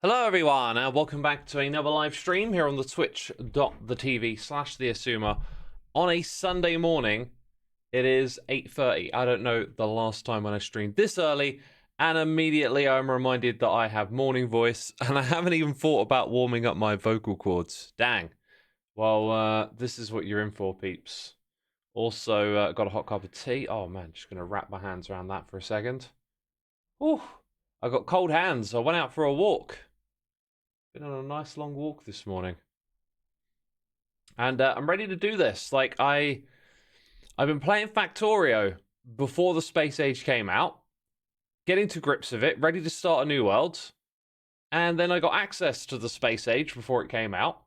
Hello everyone and welcome back to another live stream here on the twitch.tv/theXisuma on a Sunday morning. It is 8:30. I don't know the last time when I streamed this early, and immediately I'm reminded that I have morning voice and I haven't even thought about warming up my vocal cords. Dang. Well, this is what you're in for, peeps. Also, got a hot cup of tea. Oh man, just gonna wrap my hands around that for a second. Whew, I got cold hands. I went out for a walk. Been on a nice long walk this morning, and I'm ready to do this. I've been playing Factorio before the Space Age came out, getting to grips with it, ready to start a new world, and then I got access to the Space Age before it came out,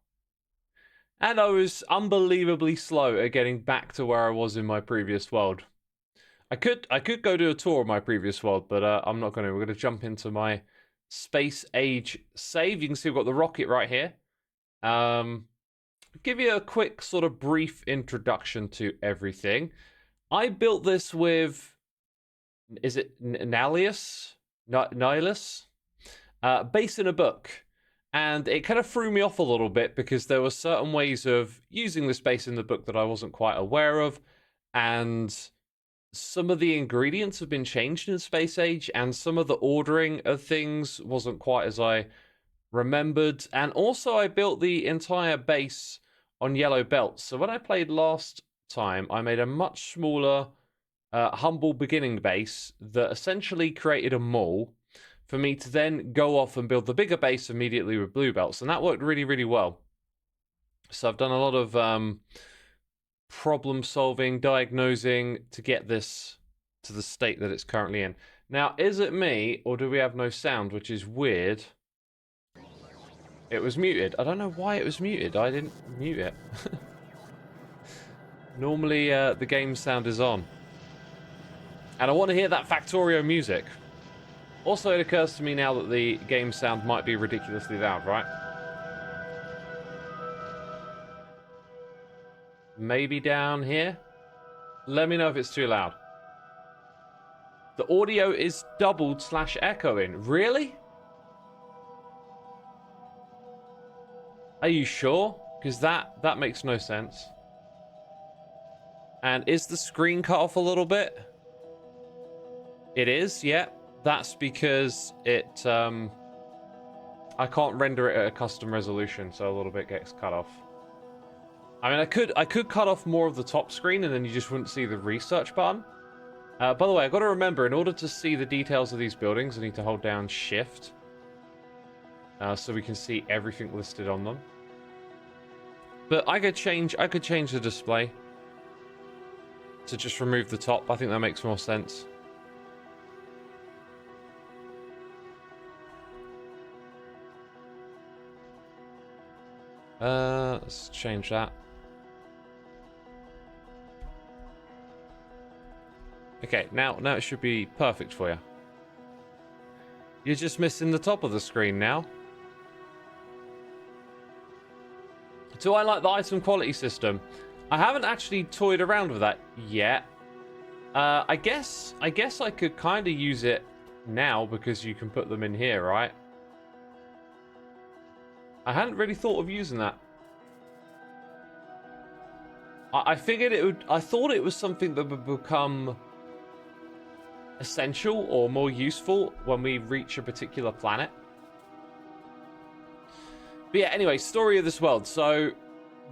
and I was unbelievably slow at getting back to where I was in my previous world. I could go do a tour of my previous world, but I'm not going to. We're going to jump into my Space Age save. You can see we've got the rocket right here. Give you a quick sort of brief introduction to everything. I built this with, is it Nihilus? Based in a book. And it kind of threw me off a little bit because there were certain ways of using this base in the book that I wasn't quite aware of. And some of the ingredients have been changed in Space Age, and some of the ordering of things wasn't quite as I remembered. And also I built the entire base on yellow belts. So when I played last time, I made a much smaller, humble beginning base that essentially created a mall for me to then go off and build the bigger base immediately with blue belts. And that worked really, really well. So I've done a lot of problem solving, diagnosing to get this to the state that it's currently in. Now, is it me, or do we have no sound, which is weird? It was muted. I don't know why it was muted. I didn't mute it. Normally, the game sound is on. And I want to hear that Factorio music. Also, it occurs to me now that the game sound might be ridiculously loud, right? Maybe down here? Let me know if it's too loud. The audio is doubled / echoing. Really? Are you sure? Because that makes no sense. And is the screen cut off a little bit? It is, yeah. That's because it I can't render it at a custom resolution, so a little bit gets cut off. I mean, I could cut off more of the top screen and then you just wouldn't see the research button. By the way, I've got to remember, in order to see the details of these buildings, I need to hold down Shift. So we can see everything listed on them. But I could change the display to just remove the top. I think that makes more sense. Let's change that. Okay, now it should be perfect for you. You're just missing the top of the screen now. Do I like the item quality system? I haven't actually toyed around with that yet. I guess I could kind of use it now because you can put them in here, right? I hadn't really thought of using that. I figured it would. I thought it was something that would become essential or more useful when we reach a particular planet. But yeah, anyway, story of this world. So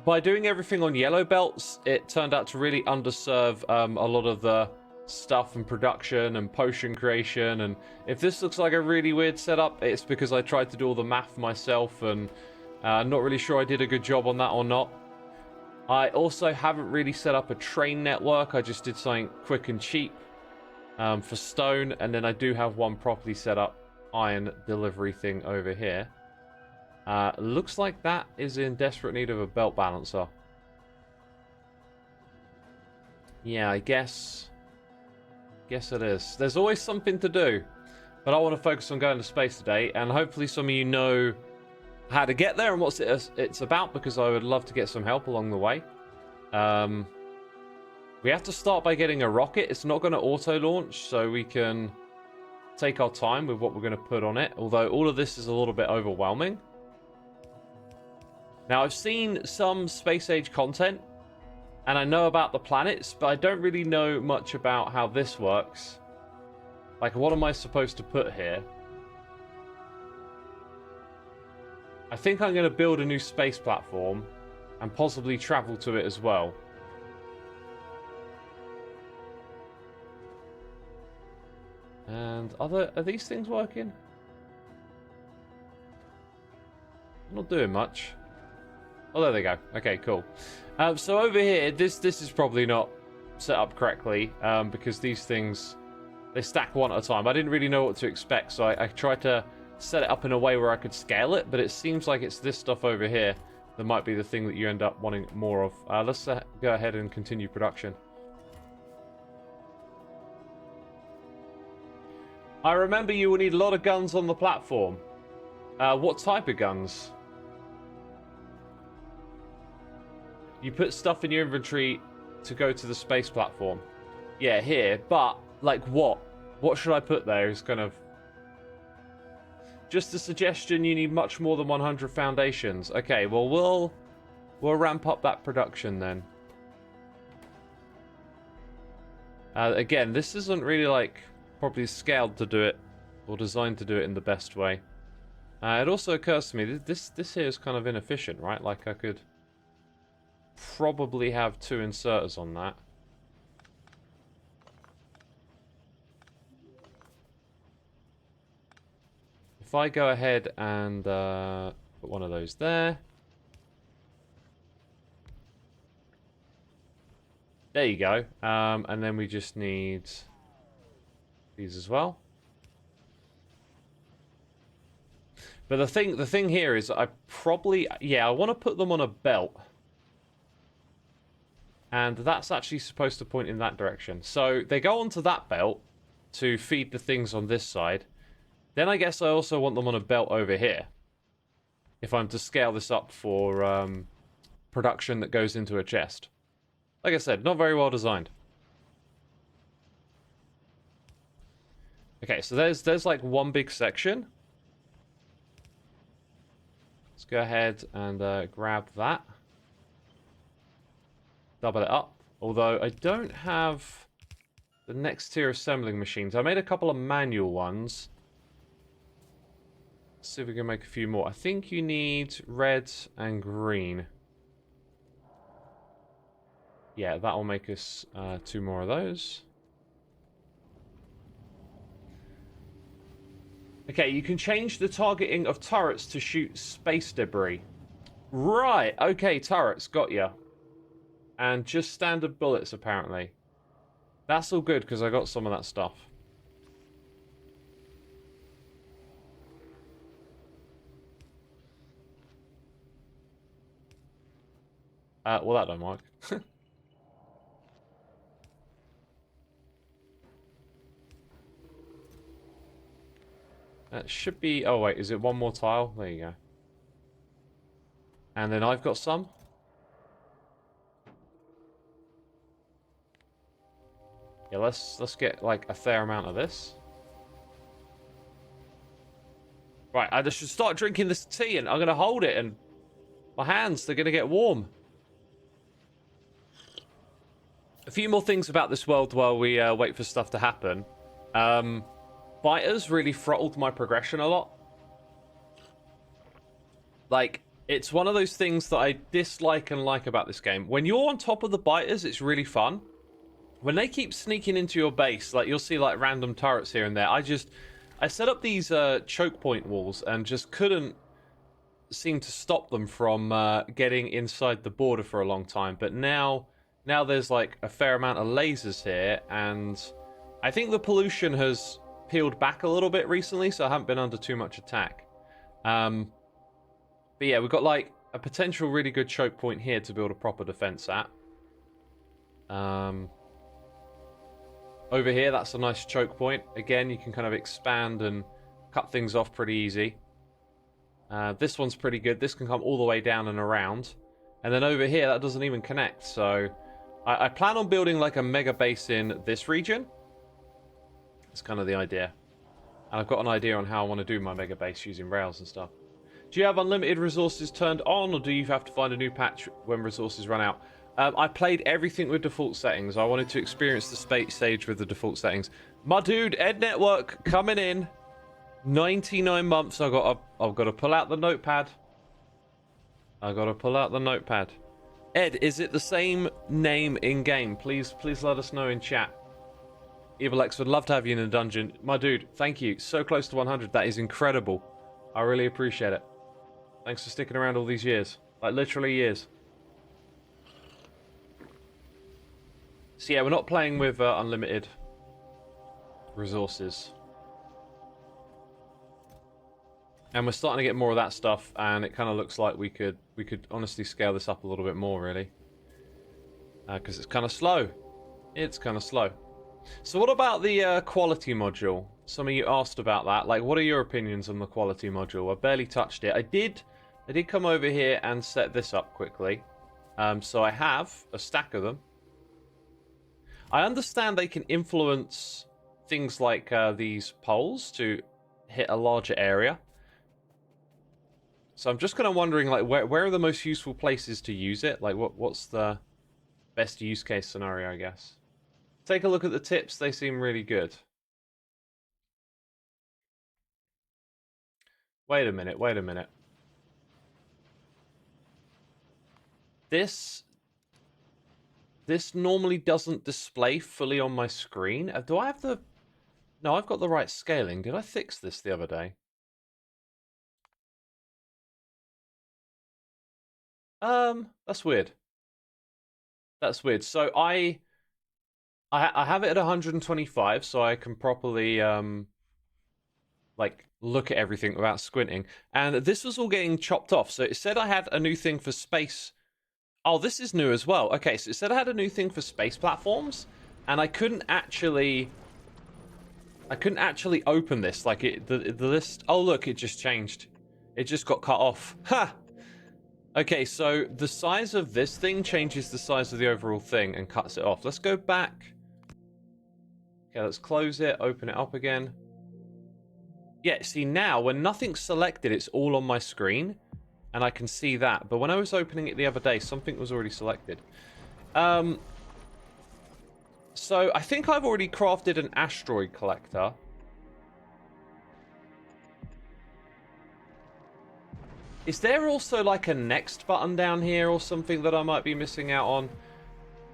by doing everything on yellow belts, it turned out to really underserve a lot of the stuff and production and potion creation. And if this looks like a really weird setup, it's because I tried to do all the math myself, and not really sure I did a good job on that or not. I also haven't really set up a train network. I just did something quick and cheap for stone, and then I do have one properly set up iron delivery thing over here. Looks like that is in desperate need of a belt balancer. Yeah, I guess it is. There's always something to do, but I want to focus on going to space today, and hopefully some of you know how to get there and what it's about, because I would love to get some help along the way. We have to start by getting a rocket. It's not going to auto launch, so we can take our time with what we're going to put on it, although all of this is a little bit overwhelming. Now, I've seen some space age content, and I know about the planets, but I don't really know much about how this works. Like, what am I supposed to put here? I think I'm going to build a new space platform and possibly travel to it as well. And are these things working? I'm not doing much. Oh, there they go. Okay, cool. So over here, this is probably not set up correctly because these things, they stack one at a time. I didn't really know what to expect, so I tried to set it up in a way where I could scale it, but it seems like it's this stuff over here that might be the thing that you end up wanting more of. Let's go ahead and continue production. I remember you will need a lot of guns on the platform. What type of guns? You put stuff in your inventory to go to the space platform. Yeah, here, but, like, what? What should I put there is kind of... Just a suggestion, you need much more than 100 foundations. Okay, well, we'll ramp up that production then. Again, this isn't really, like, properly scaled to do it, or designed to do it in the best way. It also occurs to me, this here is kind of inefficient, right? Like, I could probably have 2 inserters on that. If I go ahead and put one of those there. There you go. And then we just need these as well. But the thing here is I probably... Yeah, I want to put them on a belt. And that's actually supposed to point in that direction. So they go onto that belt to feed the things on this side. Then I guess I also want them on a belt over here. If I'm to scale this up for production that goes into a chest. Like I said, not very well designed. Okay, so there's like one big section. Let's go ahead and grab that. Double it up. Although I don't have the next tier assembling machines. I made a couple of manual ones. Let's see if we can make a few more. I think you need red and green. Yeah, that will make us 2 more of those. Okay, you can change the targeting of turrets to shoot space debris. Right, okay, turrets, got ya. And just standard bullets, apparently. That's all good, because I got some of that stuff. Well, that don't work. That should be... Oh, wait, is it one more tile? There you go. And then I've got some. Yeah, let's get, like, a fair amount of this. Right, I just should start drinking this tea, and I'm going to hold it, and my hands, they're going to get warm. A few more things about this world while we wait for stuff to happen. Biters really throttled my progression a lot. Like, it's one of those things that I dislike and like about this game. When you're on top of the biters, it's really fun. When they keep sneaking into your base, like, you'll see, like, random turrets here and there. I set up these choke point walls and just couldn't seem to stop them from getting inside the border for a long time. But now there's, like, a fair amount of lasers here, and I think the pollution has peeled back a little bit recently, so I haven't been under too much attack. But yeah, we've got, like, a potential really good choke point here to build a proper defense at. Over here, that's a nice choke point. Again, you can kind of expand and cut things off pretty easy. This one's pretty good. This can come all the way down and around. And then over here, that doesn't even connect. So I plan on building like a mega base in this region. That's kind of the idea. And I've got an idea on how I want to do my mega base using rails and stuff. Do you have unlimited resources turned on, or do you have to find a new patch when resources run out? I played everything with default settings. I wanted to experience the space stage with the default settings. My dude, Ed Network, coming in. 99 months. I've got to pull out the notepad. I got to pull out the notepad. Ed, is it the same name in game? Please let us know in chat. Evil-X would love to have you in a dungeon. My dude, thank you. So close to 100. That is incredible. I really appreciate it. Thanks for sticking around all these years. Like, literally years. So yeah, we're not playing with unlimited resources. And we're starting to get more of that stuff, and it kind of looks like we could honestly scale this up a little bit more, really. Because it's kind of slow. It's kind of slow. So what about the quality module? Some of you asked about that. Like, what are your opinions on the quality module? I barely touched it. I did come over here and set this up quickly. So I have a stack of them. I understand they can influence things like these poles to hit a larger area. So I'm just kind of wondering, like, where are the most useful places to use it? Like, what's the best use case scenario, I guess? Take a look at the tips. They seem really good. Wait a minute. Wait a minute. This normally doesn't display fully on my screen. Do I have the... No, I've got the right scaling. Did I fix this the other day? That's weird. That's weird. So I have it at 125, so I can properly like look at everything without squinting. And this was all getting chopped off. So it said I had a new thing for space. Oh, this is new as well. Okay, so it said I had a new thing for space platforms, and I couldn't actually open this. Like the list. Oh look, it just changed. It just got cut off. Ha. Okay, so the size of this thing changes the size of the overall thing and cuts it off. Let's go back. Okay, let's close it, open it up again. Yeah, see now, when nothing's selected, it's all on my screen, and I can see that. But when I was opening it the other day, something was already selected. So I think I've already crafted an asteroid collector. Is there also like a next button down here or something that I might be missing out on?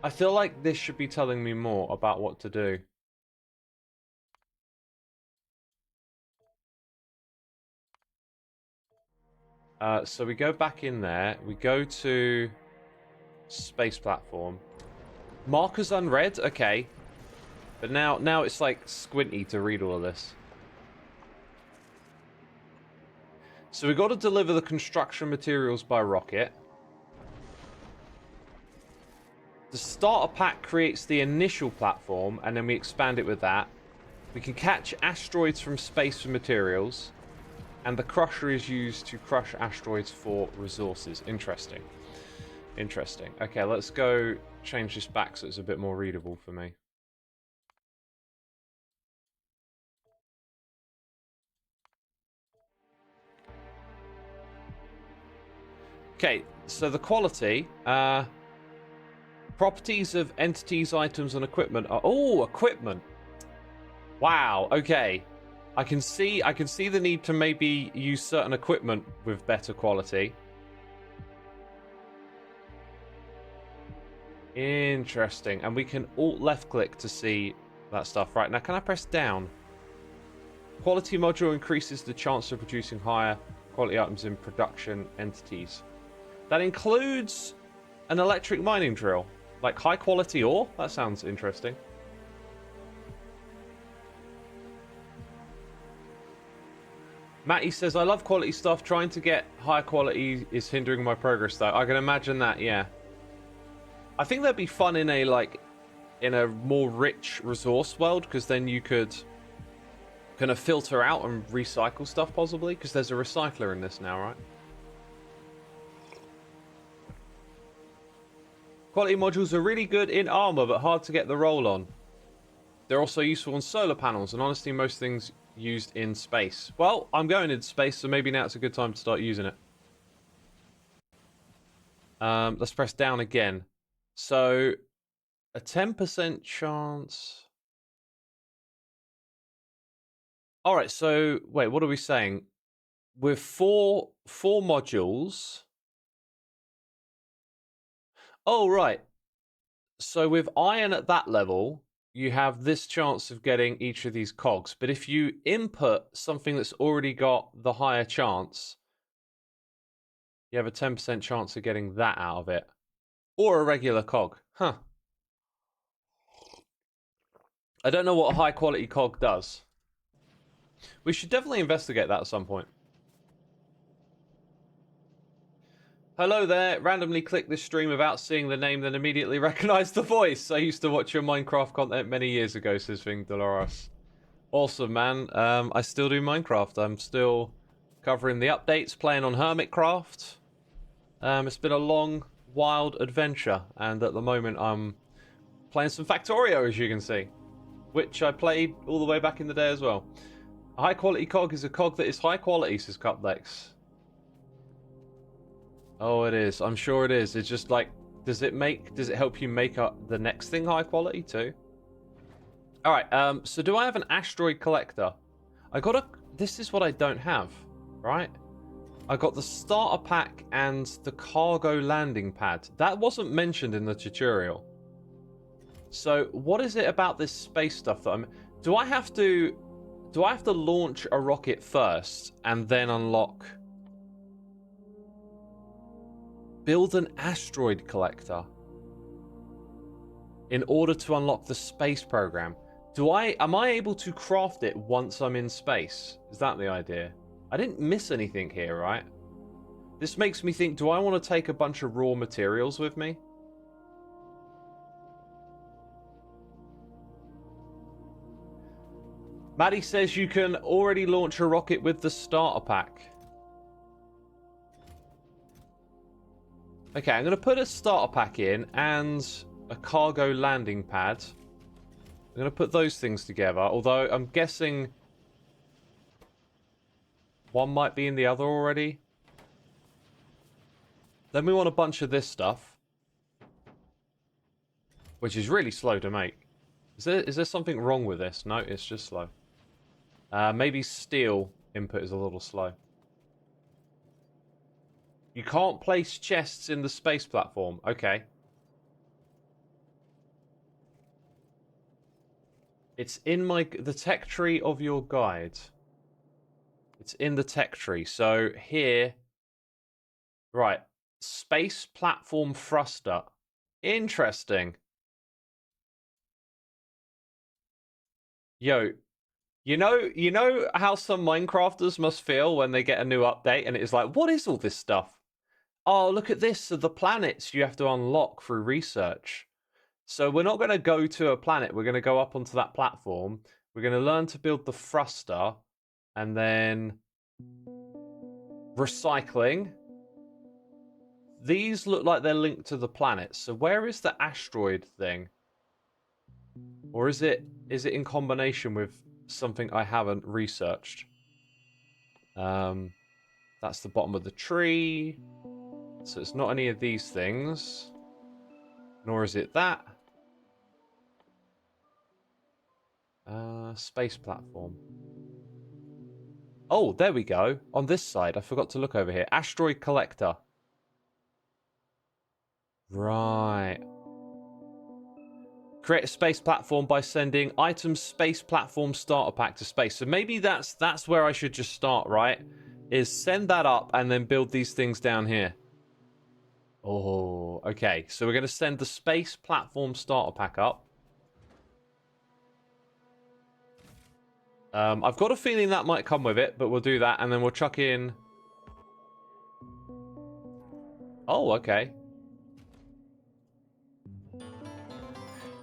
I feel like this should be telling me more about what to do. So we go back in there. We go to space platform. Markers unread? Okay. But now it's like squinty to read all of this. So we got to deliver the construction materials by rocket. The starter pack creates the initial platform, and then we expand it with that. We can catch asteroids from space for materials, and the crusher is used to crush asteroids for resources. Interesting. Interesting. Okay, let's go change this back so it's a bit more readable for me. Okay, so the quality, properties of entities, items, and equipment are... Oh, equipment! Wow, okay. I can see the need to maybe use certain equipment with better quality. Interesting. And we can alt left click to see that stuff. Right, now can I press down? Quality module increases the chance of producing higher quality items in production entities. That includes an electric mining drill. Like high quality ore? That sounds interesting. Matty says, I love quality stuff. Trying to get higher quality is hindering my progress, though. I can imagine that, yeah. I think that'd be fun in a more rich resource world, because then you could kind of filter out and recycle stuff, possibly, because there's a recycler in this now, right? Quality modules are really good in armor, but hard to get the roll on. They're also useful on solar panels, and honestly, most things used in space. Well, I'm going into space, so maybe now it's a good time to start using it. Let's press down again. So, a 10% chance. All right, so wait, what are we saying? With four modules. Oh, right. So with iron at that level, you have this chance of getting each of these cogs. But if you input something that's already got the higher chance, you have a 10% chance of getting that out of it. Or a regular cog. Huh. I don't know what a high quality cog does. We should definitely investigate that at some point. Hello there. Randomly clicked this stream without seeing the name, then immediately recognized the voice. I used to watch your Minecraft content many years ago, says Thing Dolores. Awesome, man. I still do Minecraft. I'm still covering the updates, playing on Hermitcraft. It's been a long, wild adventure, and at the moment I'm playing some Factorio, as you can see, which I played all the way back in the day as well. A high-quality cog is a cog that is high quality, says Cuplex. Oh, it is. I'm sure it is. It's just like, does it help you make up the next thing high quality too? All right. So do I have an asteroid collector? This is what I don't have, right? I got the starter pack and the cargo landing pad. That wasn't mentioned in the tutorial. So what is it about this space stuff that do I have to launch a rocket first and then unlock? Build an asteroid collector in order to unlock the space program. Am I able to craft it once I'm in space? Is that the idea? I didn't miss anything here, right? This makes me think, do I want to take a bunch of raw materials with me? Maddie says you can already launch a rocket with the starter pack. Okay, I'm going to put a starter pack in and a cargo landing pad. I'm going to put those things together, although I'm guessing one might be in the other already. Then we want a bunch of this stuff, which is really slow to make. Is there something wrong with this? No, it's just slow. Maybe steel input is a little slow. You can't place chests in the space platform. Okay. It's in the tech tree of your guide. It's in the tech tree. So here, right, space platform thruster. Interesting. Yo, you know how some Minecrafters must feel when they get a new update and it's like, what is all this stuff? Oh, look at this. So the planets you have to unlock through research. So we're not going to go to a planet. We're going to go up onto that platform. We're going to learn to build the thruster. And then recycling. These look like they're linked to the planets. So where is the asteroid thing? Or is it in combination with something I haven't researched? That's the bottom of the tree. So it's not any of these things. Nor is it that. Space platform. Oh, there we go. On this side. I forgot to look over here. Asteroid collector. Right. Create a space platform by sending items space platform starter pack to space. So maybe that's where I should just start, right? Is send that up and then build these things down here. Oh, okay. So we're going to send the space platform starter pack up. I've got a feeling that might come with it, but we'll do that and then we'll chuck in... Oh, okay.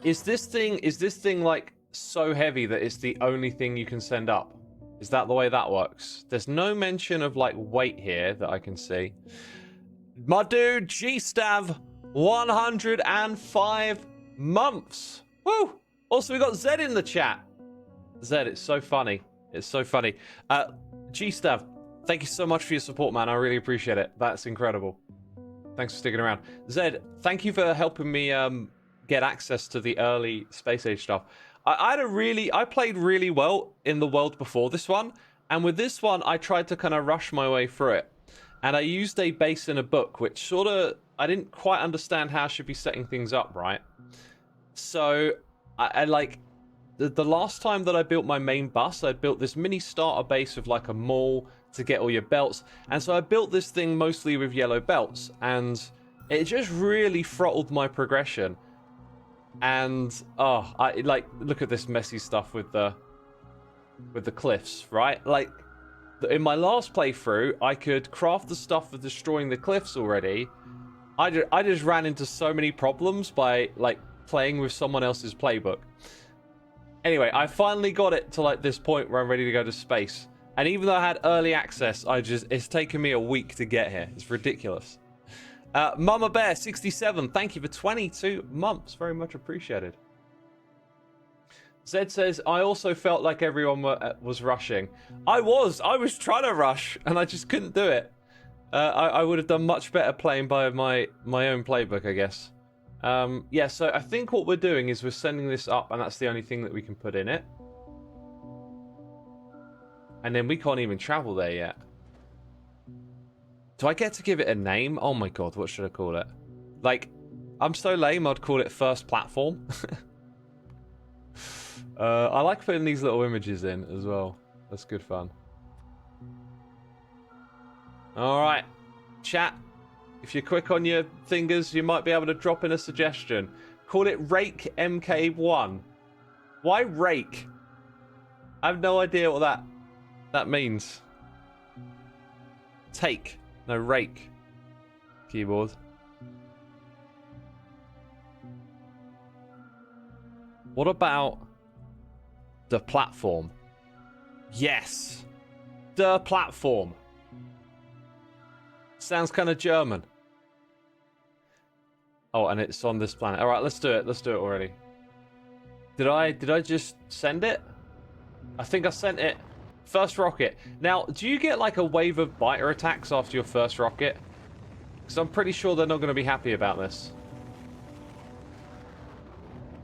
Is this thing like so heavy that it's the only thing you can send up? Is that the way that works? There's no mention of like weight here that I can see. My dude, G-Stav, 105 months. Woo! Also, we got Zed in the chat. Zed, it's so funny. It's so funny. G-Stav, thank you so much for your support, man. I really appreciate it. That's incredible. Thanks for sticking around. Zed, thank you for helping me get access to the early Space Age stuff. I played really well in the world before this one, and with this one, I tried to kind of rush my way through it. And I used a base in a book, which sort of, I didn't quite understand how I should be setting things up, right? So, I like, the last time that I built my main bus, I built this mini starter base with like a mall to get all your belts. And so I built this thing mostly with yellow belts, and it just really throttled my progression. And, oh, I like, look at this messy stuff with the cliffs, right? Like, in my last playthrough, I could craft the stuff for destroying the cliffs already. I just ran into so many problems by, like, playing with someone else's playbook. Anyway, I finally got it to, like, this point where I'm ready to go to space. And even though I had early access, it's taken me a week to get here. It's ridiculous. Mama Bear 67, thank you for 22 months. Very much appreciated. Zed says, I also felt like everyone was rushing. I was trying to rush, and I just couldn't do it. I would have done much better playing by my own playbook, I guess. Yeah, so I think what we're doing is we're sending this up, and that's the only thing that we can put in it. And then we can't even travel there yet. Do I get to give it a name? Oh my god, what should I call it? Like, I'm so lame, I'd call it First Platform. I like putting these little images in as well. That's good fun. Alright, chat. If you're quick on your fingers, you might be able to drop in a suggestion. Call it Rake MK1. Why Rake? I have no idea what that means. Take. No, Rake. Keyboard. What about the platform? Yes. The platform. Sounds kind of German. Oh, and it's on this planet. All right, let's do it. Let's do it already. Did I just send it? I think I sent it. First rocket. Now, do you get like a wave of biter attacks after your first rocket? Because I'm pretty sure they're not going to be happy about this.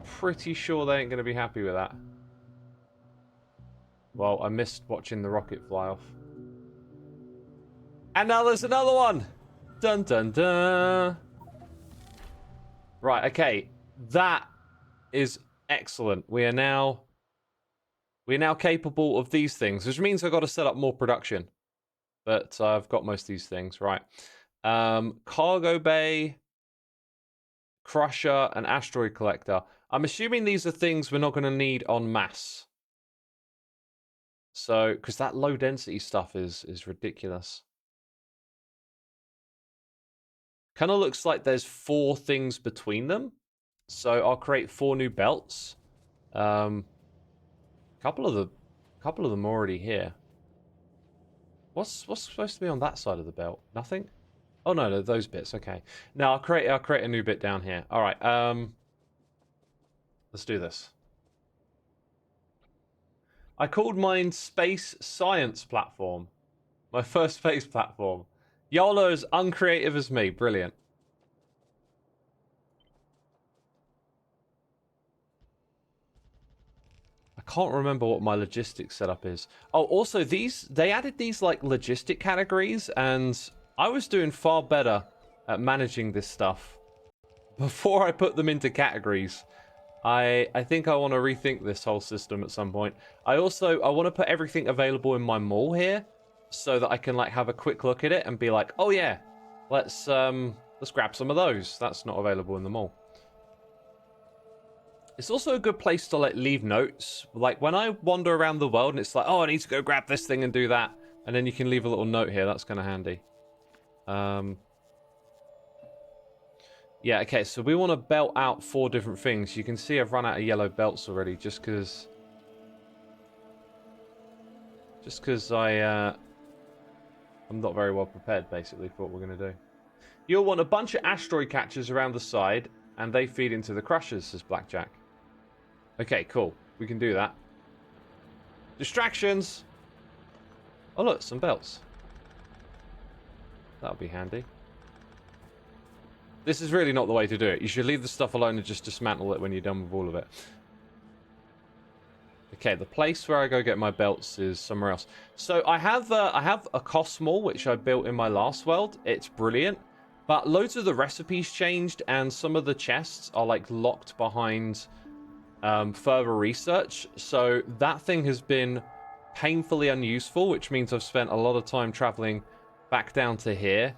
Pretty sure they ain't going to be happy with that. Well, I missed watching the rocket fly off. And now there's another one! Dun dun dun! Right, okay. That is excellent. We are now capable of these things, which means I've got to set up more production. But I've got most of these things, right. Cargo bay, crusher, and asteroid collector. I'm assuming these are things we're not going to need en masse. So, because that low density stuff is ridiculous. Kind of looks like there's 4 things between them. So I'll create 4 new belts. Couple of them already here. What's supposed to be on that side of the belt? Nothing? Oh no, those bits. Okay. Now I'll create a new bit down here. All right. Let's do this. I called mine Space Science Platform. My first space platform. YOLO is uncreative as me. Brilliant. I can't remember what my logistics setup is. Oh, also they added these like logistic categories, and I was doing far better at managing this stuff before I put them into categories. I think I want to rethink this whole system at some point. I want to put everything available in my mall here, so that I can like have a quick look at it and be like, oh yeah, let's grab some of those. That's not available in the mall. It's also a good place to like leave notes. Like when I wander around the world and it's like, oh, I need to go grab this thing and do that, and then you can leave a little note here. That's kind of handy. Yeah, okay, so we want to belt out 4 different things. You can see I've run out of yellow belts already just because I'm not very well prepared, basically, for what we're going to do. You'll want a bunch of asteroid catchers around the side, and they feed into the crushers, says Blackjack. Okay, cool. We can do that. Distractions! Oh look, some belts. That'll be handy. This is really not the way to do it. You should leave the stuff alone and just dismantle it when you're done with all of it. Okay, the place where I go get my belts is somewhere else. So I have a Cosmol, which I built in my last world. It's brilliant. But loads of the recipes changed, and some of the chests are like locked behind further research. So that thing has been painfully unuseful, which means I've spent a lot of time traveling back down to here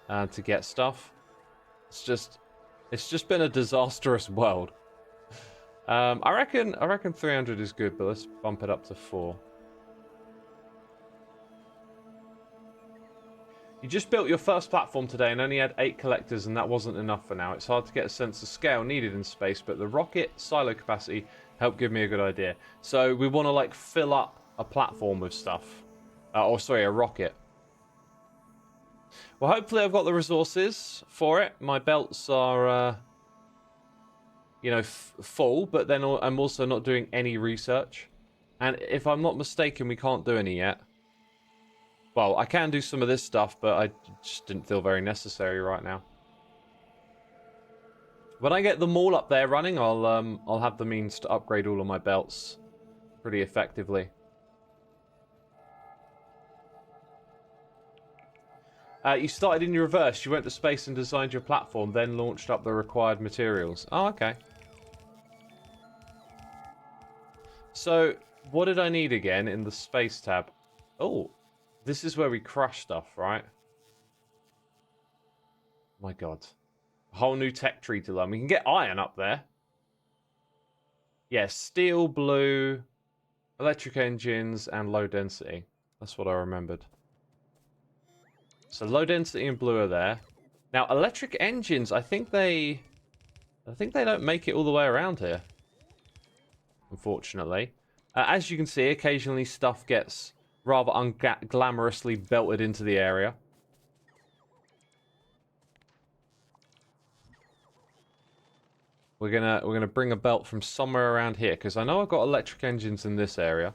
to get stuff. It's just been a disastrous world. I reckon 300 is good, but let's bump it up to 4. You just built your first platform today and only had 8 collectors, and that wasn't enough for now. It's hard to get a sense of scale needed in space, but the rocket silo capacity helped give me a good idea. So we want to like fill up a platform with stuff. Or sorry, a rocket. Well, hopefully I've got the resources for it. My belts are, you know, full, but then I'm also not doing any research. And if I'm not mistaken, we can't do any yet. Well, I can do some of this stuff, but I just didn't feel very necessary right now. When I get them all up there running, I'll have the means to upgrade all of my belts pretty effectively. You started in your reverse. You went to space and designed your platform, then launched up the required materials. Oh, okay. So, what did I need again in the space tab? Oh, this is where we crush stuff, right? My God. A whole new tech tree to learn. We can get iron up there. Yeah, steel, blue, electric engines, and low density. That's what I remembered. So low density and blue are there. Now, electric engines, I think they don't make it all the way around here. Unfortunately. As you can see, occasionally stuff gets rather unglamorously belted into the area. We're gonna bring a belt from somewhere around here, because I know I've got electric engines in this area.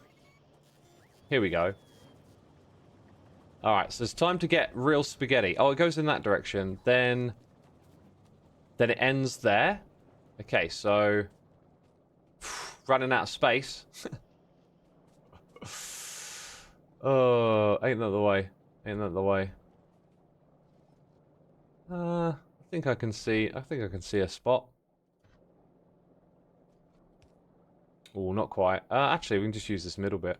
Here we go. Alright, so it's time to get real spaghetti. Oh, it goes in that direction. Then it ends there. Okay, so running out of space. Oh, ain't that the way? Ain't that the way? I think I can see a spot. Oh, not quite. Actually, we can just use this middle bit.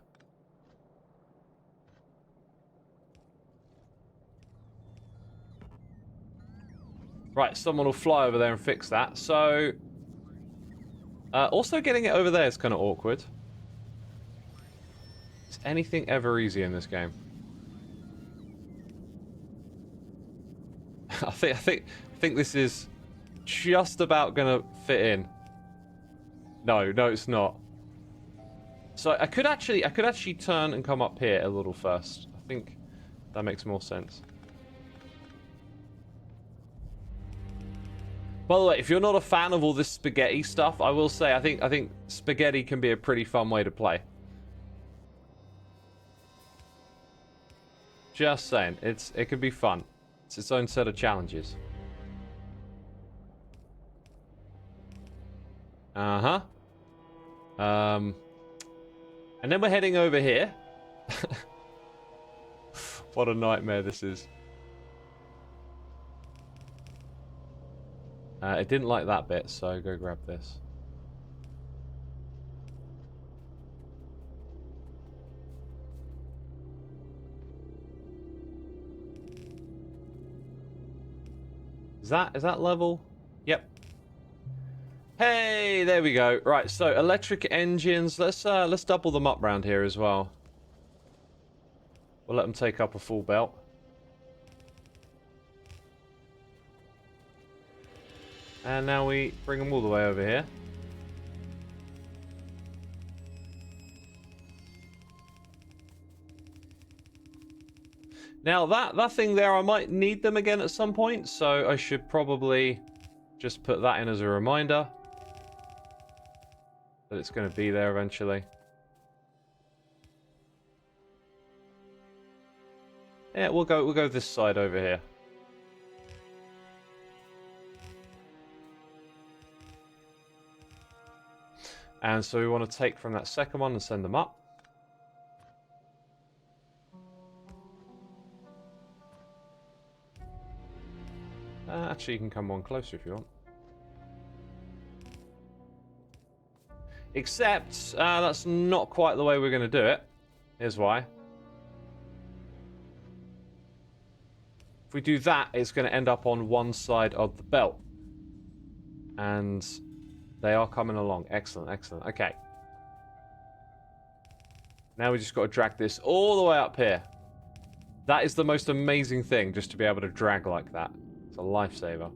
Right, someone will fly over there and fix that. So, also getting it over there is kind of awkward. Is anything ever easy in this game? I think this is just about gonna fit in. No, it's not. So I could actually turn and come up here a little first. I think that makes more sense. By the way, if you're not a fan of all this spaghetti stuff, I will say I think spaghetti can be a pretty fun way to play. Just saying, it can be fun. It's its own set of challenges. Uh-huh. And then we're heading over here. What a nightmare this is. It didn't like that bit, so go grab this. Is that level? Yep. Hey, there we go. Right, so electric engines. Let's double them up round here as well. We'll let them take up a full belt. And now we bring them all the way over here. Now that thing there, I might need them again at some point, so I should probably just put that in as a reminder that it's going to be there eventually. Yeah, we'll go this side over here. And so we want to take from that second one and send them up. Actually, you can come one closer if you want. Except, that's not quite the way we're going to do it. Here's why. If we do that, it's going to end up on one side of the belt. And they are coming along. Excellent, excellent. Okay. Now we just got to drag this all the way up here. That is the most amazing thing, just to be able to drag like that. It's a lifesaver.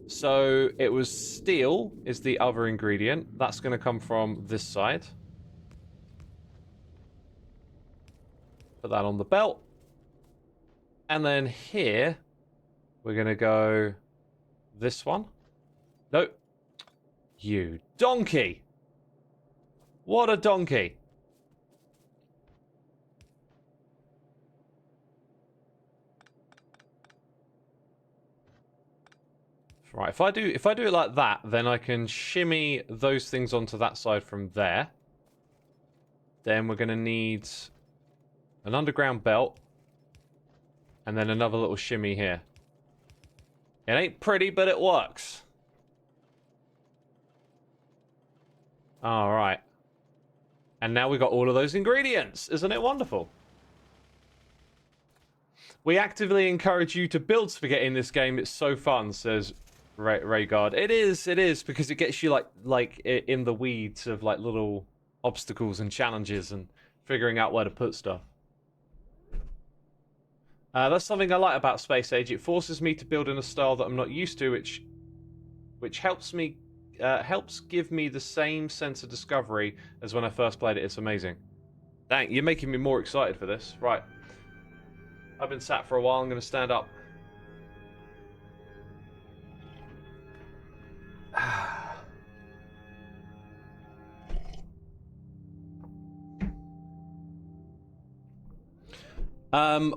So it was steel is the other ingredient. That's going to come from this side. Put that on the belt. And then here, we're going to go this one. Nope. You donkey. What a donkey. Right, if I do it like that, then I can shimmy those things onto that side from there. Then we're going to need an underground belt. And then another little shimmy here. It ain't pretty, but it works. Alright. And now we've got all of those ingredients. Isn't it wonderful? We actively encourage you to build spaghetti in this game. It's so fun, says Rhaegar. It is, because it gets you like in the weeds of like little obstacles and challenges and figuring out where to put stuff. That's something I like about Space Age. It forces me to build in a style that I'm not used to, which helps give me the same sense of discovery as when I first played it. It's amazing. Dang, you're making me more excited for this. Right. I've been sat for a while. I'm going to stand up.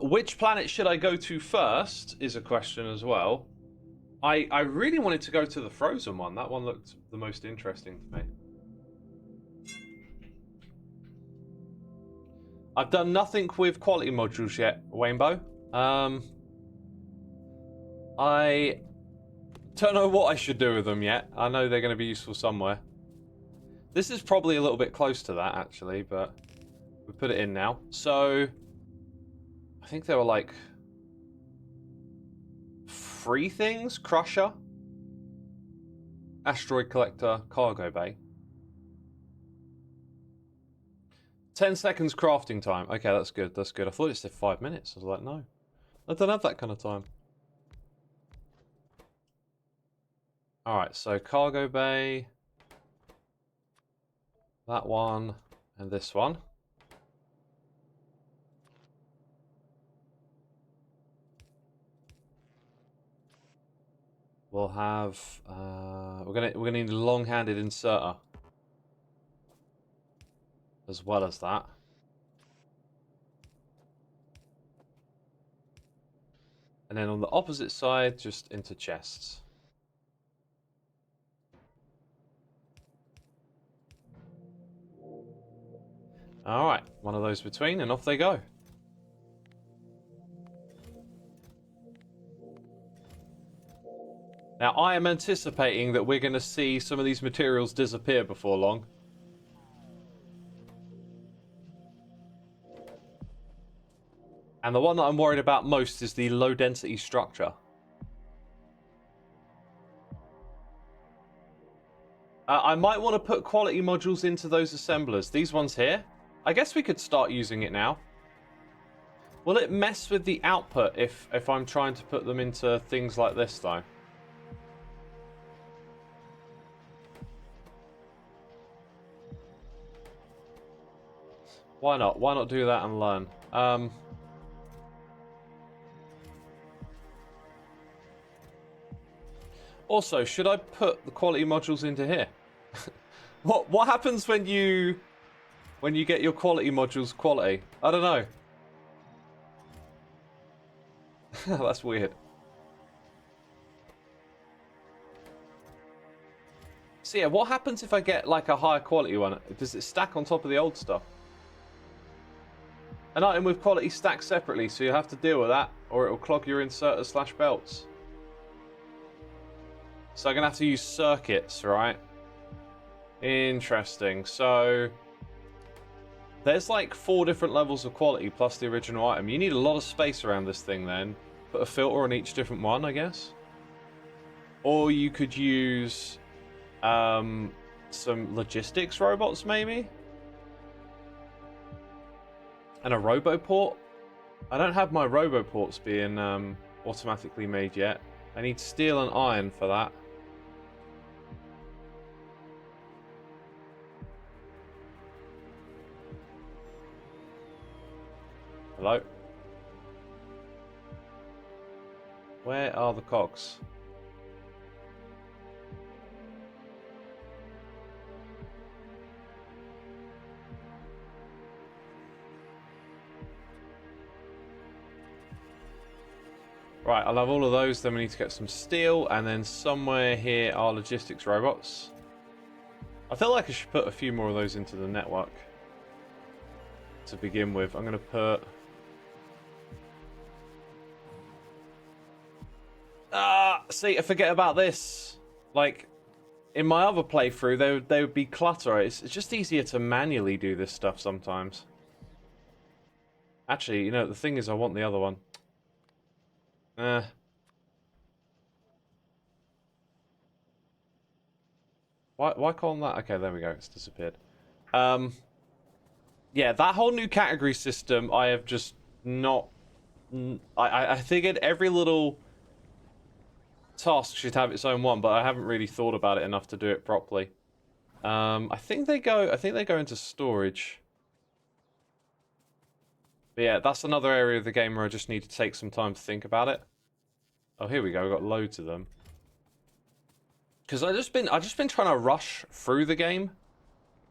Which planet should I go to first is a question as well. I really wanted to go to the frozen one. That one looked the most interesting to me. I've done nothing with quality modules yet, Rainbow. I don't know what I should do with them yet. I know they're going to be useful somewhere. This is probably a little bit close to that, actually, but we put it in now. So I think there were like 3 things. Crusher, Asteroid Collector, Cargo Bay. 10 seconds crafting time. Okay, that's good. That's good. I thought it said 5 minutes. I was like, no. I don't have that kind of time. Alright, so Cargo Bay. That one. And this one. We'll have we're gonna need a long-handed inserter as well as that. And then on the opposite side, just into chests. Alright, one of those between and off they go. Now, I am anticipating that we're going to see some of these materials disappear before long. And the one that I'm worried about most is the low-density structure. I might want to put quality modules into those assemblers. These ones here. I guess we could start using it now. Will it mess with the output if I'm trying to put them into things like this, though? Why not? Why not do that and learn? Also, should I put the quality modules into here? What happens when you get your quality modules quality? I don't know. That's weird. So yeah, what happens if I get like a higher quality one? Does it stack on top of the old stuff? An item with quality stacks separately, so you have to deal with that, or it'll clog your inserter / belts. So I'm gonna have to use circuits, right? Interesting. So there's like 4 different levels of quality plus the original item. You need a lot of space around this thing then. Put a filter on each different one, I guess. Or you could use some logistics robots, maybe? And a roboport? I don't have my roboports being automatically made yet. I need steel and iron for that. Hello? Where are the cogs? Right, I'll have all of those, then we need to get some steel, and then somewhere here are logistics robots. I feel like I should put a few more of those into the network to begin with. I'm going to put... see, I forget about this. Like, in my other playthrough, they would be clutter. It's just easier to manually do this stuff sometimes. Actually, you know, the thing is I want the other one. Why call them that? Okay, there we go. It's disappeared. Yeah, that whole new category system, I have just not... I figured every little task should have its own one, but I haven't really thought about it enough to do it properly. I think they go into storage. But yeah, that's another area of the game where I just need to take some time to think about it. Oh, here we go. We've got loads of them. Because I've just been trying to rush through the game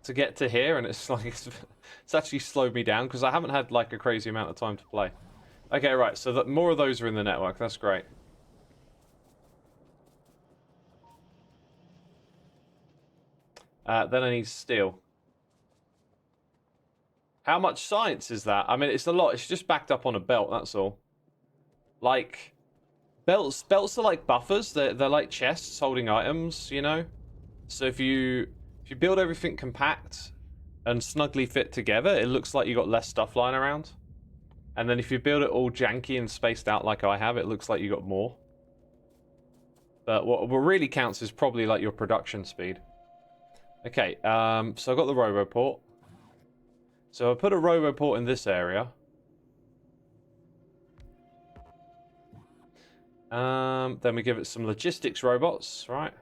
to get to here, and it's like it's actually slowed me down because I haven't had like a crazy amount of time to play. Okay, right. So that more of those are in the network. That's great. Then I need steel. How much science is that? I mean, it's a lot. It's just backed up on a belt. That's all. Like, belts are like buffers. They're like chests holding items. You know. So if you build everything compact and snugly fit together, it looks like you got less stuff lying around. And then if you build it all janky and spaced out like I have, it looks like you got more. But what really counts is probably like your production speed. Okay, so I've got the roboport. So I put a roboport in this area. Then we give it some logistics robots, right?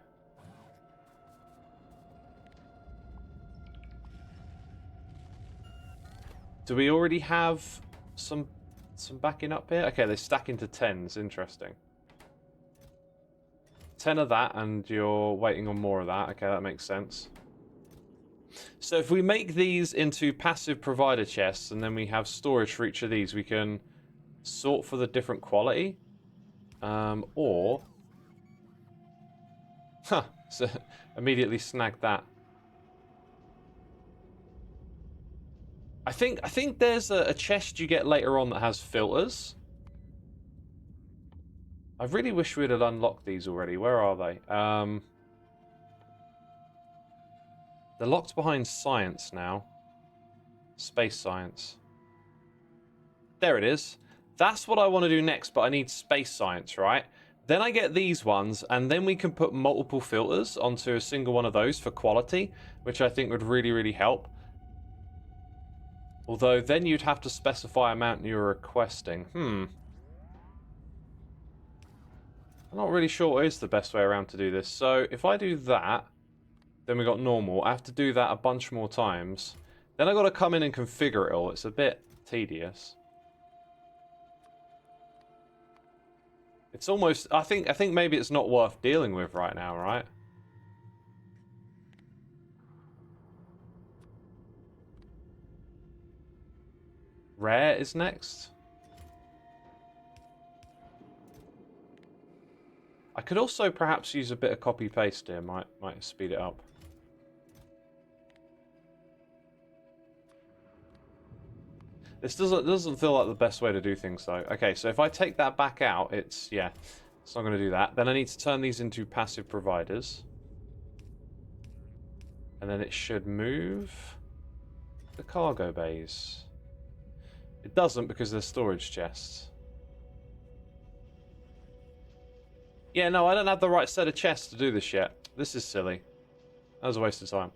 Do we already have some backing up here? Okay, they stack into 10s. Interesting. 10 of that, and you're waiting on more of that. Okay, that makes sense. So if we make these into passive provider chests, and then we have storage for each of these, we can sort for the different quality. Or... Huh, so immediately snagged that. I think there's a chest you get later on that has filters. I really wish we'd have unlocked these already. Where are they? They're locked behind science now. Space science. There it is. That's what I want to do next, but I need space science, right? Then I get these ones, and then we can put multiple filters onto a single one of those for quality, which I think would really, really help. Although, then you'd have to specify amount you're requesting. I'm not really sure what is the best way around to do this. So, if I do that, then we got normal. I have to do that a bunch more times. Then I got to come in and configure it all. It's a bit tedious. It's almost... I think maybe it's not worth dealing with right now, right? Rare is next. I could also perhaps use a bit of copy paste here. Might speed it up. This doesn't feel like the best way to do things though. Okay, so if I take that back out, it's not going to do that. Then I need to turn these into passive providers. And then it should move the cargo bays. It doesn't because there's storage chests. Yeah, no, I don't have the right set of chests to do this yet. This is silly. That was a waste of time.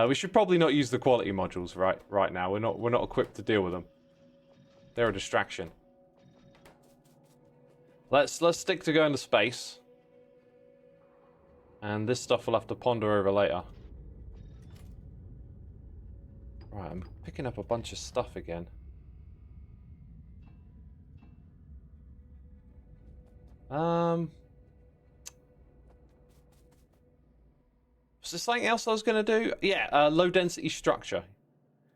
We should probably not use the quality modules right now. We're not equipped to deal with them. They're a distraction. Let's stick to going to space. And this stuff we'll have to ponder over later. Right, I'm picking up a bunch of stuff again. Was there something else I was going to do? Yeah, low density structure.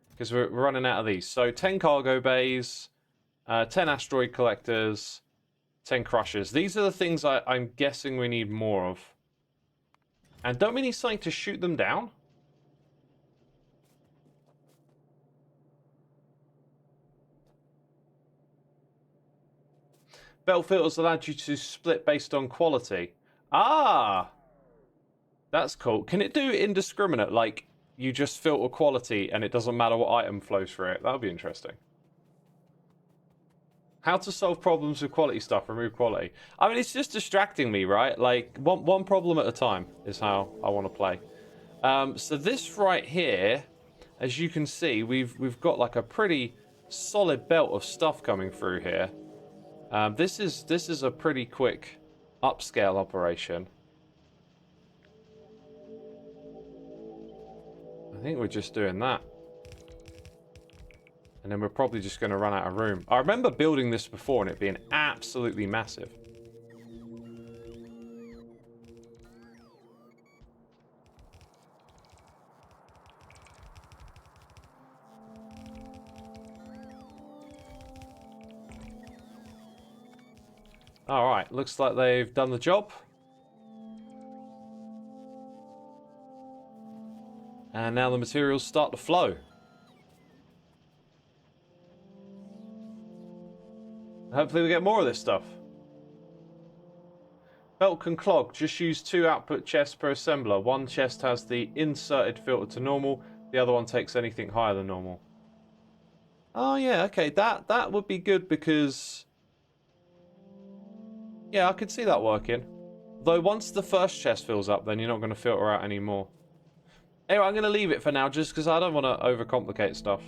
Because we're running out of these. So 10 cargo bays, 10 asteroid collectors, 10 crushers. These are the things I'm guessing we need more of. And don't we need something to shoot them down? Belt filters allowed you to split based on quality. Ah! That's cool. Can it do indiscriminate? Like, you just filter quality and it doesn't matter what item flows through it? That would be interesting. How to solve problems with quality stuff. Remove quality. I mean, it's just distracting me, right? Like, one problem at a time is how I want to play. So this right here, as you can see, we've got like a pretty solid belt of stuff coming through here. This is a pretty quick upscale operation. I think we're just doing that. And then we're probably just going to run out of room. I remember building this before and it being absolutely massive. Alright, looks like they've done the job. And now the materials start to flow. Hopefully we get more of this stuff. Belt can clog. Just use 2 output chests per assembler. One chest has the inserted filter to normal. The other one takes anything higher than normal. Oh yeah, okay. That would be good because... yeah, I could see that working. Though once the first chest fills up, then you're not going to filter out any more. Anyway, I'm going to leave it for now just because I don't want to overcomplicate stuff.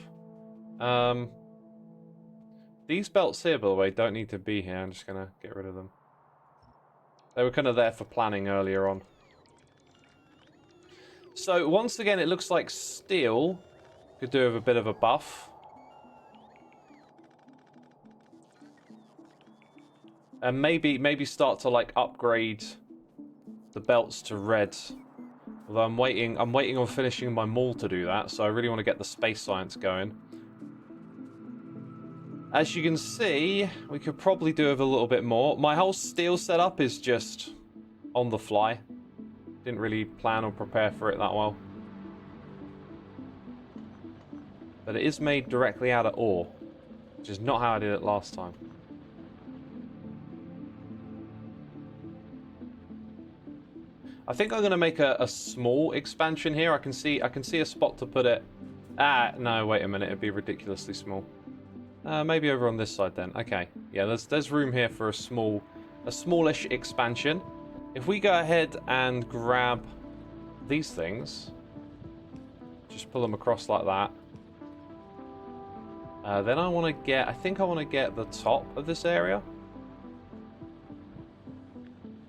These belts here, by the way, don't need to be here. I'm just going to get rid of them. They were kind of there for planning earlier on. So, once again, it looks like steel could do with a bit of a buff. And maybe start to, like, upgrade the belts to red. Although I'm waiting on finishing my mall to do that, so I really want to get the space science going. As you can see, we could probably do with a little bit more. My whole steel setup is just on the fly. Didn't really plan or prepare for it that well. But it is made directly out of ore, which is not how I did it last time. I think I'm going to make a small expansion here. I can see a spot to put it. Ah, no, wait a minute. It'd be ridiculously small. Maybe over on this side then. Okay. Yeah, there's room here for a smallish expansion. If we go ahead and grab these things, just pull them across like that. Then I think I want to get the top of this area.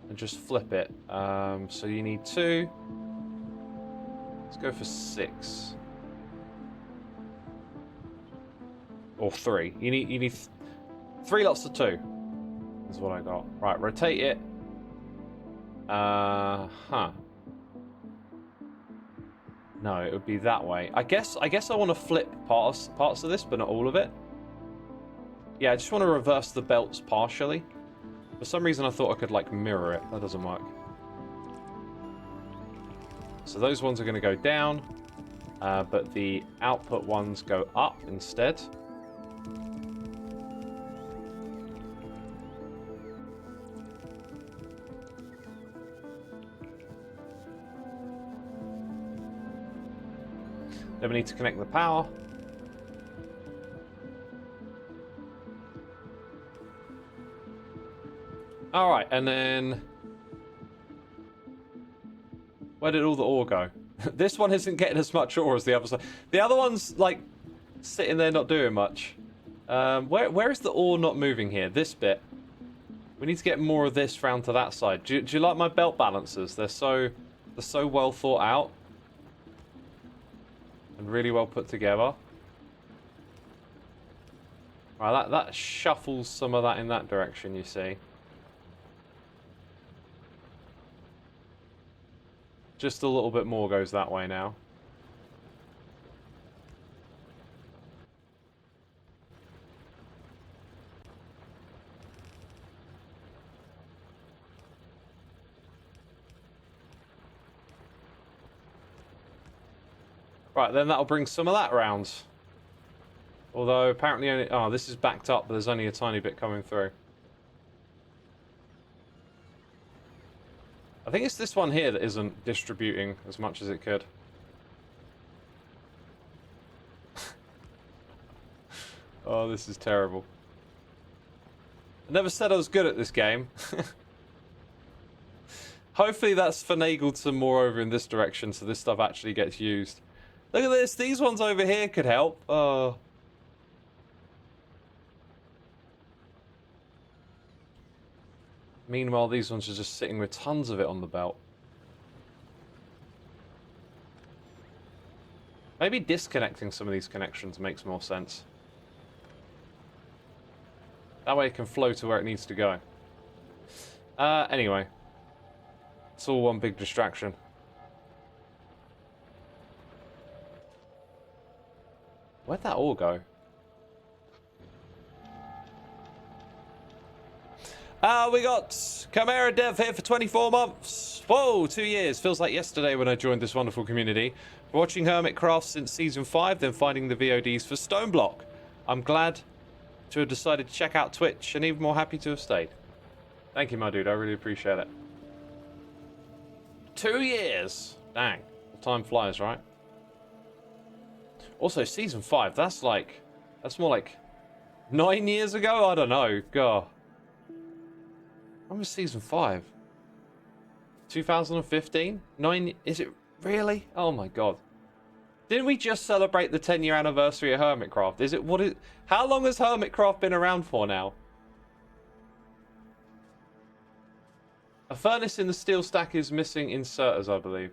And just flip it. So you need 2. Let's go for 6. Or 3. You need 3 lots of 2. Is what I got. Right, rotate it. No, it would be that way. I guess I want to flip parts of this, but not all of it. Yeah, I just want to reverse the belts partially. For some reason I thought I could like mirror it. That doesn't work. So those ones are going to go down, but the output ones go up instead. Then we need to connect the power. Alright, and then... where did all the ore go? This one isn't getting as much ore as the other side. The other one's, like, sitting there not doing much. Where is the ore not moving here? This bit. We need to get more of this round to that side. Do you like my belt balancers? They're so well thought out. And really well put together. Right, that shuffles some of that in that direction, you see. Just a little bit more goes that way now. Right, then that'll bring some of that round. Although, apparently only... oh, this is backed up, but there's only a tiny bit coming through. I think it's this one here that isn't distributing as much as it could. Oh, this is terrible. I never said I was good at this game. Hopefully that's finagled some more over in this direction so this stuff actually gets used. Look at this. These ones over here could help. Oh. Meanwhile, these ones are just sitting with tons of it on the belt. Maybe disconnecting some of these connections makes more sense. That way it can flow to where it needs to go. Anyway. It's all one big distraction. Where'd that all go? We got Chimera Dev here for 24 months. Whoa, 2 years. Feels like yesterday when I joined this wonderful community. Watching Hermitcraft since Season 5, then finding the VODs for Stoneblock. I'm glad to have decided to check out Twitch, and even more happy to have stayed. Thank you, my dude. I really appreciate it. 2 years. Dang. Time flies, right? Also, Season 5, that's more like 9 years ago? I don't know. God. When was Season 5? 2015? 9... is it really? Oh my god. Didn't we just celebrate the 10-year anniversary of Hermitcraft? Is it what it... how long has Hermitcraft been around for now? A furnace in the steel stack is missing inserters, I believe.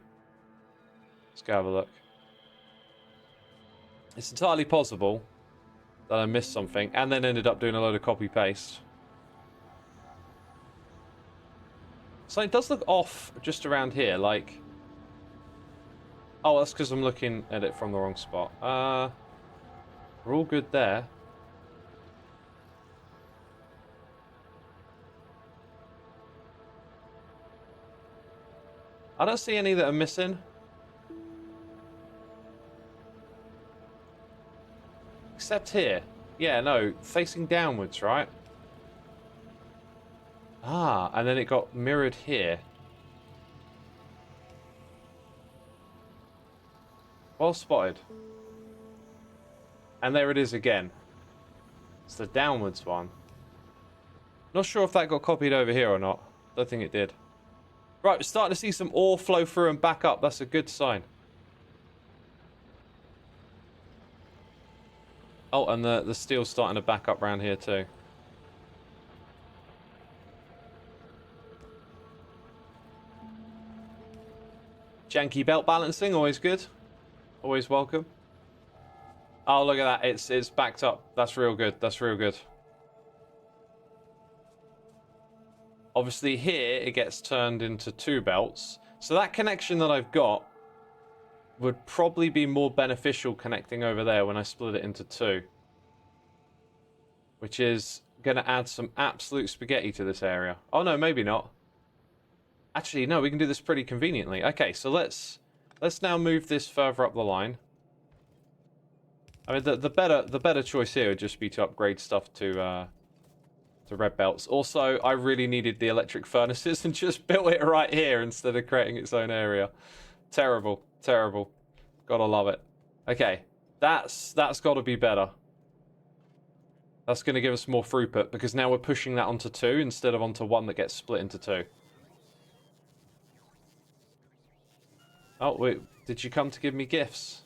Let's go have a look. It's entirely possible that I missed something and then ended up doing a load of copy-paste. So it does look off just around here, like... oh, that's because I'm looking at it from the wrong spot. We're all good there. I don't see any that are missing. Except here. Yeah, no, facing downwards, right? Ah, and then it got mirrored here. Well spotted. And there it is again. It's the downwards one. Not sure if that got copied over here or not. Don't think it did. Right, we're starting to see some ore flow through and back up. That's a good sign. Oh, and the steel's starting to back up round here too. Janky belt balancing, always good. Always welcome. Oh, look at that. It's backed up. That's real good. That's real good. Obviously here, it gets turned into 2 belts. So that connection that I've got would probably be more beneficial connecting over there when I split it into 2. Which is gonna add some absolute spaghetti to this area. Oh no, maybe not. Actually, no, we can do this pretty conveniently. Okay, so let's now move this further up the line. I mean, the better choice here would just be to upgrade stuff to red belts. Also, I really needed the electric furnaces and just built it right here instead of creating its own area. Terrible, terrible. Gotta love it. Okay, that's got to be better. That's going to give us more throughput because now we're pushing that onto 2 instead of onto 1 that gets split into 2. Oh, wait, did you come to give me gifts?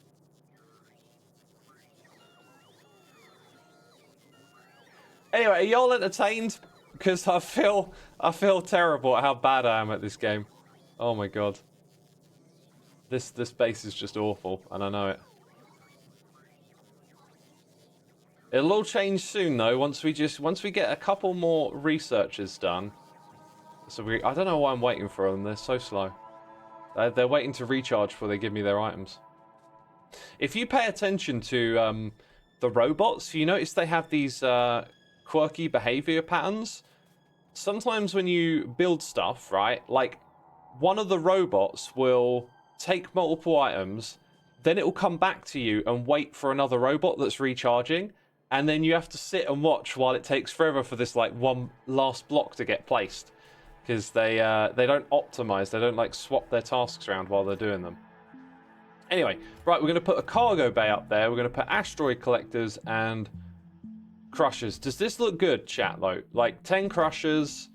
Anyway, are y'all entertained? Because I feel terrible at how bad I am at this game. Oh my god. This base is just awful, and I know it. It'll all change soon though, once we get a couple more researches done. So I don't know why I'm waiting for them, they're so slow. They're waiting to recharge before they give me their items. If you pay attention to the robots, you notice they have these quirky behavior patterns. Sometimes when you build stuff, right, like one of the robots will take multiple items, then it will come back to you and wait for another robot that's recharging, and then you have to sit and watch while it takes forever for this like one last block to get placed, because they don't optimize, they don't like swap their tasks around while they're doing them. Anyway, right, we're going to put a cargo bay up there. We're going to put asteroid collectors and crushers. Does this look good, chat, though? Like 10 crushers,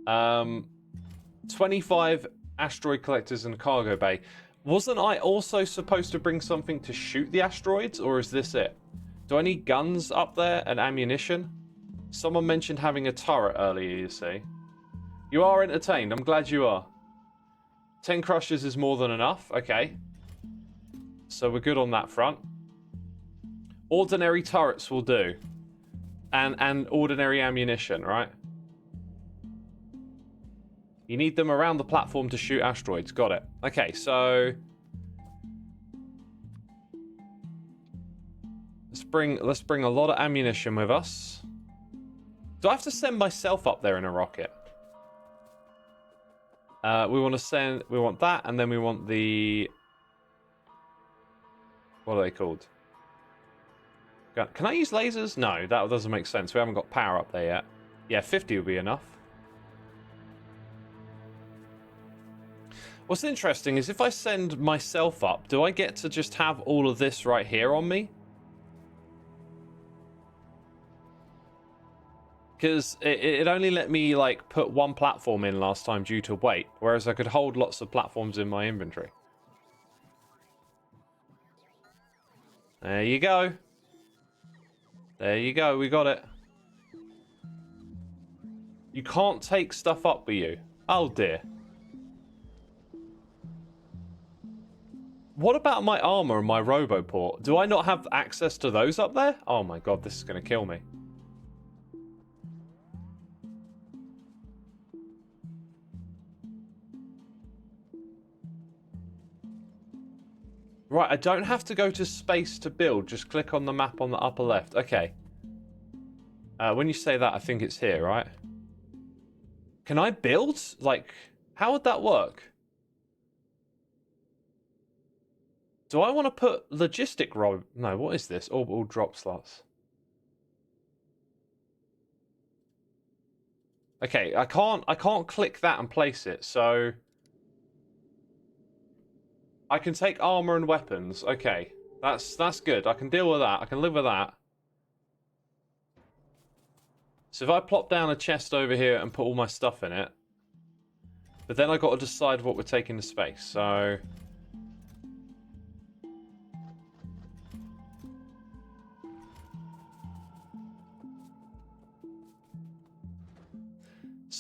25 asteroid collectors and a cargo bay. Wasn't I also supposed to bring something to shoot the asteroids, or is this it? Do I need guns up there and ammunition? Someone mentioned having a turret earlier, you see. You are entertained. I'm glad you are. 10 crushers is more than enough. Okay. So we're good on that front. Ordinary turrets will do. And ordinary ammunition, right? You need them around the platform to shoot asteroids. Got it. Okay, so let's bring a lot of ammunition with us. Do I have to send myself up there in a rocket? We want that, and then we want the, what are they called? Can I use lasers? No, that doesn't make sense. We haven't got power up there yet. Yeah, 50 will be enough. What's interesting is if I send myself up, do I get to just have all of this right here on me? Because it only let me like put one platform in last time due to weight, whereas I could hold lots of platforms in my inventory. There you go. There you go, we got it. You can't take stuff up with you. Oh dear. What about my armor and my roboport? Do I not have access to those up there? Oh my god, this is going to kill me. Right, I don't have to go to space to build. Just click on the map on the upper left. Okay. When you say that, I think it's here, right? Can I build? Like, how would that work? Do I want to put logistic No, what is this? Orbital drop slots. Okay, I can't click that and place it, so I can take armor and weapons. Okay. That's good. I can deal with that. I can live with that. So if I plop down a chest over here and put all my stuff in it, but then I got to decide what we're taking to space. So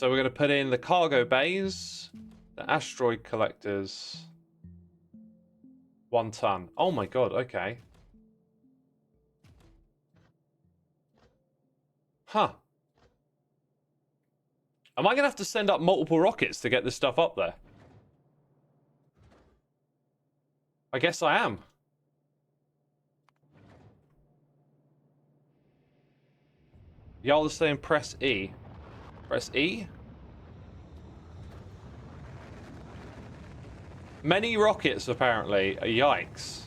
we're going to put in the cargo bays, the asteroid collectors, 1 ton. Oh my god, okay. Huh. Am I going to have to send up multiple rockets to get this stuff up there? I guess I am. Y'all are saying press E. Press E? Many rockets, apparently. Yikes.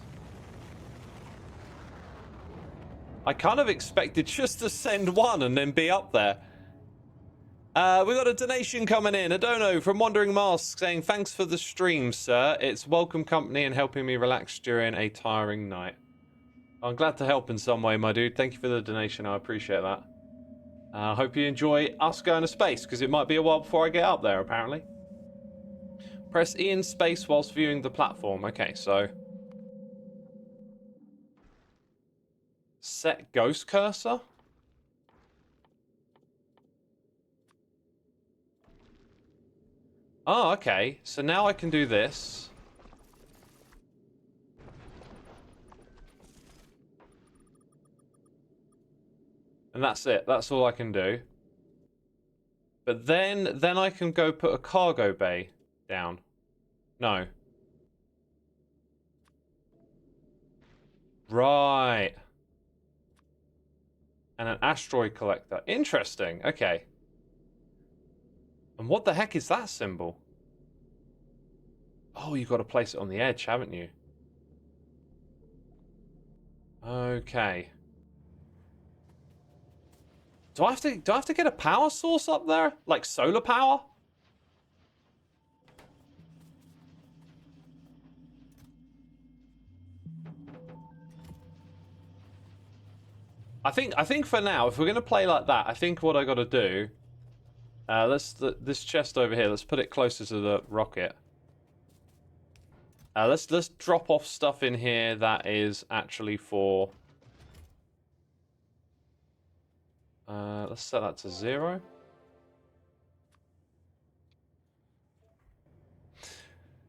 I kind of expected just to send one and then be up there. We got a donation coming in. A dono from Wandering Mask saying, thanks for the stream, sir. It's welcome company and helping me relax during a tiring night. I'm glad to help in some way, my dude. Thank you for the donation. I appreciate that. I hope you enjoy us going to space, because it might be a while before I get up there, apparently. Press E in space whilst viewing the platform. Okay, so... set ghost cursor? Oh, okay. So now I can do this. And that's it. That's all I can do. But then I can go put a cargo bay down. No. Right. And an asteroid collector. Interesting. Okay. And what the heck is that symbol? Oh, you've got to place it on the edge, haven't you? Okay. Do I have to get a power source up there? Like solar power? I think for now, if we're gonna play like that, I think what I got to do. This chest over here. Let's put it closer to the rocket. Let's drop off stuff in here that is actually for. Let's set that to 0.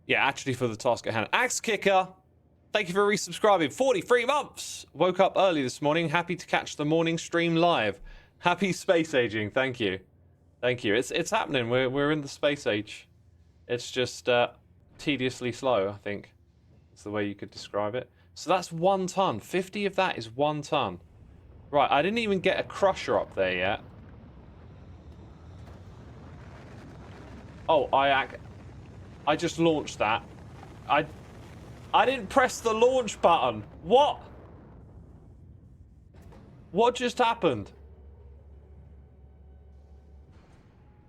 Yeah, actually for the task at hand. Axe Kicker, thank you for resubscribing. 43 months. Woke up early this morning. Happy to catch the morning stream live. Happy space aging. Thank you. Thank you. It's happening. We're in the space age. It's just tediously slow, I think. That's the way you could describe it. So that's 1 ton. 50 of that is 1 ton. Right, I didn't even get a crusher up there yet. Oh, I just launched that. I didn't press the launch button. What? What just happened?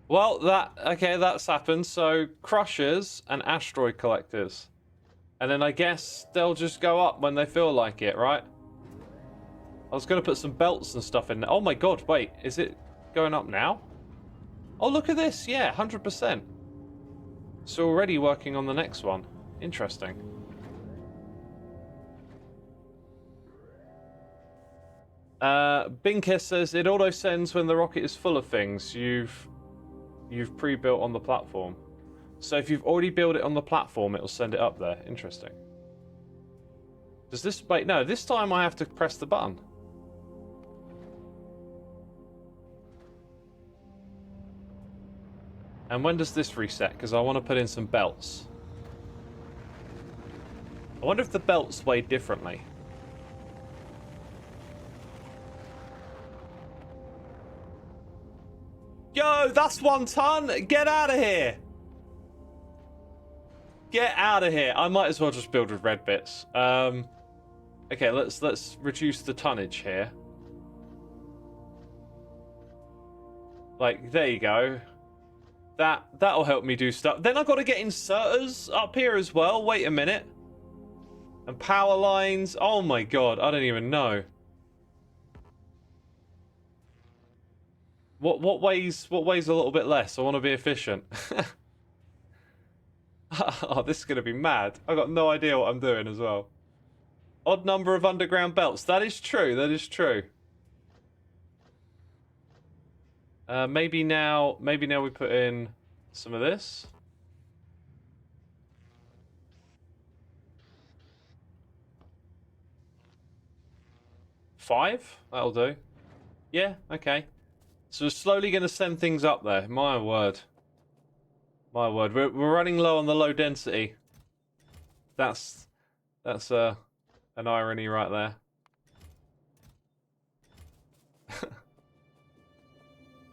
Well, that's happened. So, crushers and asteroid collectors. And then I guess they'll just go up when they feel like it, right? I was going to put some belts and stuff in there. Oh my god, wait. Is it going up now? Oh, look at this. Yeah, 100%. So already working on the next one. Interesting. Binker says, it auto sends when the rocket is full of things you've pre-built on the platform. So if you've already built it on the platform, it'll send it up there. Interesting. Does this... wait, no, this time I have to press the button. And when does this reset? Because I want to put in some belts. I wonder if the belts weigh differently. Yo, that's 1 ton! Get out of here! Get out of here! I might as well just build with red bits. Okay, let's reduce the tonnage here. Like, there you go. That'll help me do stuff. Then I've got to get inserters up here as well. Wait a minute. And power lines. Oh my god, I don't even know. What weighs a little bit less? I want to be efficient. Oh, this is gonna be mad. I've got no idea what I'm doing as well. Odd number of underground belts. That is true. That is true. Maybe now we put in some of this. Five? That'll do. Yeah, okay. So we're slowly going to send things up there. My word. My word. We're running low on the low density. That's an irony right there.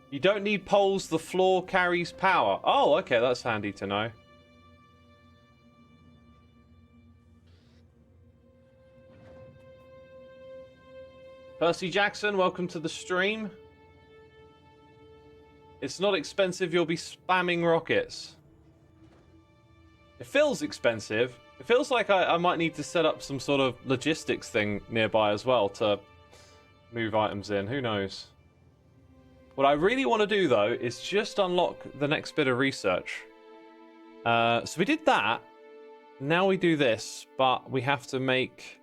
You don't need poles, the floor carries power. Oh, okay, that's handy to know. Percy Jackson, welcome to the stream. It's not expensive, you'll be spamming rockets. It feels expensive. It feels like I might need to set up some sort of logistics thing nearby as well to move items in. Who knows? What I really want to do, though, is just unlock the next bit of research. So we did that. Now we do this, but we have to make...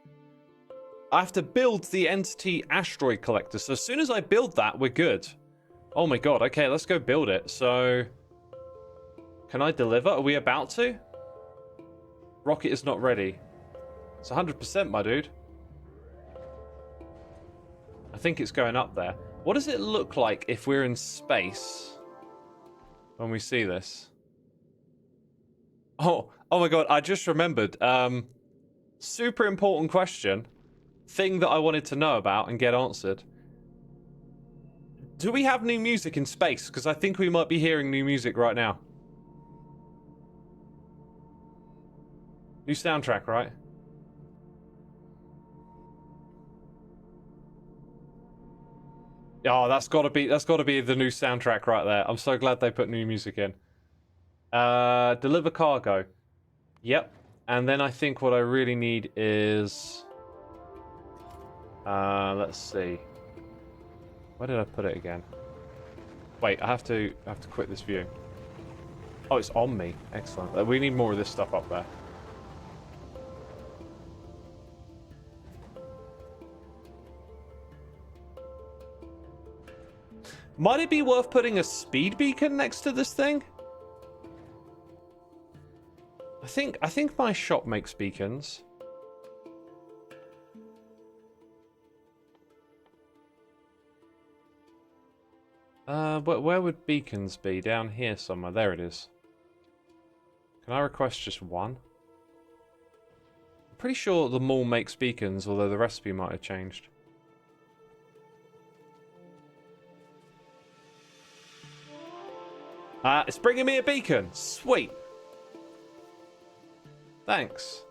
I have to build the entity asteroid collector. So as soon as I build that, we're good. Oh my god. Okay, let's go build it. So... Can I deliver? Are we about to? Rocket is not ready. It's 100%, my dude. I think it's going up there. What does it look like if we're in space when we see this? Oh my god, I just remembered. Super important question. Thing that I wanted to know about and get answered. Do we have new music in space? Because I think we might be hearing new music right now. New soundtrack, right? Oh, that's gotta be the new soundtrack right there. I'm so glad they put new music in. Deliver cargo. Yep. And then I think what I really need is... let's see. Where did I put it again? Wait, I have to quit this view. Oh, it's on me. Excellent. We need more of this stuff up there. Might it be worth putting a speed beacon next to this thing? I think my shop makes beacons. Where would beacons be? Down here somewhere. There it is. Can I request just one? I'm pretty sure the mall makes beacons, although the recipe might have changed. It's bringing me a beacon. Sweet. Thanks.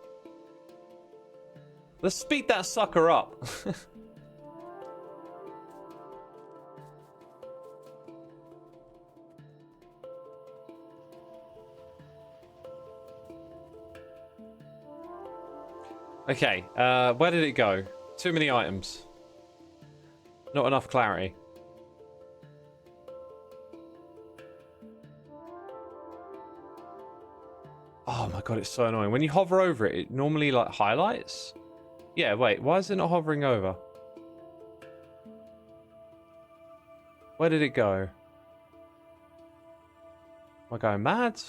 Let's speed that sucker up. Okay, where did it go? Too many items. Not enough clarity. Oh my god, it's so annoying. When you hover over it, it normally like highlights. Yeah, wait, why is it not hovering over? Where did it go? Am I going mad?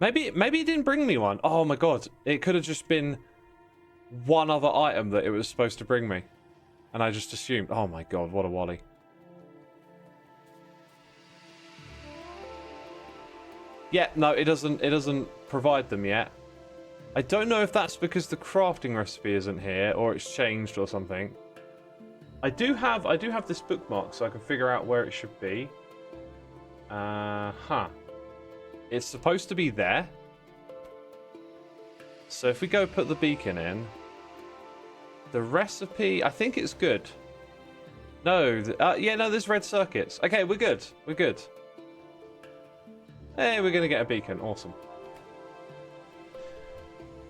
Maybe it didn't bring me one. Oh my god, it could have just been one other item that it was supposed to bring me. And I just assumed. Oh my god, what a wally. Yeah, no, it doesn't provide them yet. I don't know if that's because the crafting recipe isn't here or it's changed or something. I do have this bookmark so I can figure out where it should be. It's supposed to be there. So if we go put the beacon in, the recipe, I think it's good. No, yeah, no, there's red circuits. Okay, we're good. We're good. Hey, we're going to get a beacon. Awesome.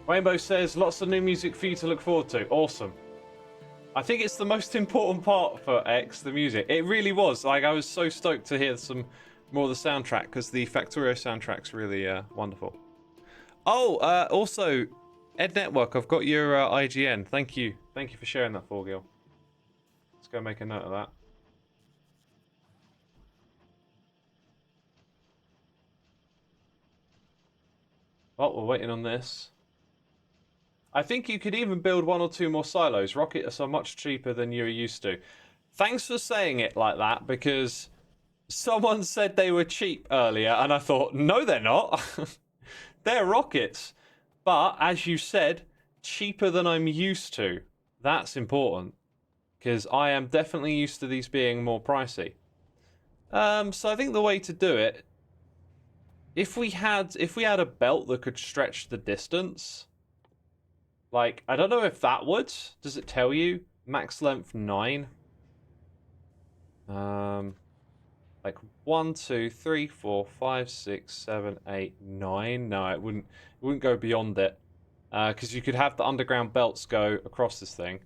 Rainbow says, lots of new music for you to look forward to. Awesome. I think it's the most important part for X, the music. It really was. Like, I was so stoked to hear some more of the soundtrack, because the Factorio soundtrack's really wonderful. Oh, also, Ed Network, I've got your IGN. Thank you. Thank you for sharing that, 4Gil. Let's go make a note of that. Oh, we're waiting on this. I think you could even build 1 or 2 more silos. Rockets are much cheaper than you're used to. Thanks for saying it like that, because someone said they were cheap earlier, and I thought, no, they're not. They're rockets. But, as you said, cheaper than I'm used to. That's important. because I am definitely used to these being more pricey. So I think the way to do it, if we had a belt that could stretch the distance, like, I don't know if that would. Does it tell you? Max length 9. Like 1, 2, 3, 4, 5, 6, 7, 8, 9. No, it wouldn't go beyond it. Because you could have the underground belts go across this thing.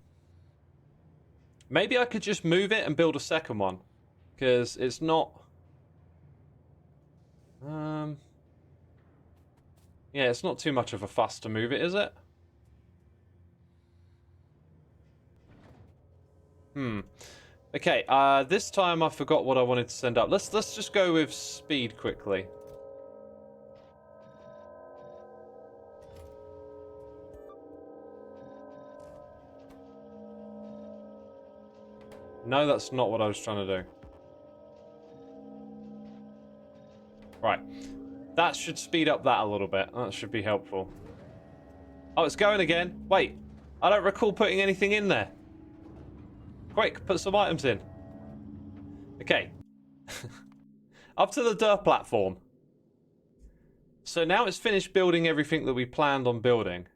Maybe I could just move it and build a second one. Because it's not... Yeah, it's not too much of a fuss to move it, is it? Okay, this time I forgot what I wanted to send up. Let's just go with speed quickly. No, that's not what I was trying to do. Right. That should speed up that a little bit. That should be helpful. Oh, it's going again. Wait. I don't recall putting anything in there. Quick, put some items in. Okay. Up to the dirt platform. So now it's finished building everything that we planned on building.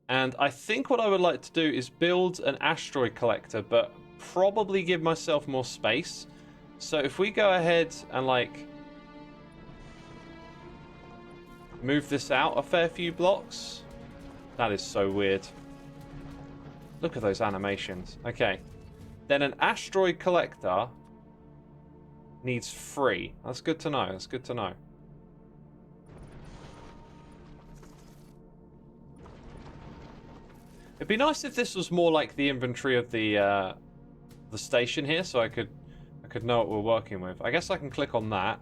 And I think what I would like to do is build an asteroid collector, but probably give myself more space. So if we go ahead and, like, move this out a fair few blocks. That is so weird. Look at those animations. Okay. Then an asteroid collector needs 3. That's good to know. That's good to know. It'd be nice if this was more like the inventory of the station here, so I could know what we're working with. I guess I can click on that.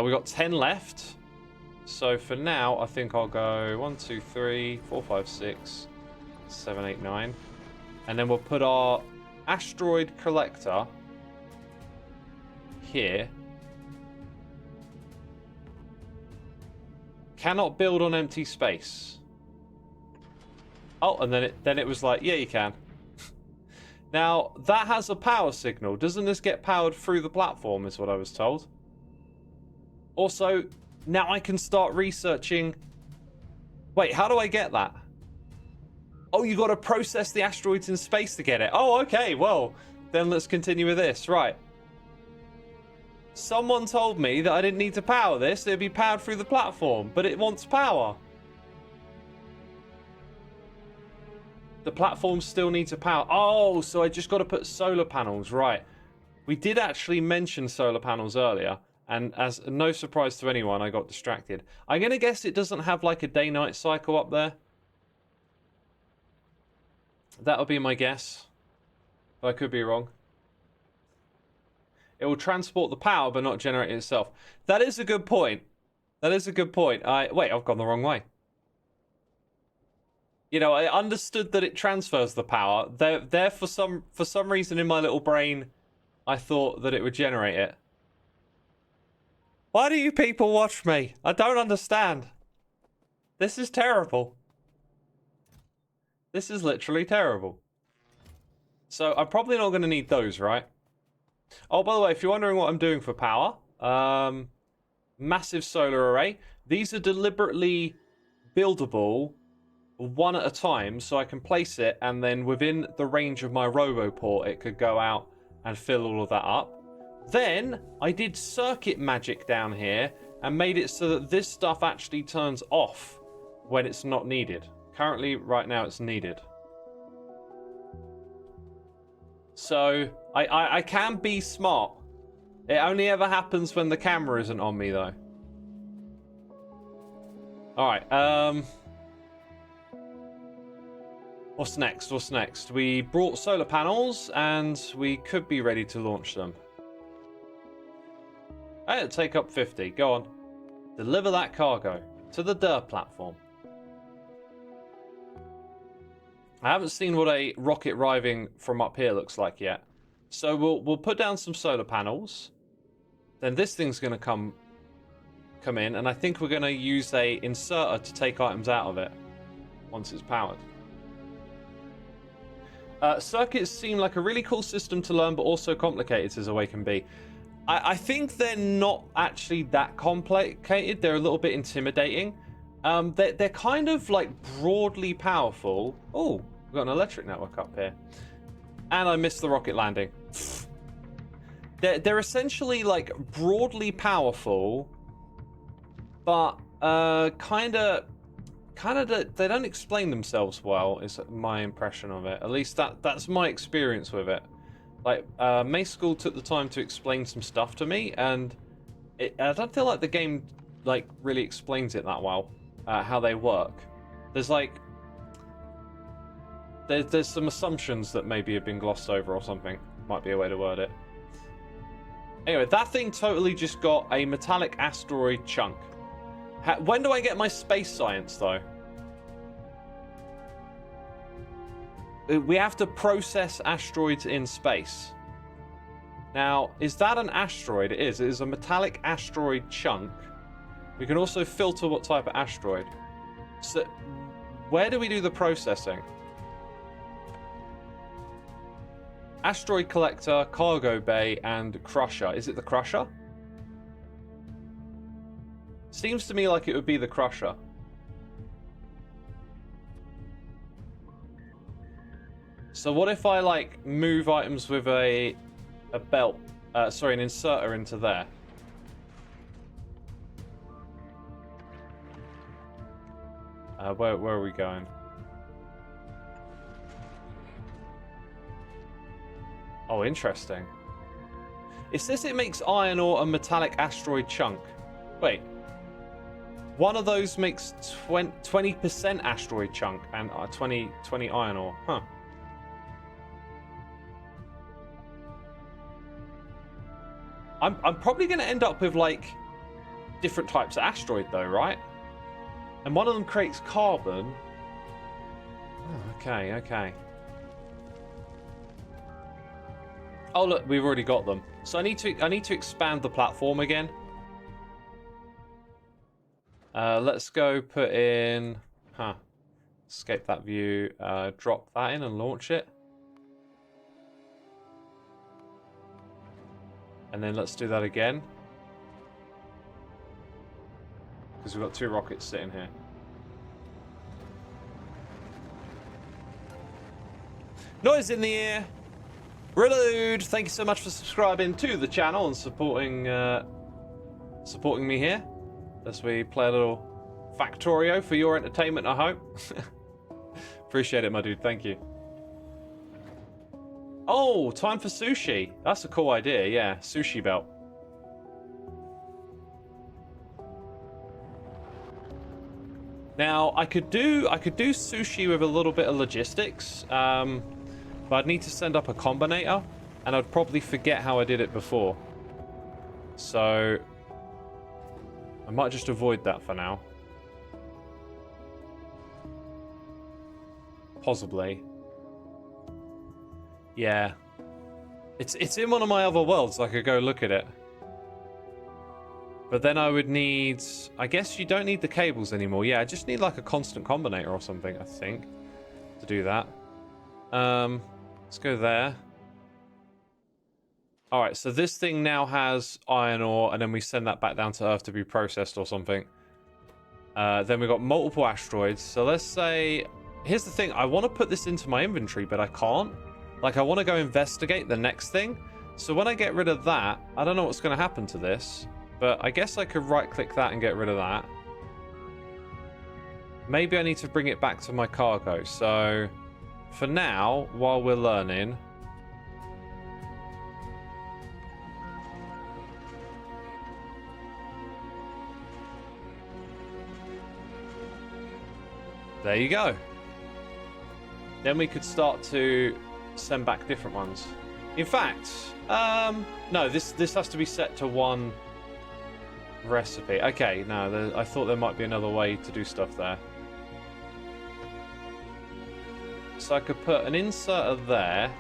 We got 10 left. So for now, I think I'll go 1, 2, 3, 4, 5, 6, 7, 8, 9. And then we'll put our asteroid collector here. Cannot build on empty space. Oh, and then it was like, yeah, you can. Now, that has a power signal. Doesn't this get powered through the platform, is what I was told. Also, now I can start researching... Wait, how do I get that? Oh, you got to process the asteroids in space to get it. Oh, okay, well, then let's continue with this. Right. Someone told me that I didn't need to power this. It'd be powered through the platform, but it wants power. The platform still needs a power. Oh, so I just got to put solar panels. Right. We did actually mention solar panels earlier. And as no surprise to anyone, I got distracted. I'm going to guess it doesn't have like a day-night cycle up there. That'll be my guess. But I could be wrong. It will transport the power, but not generate it itself. That is a good point. That is a good point. Wait, I've gone the wrong way. You know, I understood that it transfers the power. There for some reason in my little brain, I thought that it would generate it. Why do you people watch me? I don't understand. This is terrible. This is literally terrible. So I'm probably not going to need those, right? Oh, by the way, if you're wondering what I'm doing for power, massive solar array. These are deliberately buildable one at a time, so I can place it, and then within the range of my RoboPort, it could go out and fill all of that up. Then I did circuit magic down here and made it so that this stuff actually turns off when it's not needed. Currently, right now, it's needed. So I can be smart. It only ever happens when the camera isn't on me, though. All right. What's next? What's next? We brought solar panels, and we could be ready to launch them. It'll take up 50. Go on. Deliver that cargo to the dirt platform. I haven't seen what a rocket arriving from up here looks like yet. So we'll put down some solar panels. Then this thing's going to come in, and I think we're going to use a inserter to take items out of it once it's powered. Circuits seem like a really cool system to learn, but also complicated as a way can be. I think they're not actually that complicated. They're a little bit intimidating. They're kind of like broadly powerful. Oh, we've got an electric network up here. And I missed the rocket landing. They're essentially like broadly powerful, but kind of they don't explain themselves well, is my impression of it. At least that's my experience with it. Like, May School took the time to explain some stuff to me, and I don't feel like the game like really explains it that well, how they work. There's like there's some assumptions that maybe have been glossed over or something. Might be a way to word it. Anyway, that thing totally just got a metallic asteroid chunk. When do I get my space science, though? We have to process asteroids in space. Now, is that an asteroid? It is. It is a metallic asteroid chunk. We can also filter what type of asteroid. So, where do we do the processing? Asteroid collector, cargo bay, and crusher. Is it the crusher? Seems to me like it would be the crusher. So what if I like move items with a belt, sorry, an inserter into there? Where are we going? Oh, interesting. It says it makes iron ore a metallic asteroid chunk. Wait. One of those makes 20% asteroid chunk and 20 iron ore. Huh. I'm probably going to end up with like different types of asteroid though, right? And one of them creates carbon. Oh, okay. Oh look, we've already got them. So I need to expand the platform again. Let's go put in, escape that view, drop that in and launch it. And then let's do that again. Because we've got 2 rockets sitting here. Noise in the ear. Reload. Thank you so much for subscribing to the channel and supporting me here as we play a little Factorio for your entertainment, I hope. Appreciate it, my dude. Thank you. Oh, time for sushi. That's a cool idea, yeah. Sushi belt. Now, I could do sushi with a little bit of logistics, but I'd need to send up a combinator, and I'd probably forget how I did it before. So, I might just avoid that for now. Possibly. Yeah. It's in one of my other worlds, so I could go look at it. But then I would need... I guess you don't need the cables anymore. Yeah, I just need like a constant combinator or something, I think, to do that. Let's go there. Alright, so this thing now has iron ore, and then we send that back down to Earth to be processed or something. Then we've got multiple asteroids. So let's say... Here's the thing. I want to put this into my inventory, but I can't. Like, I want to go investigate the next thing. So when I get rid of that, I don't know what's going to happen to this. But I guess I could right-click that and get rid of that. Maybe I need to bring it back to my cargo. So, for now, while we're learning... There you go. Then we could start to send back different ones. In fact, no, this has to be set to one recipe. Okay, no, I thought there might be another way to do stuff there. So I could put an inserter there.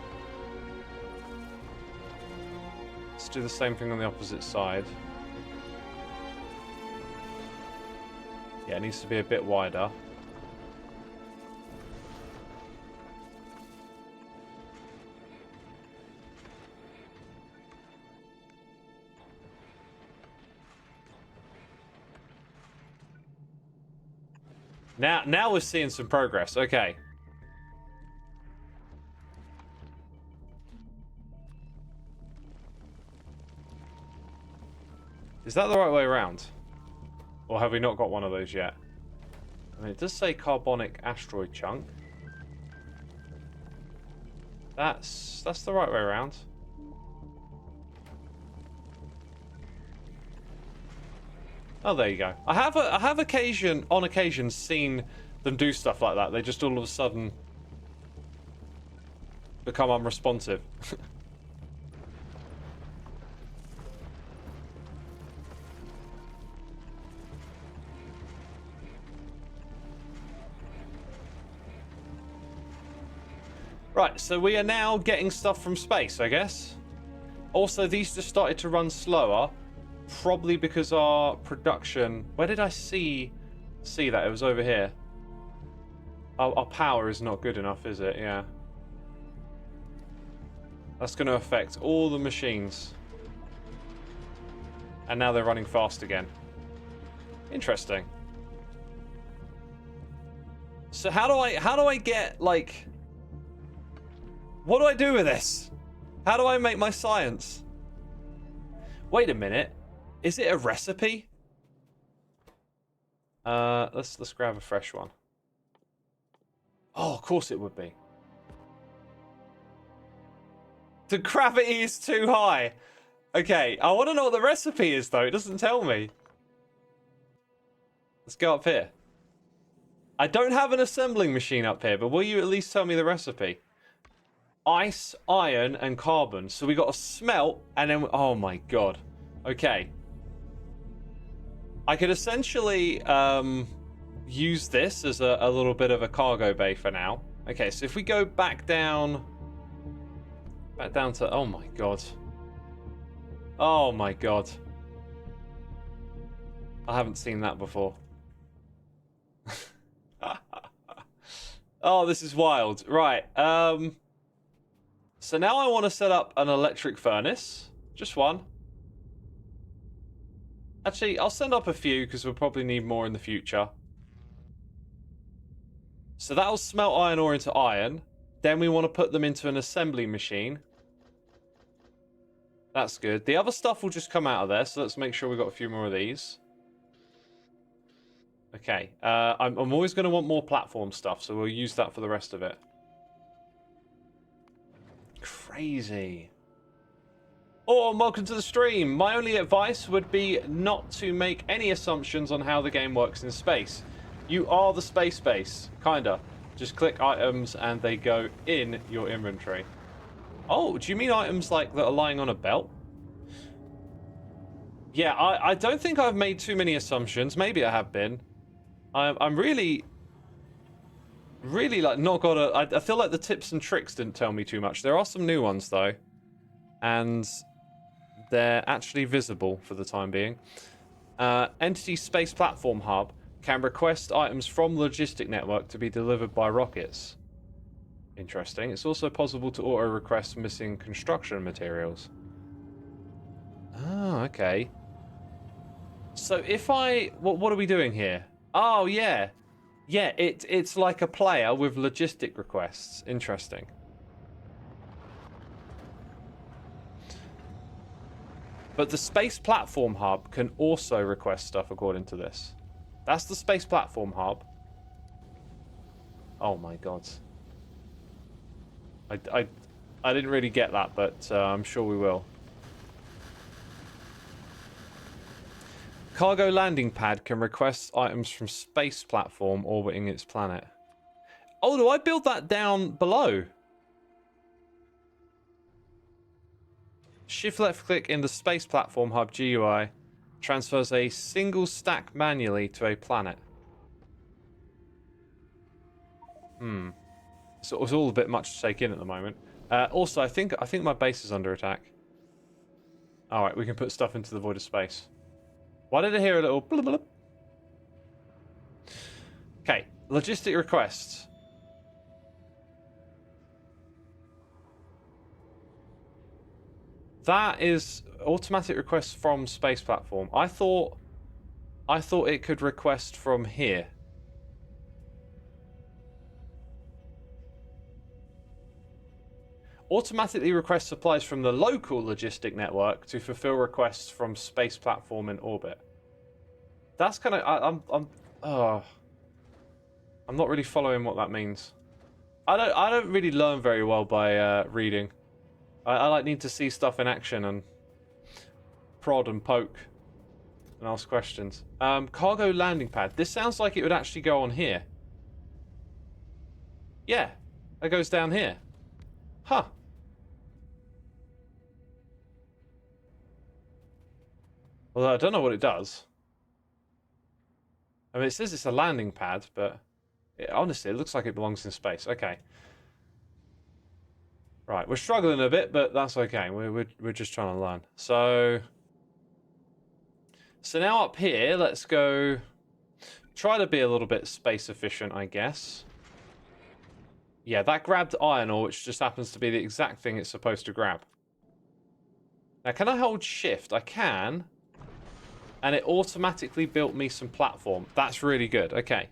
Let's do the same thing on the opposite side. Yeah, it needs to be a bit wider. Now we're seeing some progress. Okay. Is that the right way around? Or have we not got one of those yet? I mean, it does say carbonic asteroid chunk. That's the right way around. Oh, there you go. I have on occasion seen them do stuff like that. They just all of a sudden become unresponsive. Right, so we are now getting stuff from space, I guess. Also, these just started to run slower. Probably because our production... Where did I see that? It was over here. Our power is not good enough, is it? Yeah. That's going to affect all the machines. And now they're running fast again. Interesting. So how do I get, like... What do I do with this? How do I make my science? Wait a minute. Is it a recipe? Let's grab a fresh one. Oh, of course it would be. The gravity is too high. Okay, I want to know what the recipe is, though. It doesn't tell me. Let's go up here. I don't have an assembling machine up here, but will you at least tell me the recipe? Ice, iron, and carbon. So we got a smelt, and then... Oh, my God. Okay. I could essentially use this as a little bit of a cargo bay for now. Okay, so if we go back down to... Oh, my God. Oh, my God. I haven't seen that before. Oh, this is wild. Right. So now I want to set up an electric furnace. Just one. Actually, I'll send up a few because we'll probably need more in the future. So that'll smelt iron ore into iron. Then we want to put them into an assembly machine. That's good. The other stuff will just come out of there, so let's make sure we've got a few more of these. Okay. I'm always going to want more platform stuff, so we'll use that for the rest of it. Crazy. Oh, and welcome to the stream. My only advice would be not to make any assumptions on how the game works in space. You are the space base, kinda. Just click items and they go in your inventory. Oh, do you mean items like that are lying on a belt? Yeah, I don't think I've made too many assumptions. Maybe I have been. I'm really like not got a... I feel like the tips and tricks didn't tell me too much. There are some new ones though. And they're actually visible for the time being. Entity Space Platform Hub can request items from the logistic network to be delivered by rockets. Interesting. It's also possible to auto-request missing construction materials. Oh, okay. So if I... What are we doing here? Oh, yeah. Yeah, it's like a player with logistic requests. Interesting. But the Space Platform Hub can also request stuff according to this. That's the Space Platform Hub. Oh my god. I didn't really get that, but I'm sure we will. Cargo landing pad can request items from space platform orbiting its planet. Oh, do I build that down below? Shift left click in the Space Platform Hub GUI transfers a single stack manually to a planet. So it's all a bit much to take in at the moment. Also, I think my base is under attack. Alright, we can put stuff into the void of space. Why did I hear a little blub blub? Okay, logistic requests. That is automatic requests from space platform. I thought it could request from here. Automatically request supplies from the local logistic network to fulfill requests from space platform in orbit. That's kind of I'm not really following what that means. I don't really learn very well by reading. I like need to see stuff in action and prod and poke and ask questions. Cargo landing pad. This sounds like it would actually go on here. Yeah, it goes down here. Huh. Well, I don't know what it does. I mean, it says it's a landing pad, but honestly, it looks like it belongs in space. Okay. Right, we're struggling a bit, but that's okay. We're just trying to learn. So now up here, let's go try to be a little bit space efficient, I guess. Yeah, that grabbed iron ore, which just happens to be the exact thing it's supposed to grab. Now, can I hold shift? I can. And it automatically built me some platform. That's really good. Okay.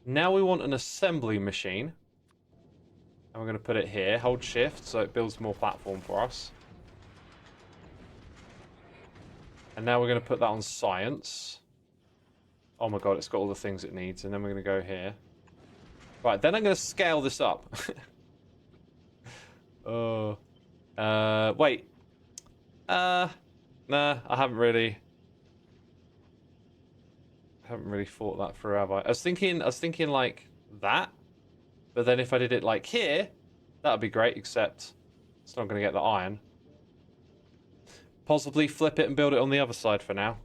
Now we want an assembly machine. And we're going to put it here. Hold shift so it builds more platform for us. And now we're going to put that on science. Oh my god, it's got all the things it needs. And then we're going to go here. Right, then I'm going to scale this up. Wait. Nah, I haven't really thought that through, have I? I was thinking like that. But then if I did it like here, that would be great, except it's not going to get the iron. Possibly flip it and build it on the other side for now.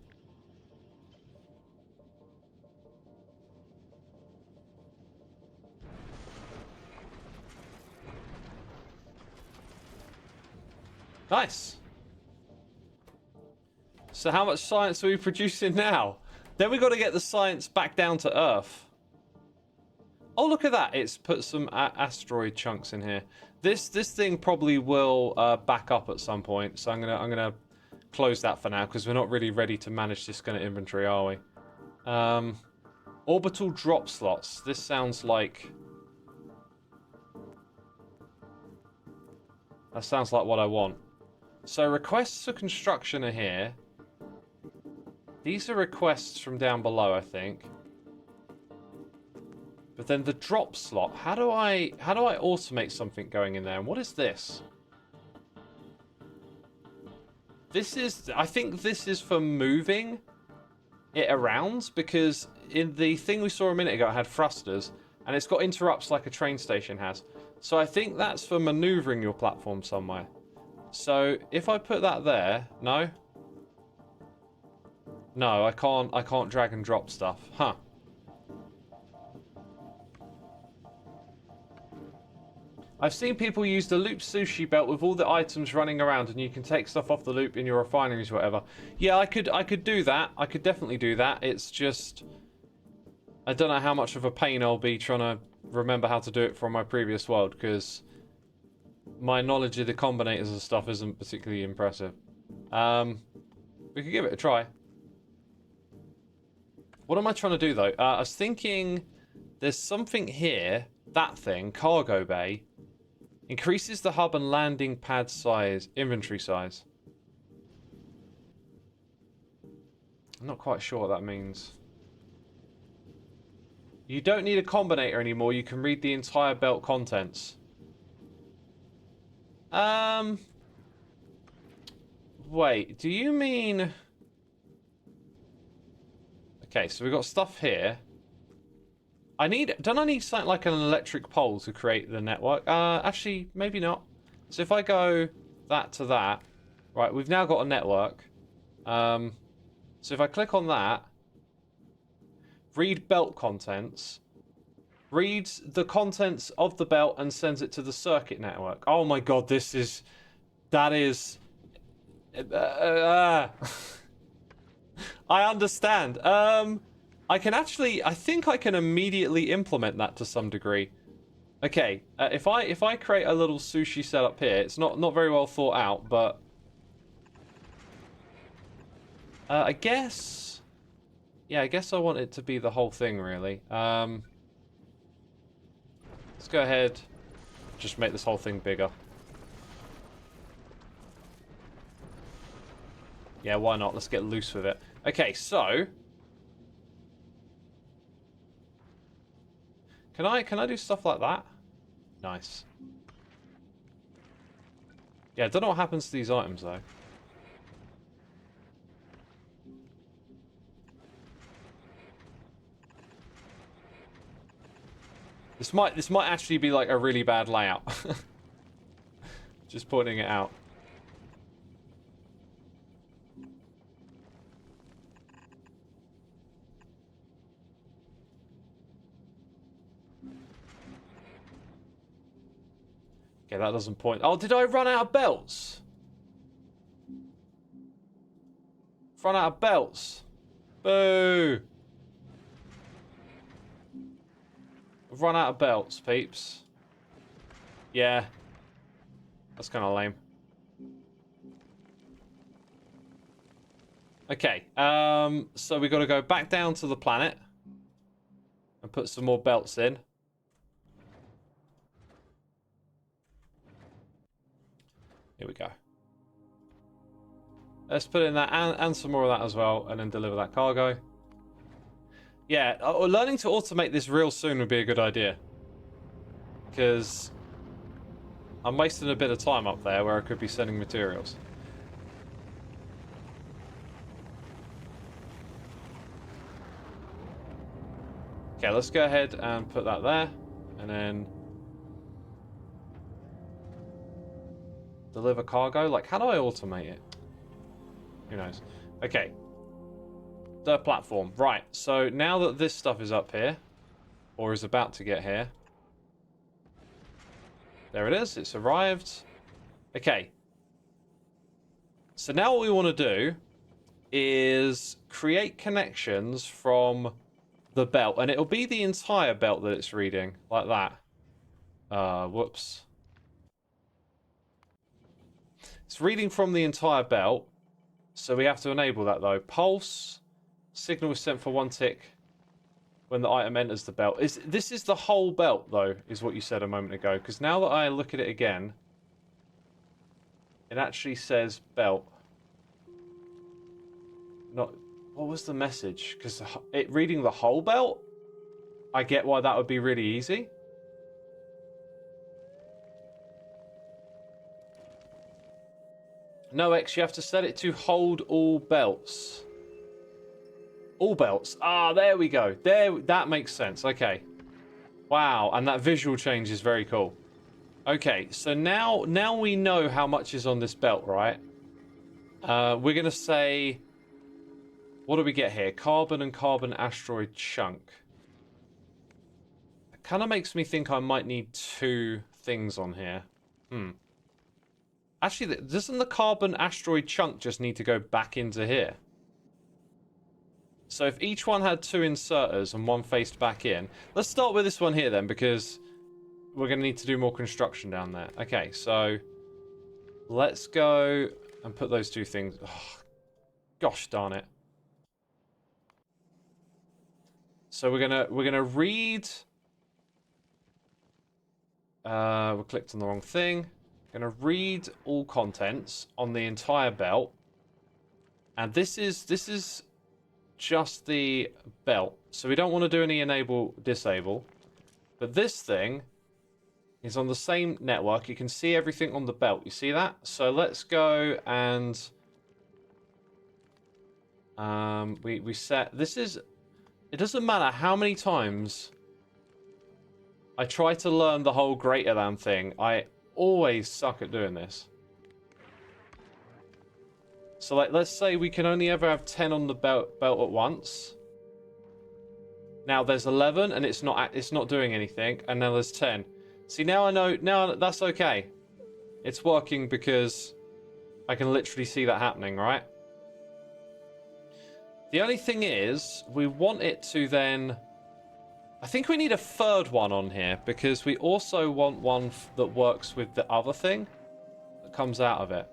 Nice. So how much science are we producing now? Then we got to get the science back down to Earth. Oh, look at that. It's put some asteroid chunks in here. This thing probably will back up at some point. So I'm gonna close that for now because we're not really ready to manage this kind of inventory, are we? Orbital drop slots. This sounds like... That sounds like what I want. So requests for construction are here. These are requests from down below, I think. But then the drop slot, how do I automate something going in there? And what is this? I think this is for moving it around, because in the thing we saw a minute ago, it had thrusters, and it's got interrupts like a train station has. So I think that's for maneuvering your platform somewhere. So if I put that there, no? No, I can't drag and drop stuff. Huh. I've seen people use the loop sushi belt with all the items running around, and you can take stuff off the loop in your refineries or whatever. Yeah, I could do that. I could definitely do that. It's just... I don't know how much of a pain I'll be trying to remember how to do it from my previous world, because my knowledge of the combinators and stuff isn't particularly impressive. We could give it a try. What am I trying to do, though? I was thinking there's something here, that thing, cargo bay, increases the hub and landing pad size, inventory size. I'm not quite sure what that means. You don't need a combinator anymore. You can read the entire belt contents. Wait, do you mean... Okay, so we've got stuff here. Don't I need something like an electric pole to create the network? Actually, maybe not. So if I go that to that, right, we've now got a network. So if I click on that, read belt contents, reads the contents of the belt and sends it to the circuit network. Oh my god, that is... I understand. I think I can immediately implement that to some degree. Okay, if I create a little sushi setup here, it's not very well thought out, but I guess, yeah, I guess I want it to be the whole thing, really. Let's go ahead, just make this whole thing bigger. Yeah, why not? Let's get loose with it. Okay, so can I do stuff like that? Nice. Yeah, I don't know what happens to these items though. This might actually be like a really bad layout. Just pointing it out. Okay, that doesn't point. Oh, did I run out of belts? Run out of belts. Boo. I've run out of belts, peeps. Yeah. That's kind of lame. Okay, so we got to go back down to the planet and put some more belts in. Here we go. Let's put in that and some more of that as well, and then deliver that cargo. Yeah, learning to automate this real soon would be a good idea. Because I'm wasting a bit of time up there where I could be sending materials. Okay, let's go ahead and put that there. And then deliver cargo. Like, how do I automate it? Who knows? Okay. The platform. Right, so now that this stuff is up here, or is about to get here. There it is. It's arrived. Okay. So now what we want to do is create connections from the belt. And it'll be the entire belt that it's reading. Like that. Whoops. It's reading from the entire belt. So we have to enable that though. Pulse. Signal is sent for 1 tick when the item enters the belt. This is the whole belt though, is what you said a moment ago. Because now that I look at it again, it actually says belt. Not... What was the message? Because it reading the whole belt? I get why that would be really easy. No, X, you have to set it to hold all belts. All belts. Ah, there we go. There, that makes sense. Okay. Wow, and that visual change is very cool. Okay, so now we know how much is on this belt, right? We're going to say... What do we get here? Carbon and carbon asteroid chunk. It kind of makes me think I might need 2 things on here. Actually, doesn't the carbon asteroid chunk just need to go back into here? So if each one had 2 inserters and 1 faced back in... Let's start with this one here then, because we're going to need to do more construction down there. Okay, so let's go and put those 2 things... Oh, gosh darn it. So we're gonna read... we clicked on the wrong thing. Gonna read all contents on the entire belt. And this is just the belt. So we don't want to do any enable, disable. But this thing is on the same network. You can see everything on the belt. You see that? So let's go and we set... This is... It doesn't matter how many times I try to learn the whole greater than thing. I always suck at doing this. So like, let's say we can only ever have 10 on the belt at once. Now there's 11 and it's not doing anything, and now there's 10. See, now I know, now that's okay. It's working because I can literally see that happening, right? The only thing is, we want it to then... I think we need a 3rd one on here, because we also want one that works with the other thing that comes out of it.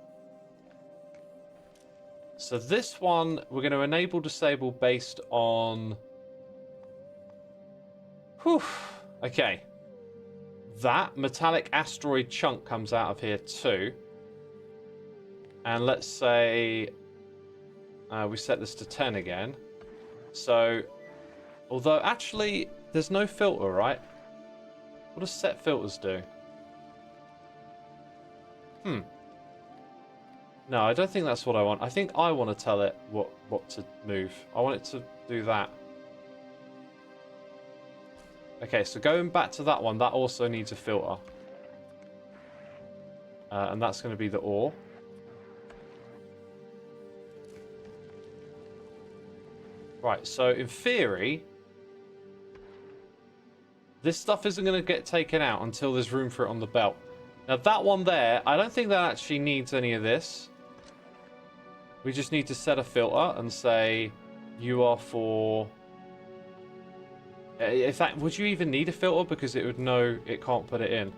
So this one, we're going to enable disable based on... Whew. Okay. That metallic asteroid chunk comes out of here too. And let's say We set this to 10 again. So, although actually, there's no filter, right? What does set filters do? No, I don't think that's what I want. I think I want to tell it what to move. I want it to do that. Okay, so going back to that one, that also needs a filter. And that's going to be the ore. Right, so in theory, this stuff isn't going to get taken out until there's room for it on the belt. Now that one there, I don't think that actually needs any of this. We just need to set a filter and say, you are for... In fact, would you even need a filter? Because it would know it can't put it in.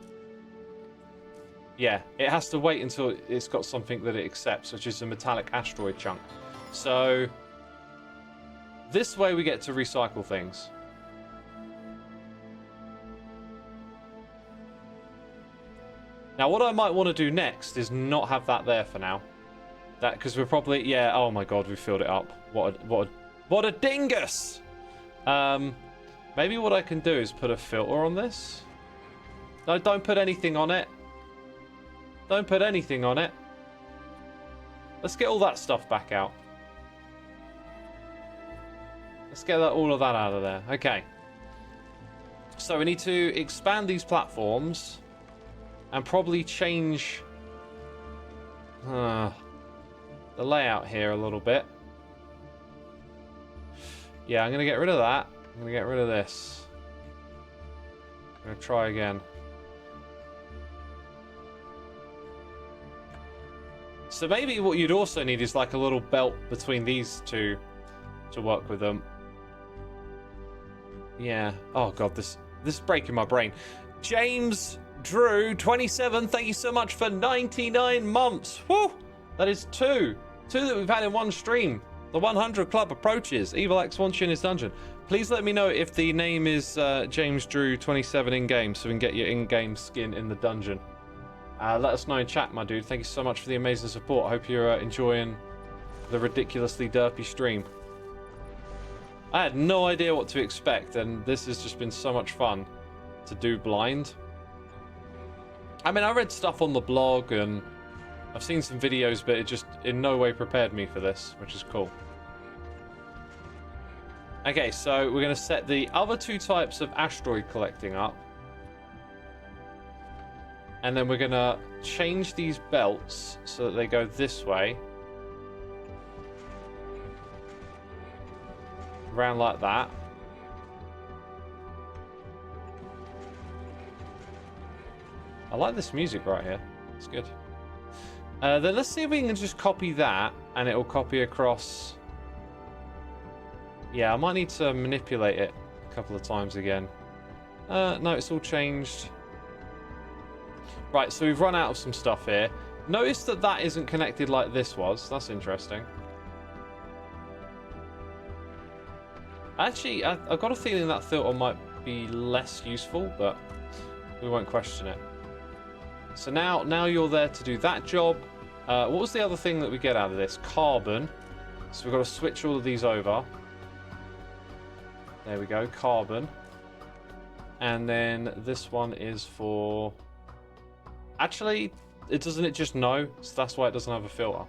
Yeah, it has to wait until it's got something that it accepts, which is a metallic asteroid chunk. So, this way we get to recycle things. Now, what I might want to do next is not have that there for now. That, because we're probably... Yeah, oh my god, we filled it up. What a dingus! Maybe what I can do is put a filter on this. No, don't put anything on it. Don't put anything on it. Let's get all that stuff back out. Let's get all of that out of there. Okay. So we need to expand these platforms and probably change the layout here a little bit. Yeah, I'm going to get rid of that. I'm going to get rid of this. I'm going to try again. So maybe what you'd also need is like a little belt between these two to work with them. Yeah. Oh god, this is breaking my brain. James Drew 27, thank you so much for 99 months. Woo! That is two that we've had in one stream. The 100 club approaches. Evil X wants you in his dungeon. Please let me know if the name is James Drew 27 in game, so we can get your in-game skin in the dungeon. Let us know in chat, my dude. Thank you so much for the amazing support. I hope you're enjoying the ridiculously derpy stream. I had no idea what to expect, and this has just been so much fun to do blind. I mean, I read stuff on the blog, and I've seen some videos, but it just in no way prepared me for this, which is cool. Okay, so we're going to set the other two types of asteroid collecting up. And then we're going to change these belts so that they go this way. Around like that. I like this music right here. It's good. Then let's see if we can just copy that and it will copy across. Yeah, I might need to manipulate it a couple of times again. No, it's all changed. Right, so we've run out of some stuff here. Notice that that isn't connected like this was. That's interesting. Actually, I've got a feeling that filter might be less useful, but we won't question it. So now you're there to do that job. What was the other thing that we get out of this? Carbon. So we've got to switch all of these over. There we go, carbon. And then this one is for... Actually, doesn't it just know? So that's why it doesn't have a filter.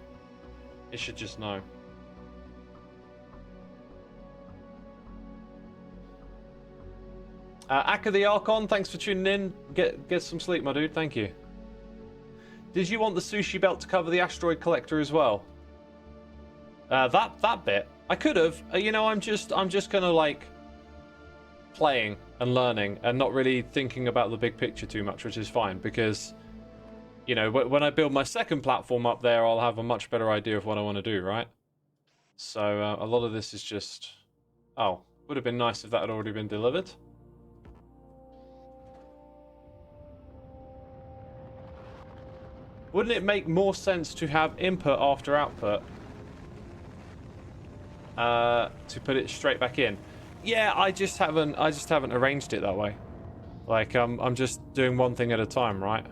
It should just know. Akka the Archon, thanks for tuning in. Get some sleep, my dude. Thank you. Did you want the sushi belt to cover the asteroid collector as well? That bit. I could have. You know, I'm just kind of like playing and learning and not really thinking about the big picture too much, which is fine because, you know, when I build my second platform up there, I'll have a much better idea of what I want to do, right? So a lot of this is just... Oh, would have been nice if that had already been delivered. Wouldn't it make more sense to have input after output? To put it straight back in. Yeah, I just haven't arranged it that way. Like I'm just doing one thing at a time, right?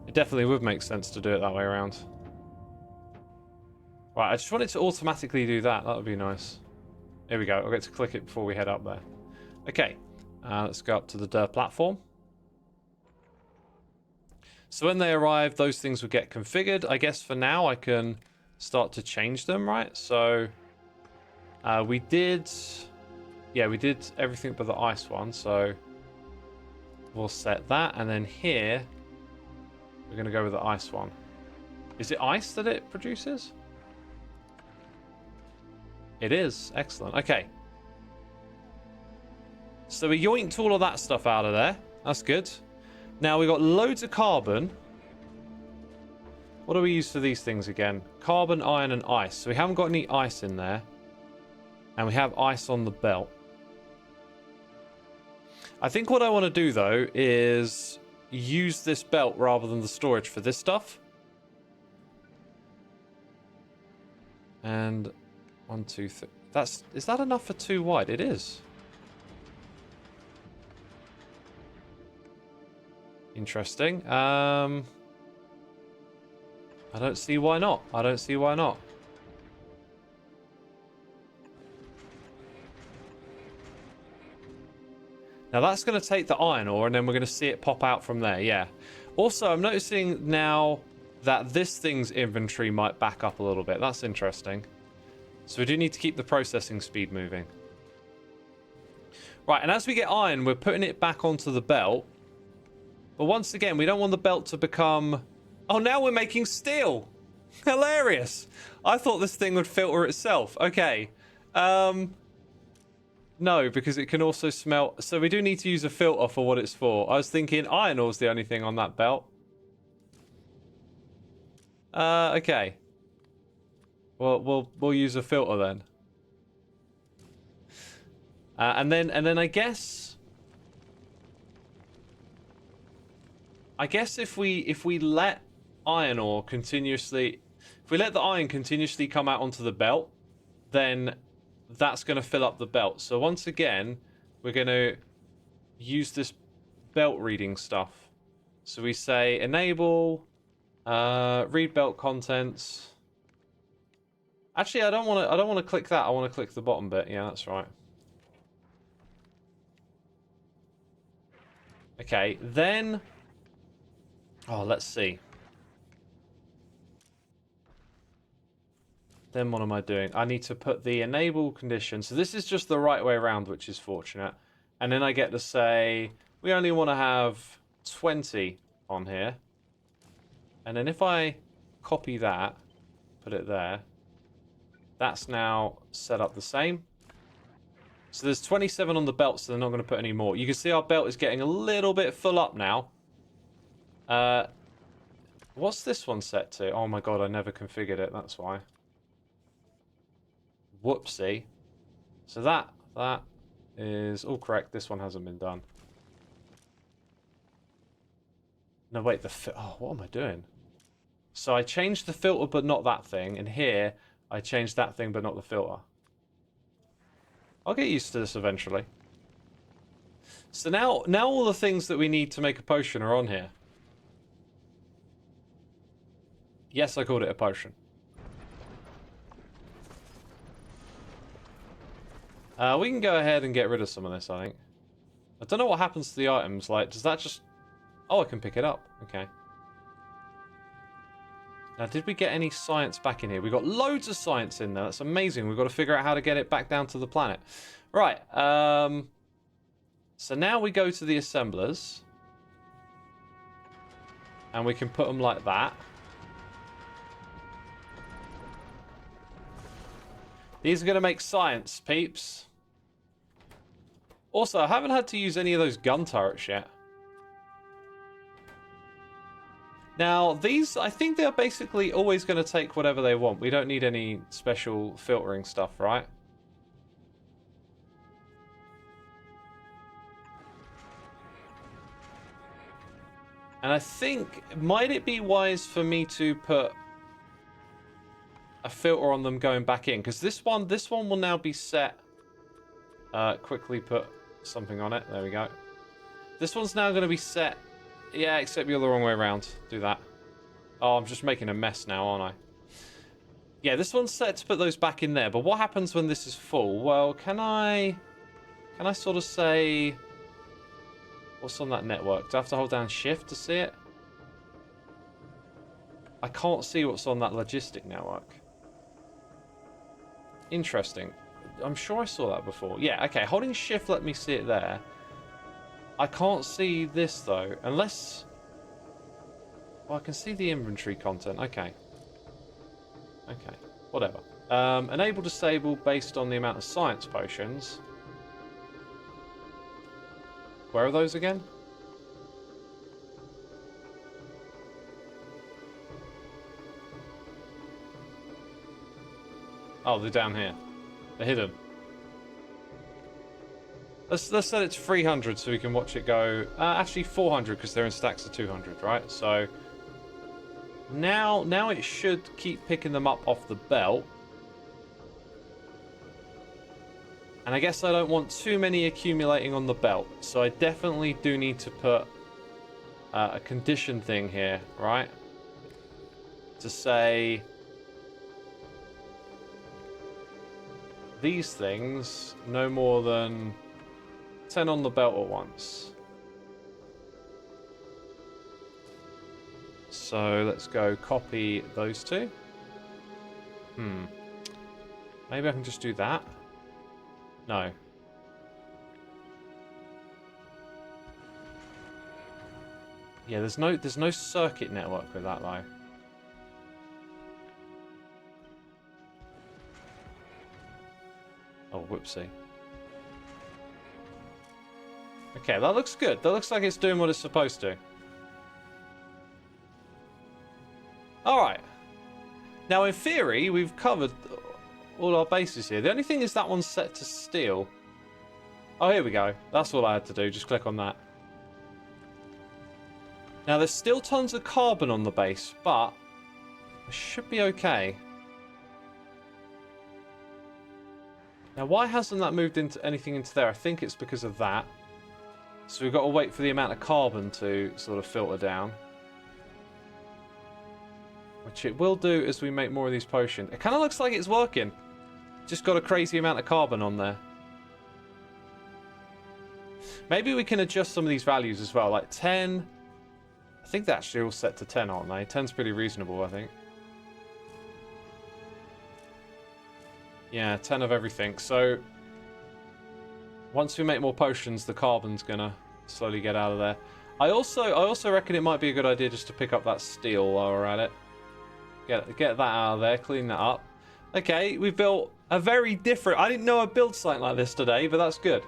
It definitely would make sense to do it that way around. Right, I just want it to automatically do that. That would be nice. Here we go. I'll get to click it before we head up there. Okay, let's go up to the dirt platform. So when they arrive, those things will get configured. I guess for now I can start to change them, right? So we did everything but the ice one. So we'll set that, and then here we're going to go with the ice one. Is it ice that it produces? It is. Excellent. Okay. So we yoinked all of that stuff out of there. That's good. Now we've got loads of carbon. What do we use for these things again? Carbon, iron, and ice. So we haven't got any ice in there. And we have ice on the belt. I think what I want to do, though, is use this belt rather than the storage for this stuff. And 1, 2, 3. Is that enough for 2 wide? It is. Interesting. I don't see why not. I don't see why not. Now that's going to take the iron ore, and then we're going to see it pop out from there. Yeah. Also, I'm noticing now that this thing's inventory might back up a little bit. That's interesting. So we do need to keep the processing speed moving. Right, and as we get iron, we're putting it back onto the belt. But once again, we don't want the belt to become... Oh, now we're making steel. Hilarious. I thought this thing would filter itself. Okay. No, because it can also smelt. So we do need to use a filter for what it's for. I was thinking iron ore's the only thing on that belt. Okay. Well, we'll use a filter then. And then I guess if we let iron ore continuously, if we let the iron continuously come out onto the belt, then that's going to fill up the belt. So once again, we're going to use this belt reading stuff. So we say enable read belt contents. Actually, I don't want to click that. I want to click the bottom bit. Yeah, that's right. Okay, then let's see. Then what am I doing? I need to put the enable condition. So this is just the right way around, which is fortunate. And then I get to say, we only want to have 20 on here. And then if I copy that, put it there, that's now set up the same. So there's 27 on the belt, so they're not going to put any more. You can see our belt is getting a little bit full up now. What's this one set to? Oh my god, I never configured it, that's why. Whoopsie. So that is all correct. This one hasn't been done. No, wait, what am I doing? So I changed the filter, but not that thing. And here, I changed that thing, but not the filter. I'll get used to this eventually. So now all the things that we need to make a potion are on here. Yes, I called it a potion. We can go ahead and get rid of some of this, I think. I don't know what happens to the items. Like, does that just... Oh, I can pick it up. Okay. Now, did we get any science back in here? We got loads of science in there. That's amazing. We've got to figure out how to get it back down to the planet. Right. So now we go to the assemblers. And we can put them like that. These are going to make science, peeps. Also, I haven't had to use any of those gun turrets yet. Now, these, I think they're basically always going to take whatever they want. We don't need any special filtering stuff, right? And I think, might it be wise for me to put a filter on them going back in? Because this one will now be set. Quickly put something on it. There we go. This one's now going to be set. Yeah, except you're the wrong way around. Do that. Oh, I'm just making a mess now, aren't Yeah, this one's set to put those back in there, but what happens when this is full? Well, can I sort of say what's on that network? Do I have to hold down shift to see it? I can't see what's on that logistic network. Interesting. I'm sure I saw that before. Yeah, okay, holding shift let me see it there. I can't see this though, unless... Well, I can see the inventory content. Okay. Okay, whatever. Enable disable based on the amount of science potions. Where are those again? Oh, they're down here. They're hidden. Let's set it to 300 so we can watch it go. Actually 400 because they're in stacks of 200, right? So now it should keep picking them up off the belt. And I guess I don't want too many accumulating on the belt, so I definitely do need to put a condition thing here, right? To say these things no more than 10 on the belt at once. So let's go copy those two. Maybe I can just do that. No. Yeah, there's no circuit network with that though. Oh, whoopsie. Okay, that looks good. That looks like it's doing what it's supposed to. Alright. Now, in theory, we've covered all our bases here. The only thing is that one's set to steel. Oh, here we go. That's all I had to do. Just click on that. Now, there's still tons of carbon on the base, but it should be okay. Now, why hasn't that moved into anything into there? I think it's because of that. So we've got to wait for the amount of carbon to sort of filter down. Which it will do as we make more of these potions. It kind of looks like it's working. Just got a crazy amount of carbon on there. Maybe we can adjust some of these values as well. Like 10. I think they're actually all set to 10, aren't they? 10's pretty reasonable, I think. Yeah, 10 of everything. So once we make more potions, the carbon's gonna slowly get out of there. I also reckon it might be a good idea just to pick up that steel while we're at it. Get that out of there, clean that up. Okay, we've built a very different... I didn't know I'd build something like this today, but that's good.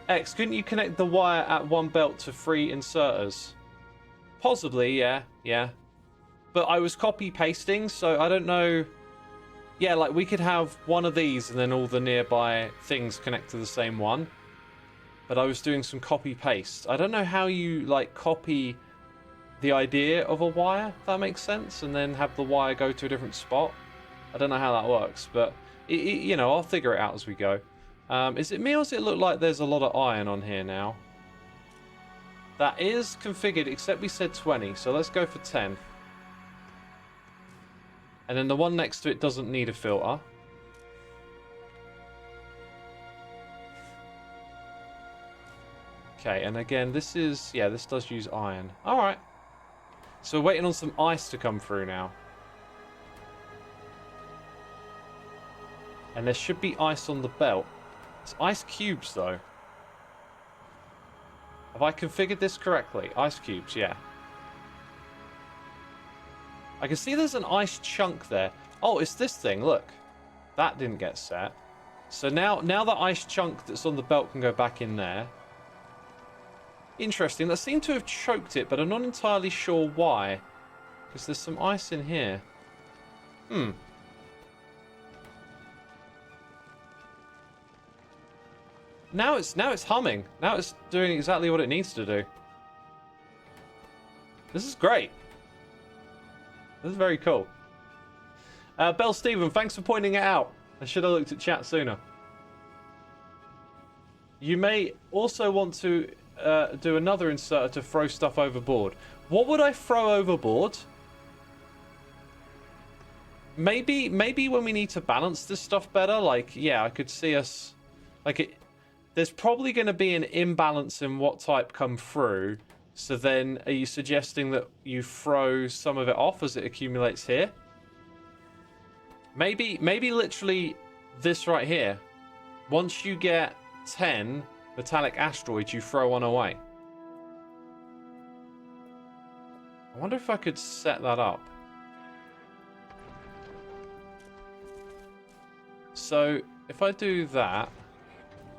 X, couldn't you connect the wire at one belt to 3 inserters? Possibly, yeah. But I was copy-pasting, so I don't know... Yeah, like we could have one of these and then all the nearby things connect to the same one. But I was doing some copy-paste. I don't know how you, like, copy the idea of a wire, if that makes sense, and then have the wire go to a different spot. I don't know how that works, but, you know, I'll figure it out as we go. Is it me or does it look like there's a lot of iron on here now? That is configured, except we said 20, so let's go for 10. And then the one next to it doesn't need a filter. Okay, and again, this is... Yeah, this does use iron. Alright. So we're waiting on some ice to come through now. And there should be ice on the belt. It's ice cubes, though. Have I configured this correctly? Ice cubes, yeah. I can see there's an ice chunk there. Oh, it's this thing, look. That didn't get set. So now the ice chunk that's on the belt can go back in there. Interesting. That seemed to have choked it, but I'm not entirely sure why. Because there's some ice in here. Now it's humming. Now it's doing exactly what it needs to do. This is great. This is very cool. Bell Steven, thanks for pointing it out. I should have looked at chat sooner. You may also want to do another inserter to throw stuff overboard. What would I throw overboard? maybe when we need to balance this stuff better, like, yeah, I could see us, like, there's probably going to be an imbalance in what type come through. So then, are you suggesting that you throw some of it off as it accumulates here? Maybe literally this right here. Once you get 10 metallic asteroids, you throw one away. I wonder if I could set that up. So, if I do that...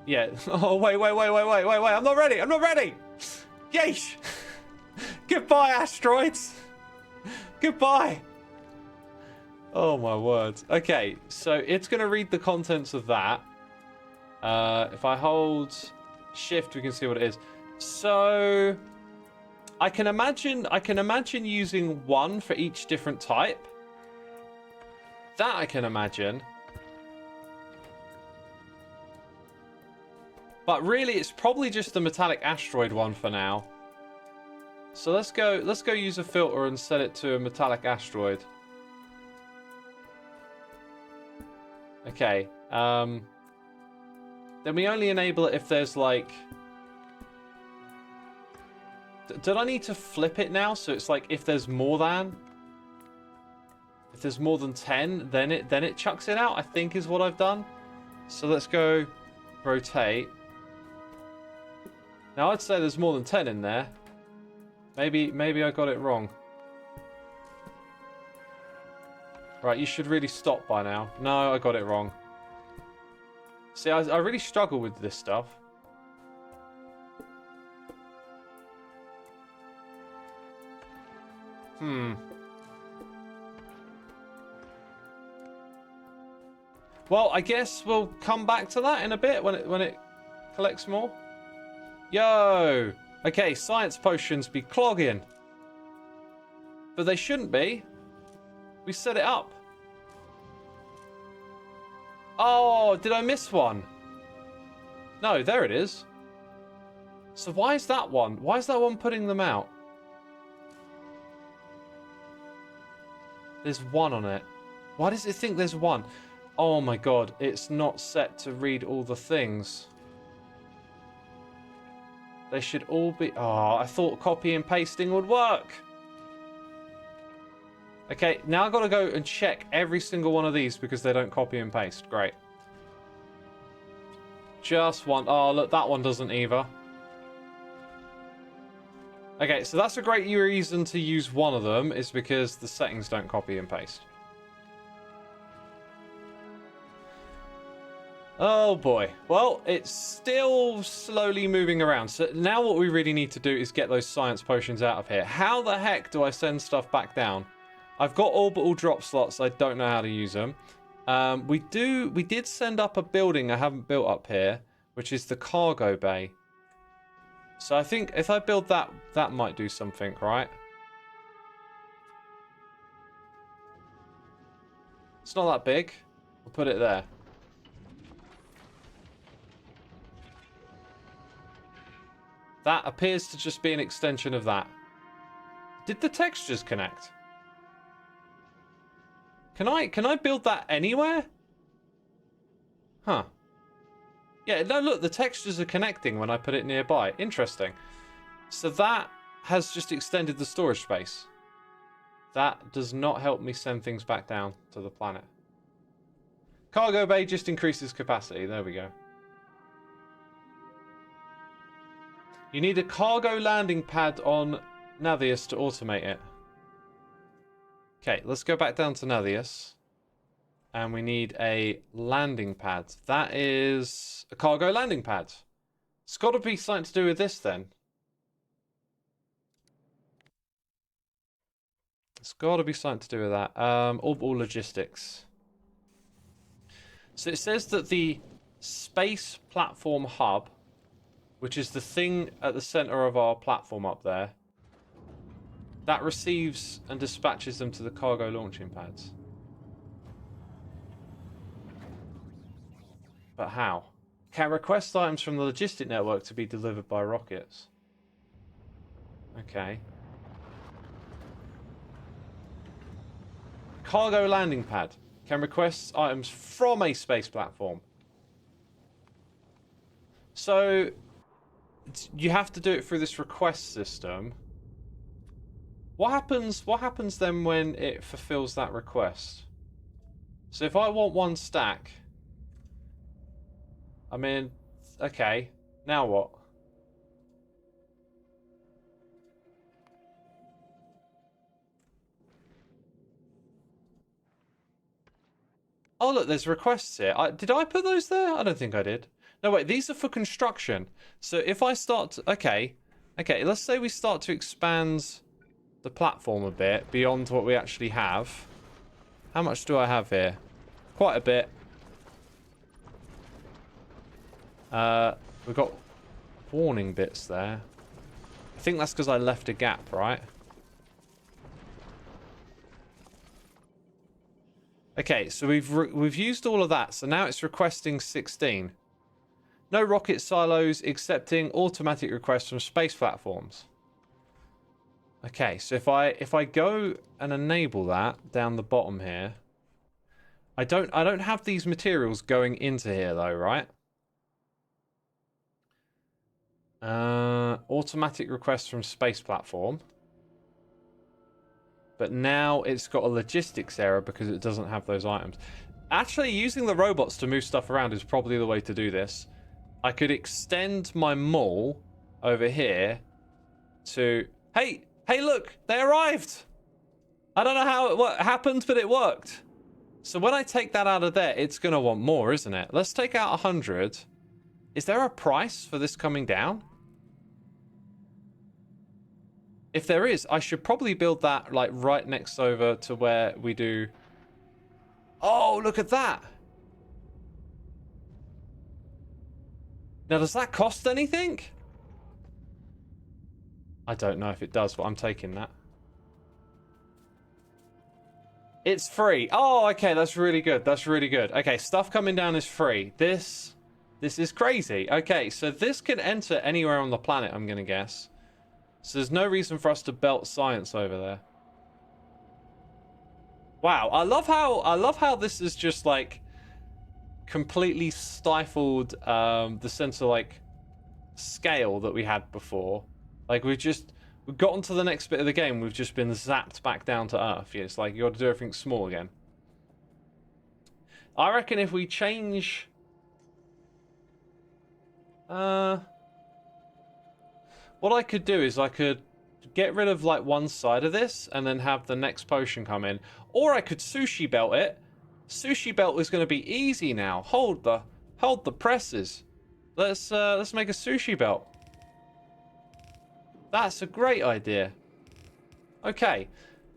Yeah. Oh, wait. I'm not ready. Yeesh. Goodbye, asteroids. Goodbye. Oh, my word. Okay, so it's going to read the contents of that. If I hold shift, we can see what it is. So... I can imagine using one for each different type. That I can imagine. But really, it's probably just the metallic asteroid one for now. So let's go use a filter and set it to a metallic asteroid. Okay. Then we only enable it if there's like... Did I need to flip it now? So it's like if there's more than... If there's more than 10, then it chucks it out, I think is what I've done. So let's go rotate. Now I'd say there's more than 10 in there. Maybe I got it wrong. Right, you should really stop by now. No, I got it wrong. See, I really struggle with this stuff. Well, I guess we'll come back to that in a bit when it collects more. Yo! Okay, science potions be clogging. But they shouldn't be. We set it up. Oh, did I miss one? No, there it is. So why is that one? Why is that one putting them out? There's one on it. Why does it think there's one? Oh my god, it's not set to read all the things. They should all be... Oh, I thought copy and pasting would work. Okay, now I've got to go and check every single one of these because they don't copy and paste. Great. Just one. Oh, look, that one doesn't either. Okay, so that's a great reason to use one of them, is because the settings don't copy and paste. Oh boy. Well, it's still slowly moving around. So now what we really need to do is get those science potions out of here. How the heck do I send stuff back down? I've got orbital drop slots. I don't know how to use them. We did send up a building I haven't built up here, which is the cargo bay. So I think if I build that, that might do something, right? It's not that big. We'll put it there. That appears to just be an extension of that. Did the textures connect? Can I build that anywhere? Huh. Yeah, no, look, the textures are connecting when I put it nearby. Interesting. So that has just extended the storage space. That does not help me send things back down to the planet. Cargo bay just increases capacity. There we go. You need a cargo landing pad on Nathius to automate it. Okay, let's go back down to Nathius. And we need a landing pad. That is a cargo landing pad. It's got to be something to do with this then. It's got to be something to do with that. Orbital logistics. So it says that the space platform hub, which is the thing at the center of our platform up there, that receives and dispatches them to the cargo launching pads. But how? Can request items from the logistic network to be delivered by rockets. Okay. cargo landing pad can request items from a space platform. So you have to do it through this request system. What happens then when it fulfills that request? So if I want 1 stack, I mean, okay, now what? Oh look, there's requests here. Did I put those there? I don't think I did. No wait, these are for construction. So if I start to, okay, let's say we start to expand the platform a bit beyond what we actually have. How much do I have here? Quite a bit. We've got warning bits there. I think that's because I left a gap, right? Okay, so we've used all of that, so now it's requesting 16. No rocket silos accepting automatic requests from space platforms. Okay, so if I go and enable that down the bottom here, I don't have these materials going into here though, right? Automatic requests from space platform. But now it's got a logistics error because it doesn't have those items. Actually, using the robots to move stuff around is probably the way to do this. I could extend my mall over here to... Hey, look, they arrived! I don't know what happened, but it worked. So when I take that out of there, it's going to want more, isn't it? Let's take out 100. Is there a price for this coming down? If there is, I should probably build that like right next over to where we do... Oh, look at that! Now, does that cost anything? I don't know if it does, but I'm taking that. It's free. Oh, okay, that's really good. That's really good. Okay, stuff coming down is free. This is crazy. Okay, so this can enter anywhere on the planet, I'm going to guess. So there's no reason for us to belt science over there. Wow, I love how this is just like completely stifled the sense of like scale that we had before. Like we've gotten to the next bit of the game, we've just been zapped back down to Earth. Yeah, it's like you got to do everything small again. I reckon if we change what I could do is I could get rid of like one side of this and then have the next potion come in. Or I could sushi belt it. Sushi belt is going to be easy now. Hold the presses. Let's make a sushi belt. That's a great idea. Okay.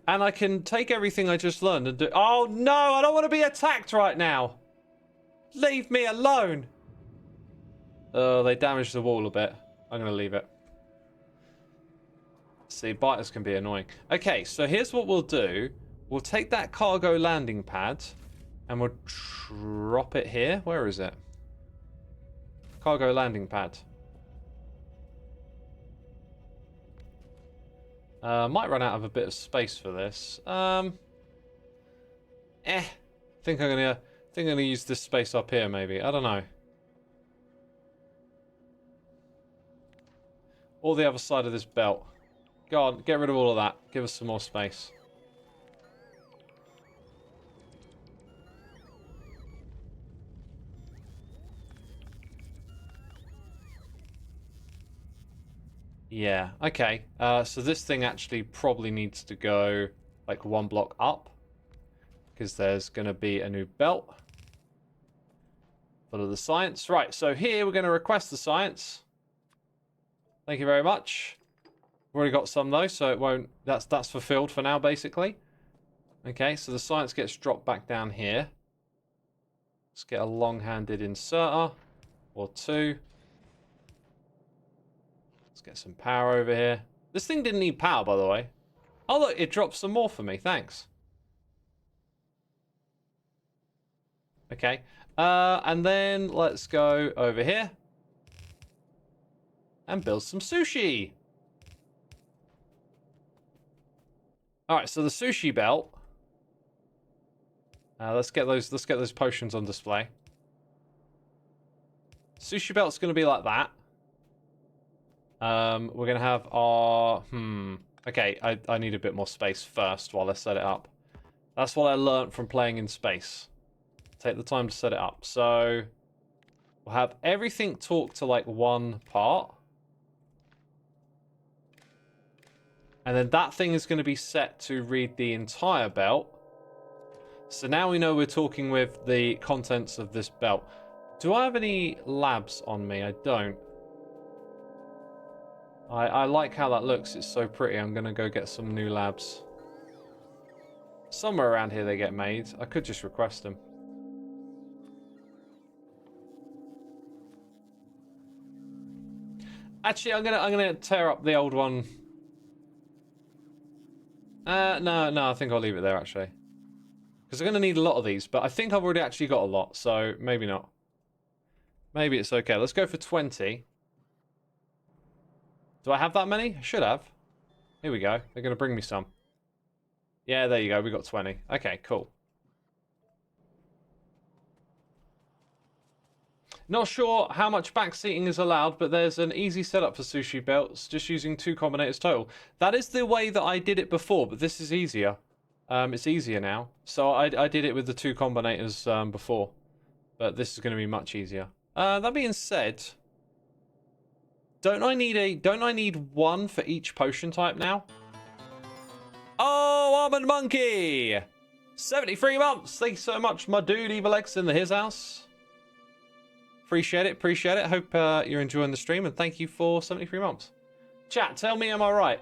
And I can take everything I just learned and do... Oh no, I don't want to be attacked right now. Leave me alone. Oh, they damaged the wall a bit. I'm going to leave it. See, biters can be annoying. Okay, so here's what we'll do. We'll take that cargo landing pad and we'll drop it here. Where is it? Cargo landing pad. Might run out of a bit of space for this. Think I'm gonna use this space up here maybe. I don't know. Or the other side of this belt. Go on, get rid of all of that. Give us some more space. Yeah, okay. So this thing actually probably needs to go like 1 block up. Because there's going to be a new belt. Full of the science. Right, so here we're going to request the science. Thank you very much. We've already got some though, so it won't... That's fulfilled for now, basically. Okay, so the science gets dropped back down here. Let's get a long-handed inserter. Or 2. Let's get some power over here. This thing didn't need power, by the way. Oh, look, it dropped some more for me. Thanks. Okay. And then let's go over here. And build some sushi. Alright, so the sushi belt Let's get those potions on display. Sushi belt's going to be like that. We're going to have our... Okay, I need a bit more space first while I set it up. That's what I learnt from playing in space. Take the time to set it up. So, we'll have everything talk to, like, one part. And then that thing is going to be set to read the entire belt. So now we know we're talking with the contents of this belt. Do I have any labs on me? I don't. I like how that looks. It's so pretty. I'm going to go get some new labs. Somewhere around here they get made. I could just request them. Actually, I'm gonna tear up the old one. No, I think I'll leave it there actually. Because I'm gonna need a lot of these, but I think I've already actually got a lot, so maybe not. Maybe it's okay. Let's go for 20. Do I have that many? I should have. Here we go. They're gonna bring me some. Yeah, there you go. We got 20. Okay, cool. Not sure how much backseating is allowed, but there's an easy setup for sushi belts, just using 2 combinators total. That is the way that I did it before, but this is easier. It's easier now. So I did it with the 2 combinators before, but this is going to be much easier. That being said, don't I need 1 for each potion type now? Oh, Almond Monkey! 73 months! Thanks so much, my dude, Evil X in the his house. Appreciate it, appreciate it. Hope you're enjoying the stream, and thank you for 73 months. Chat, tell me, am I right?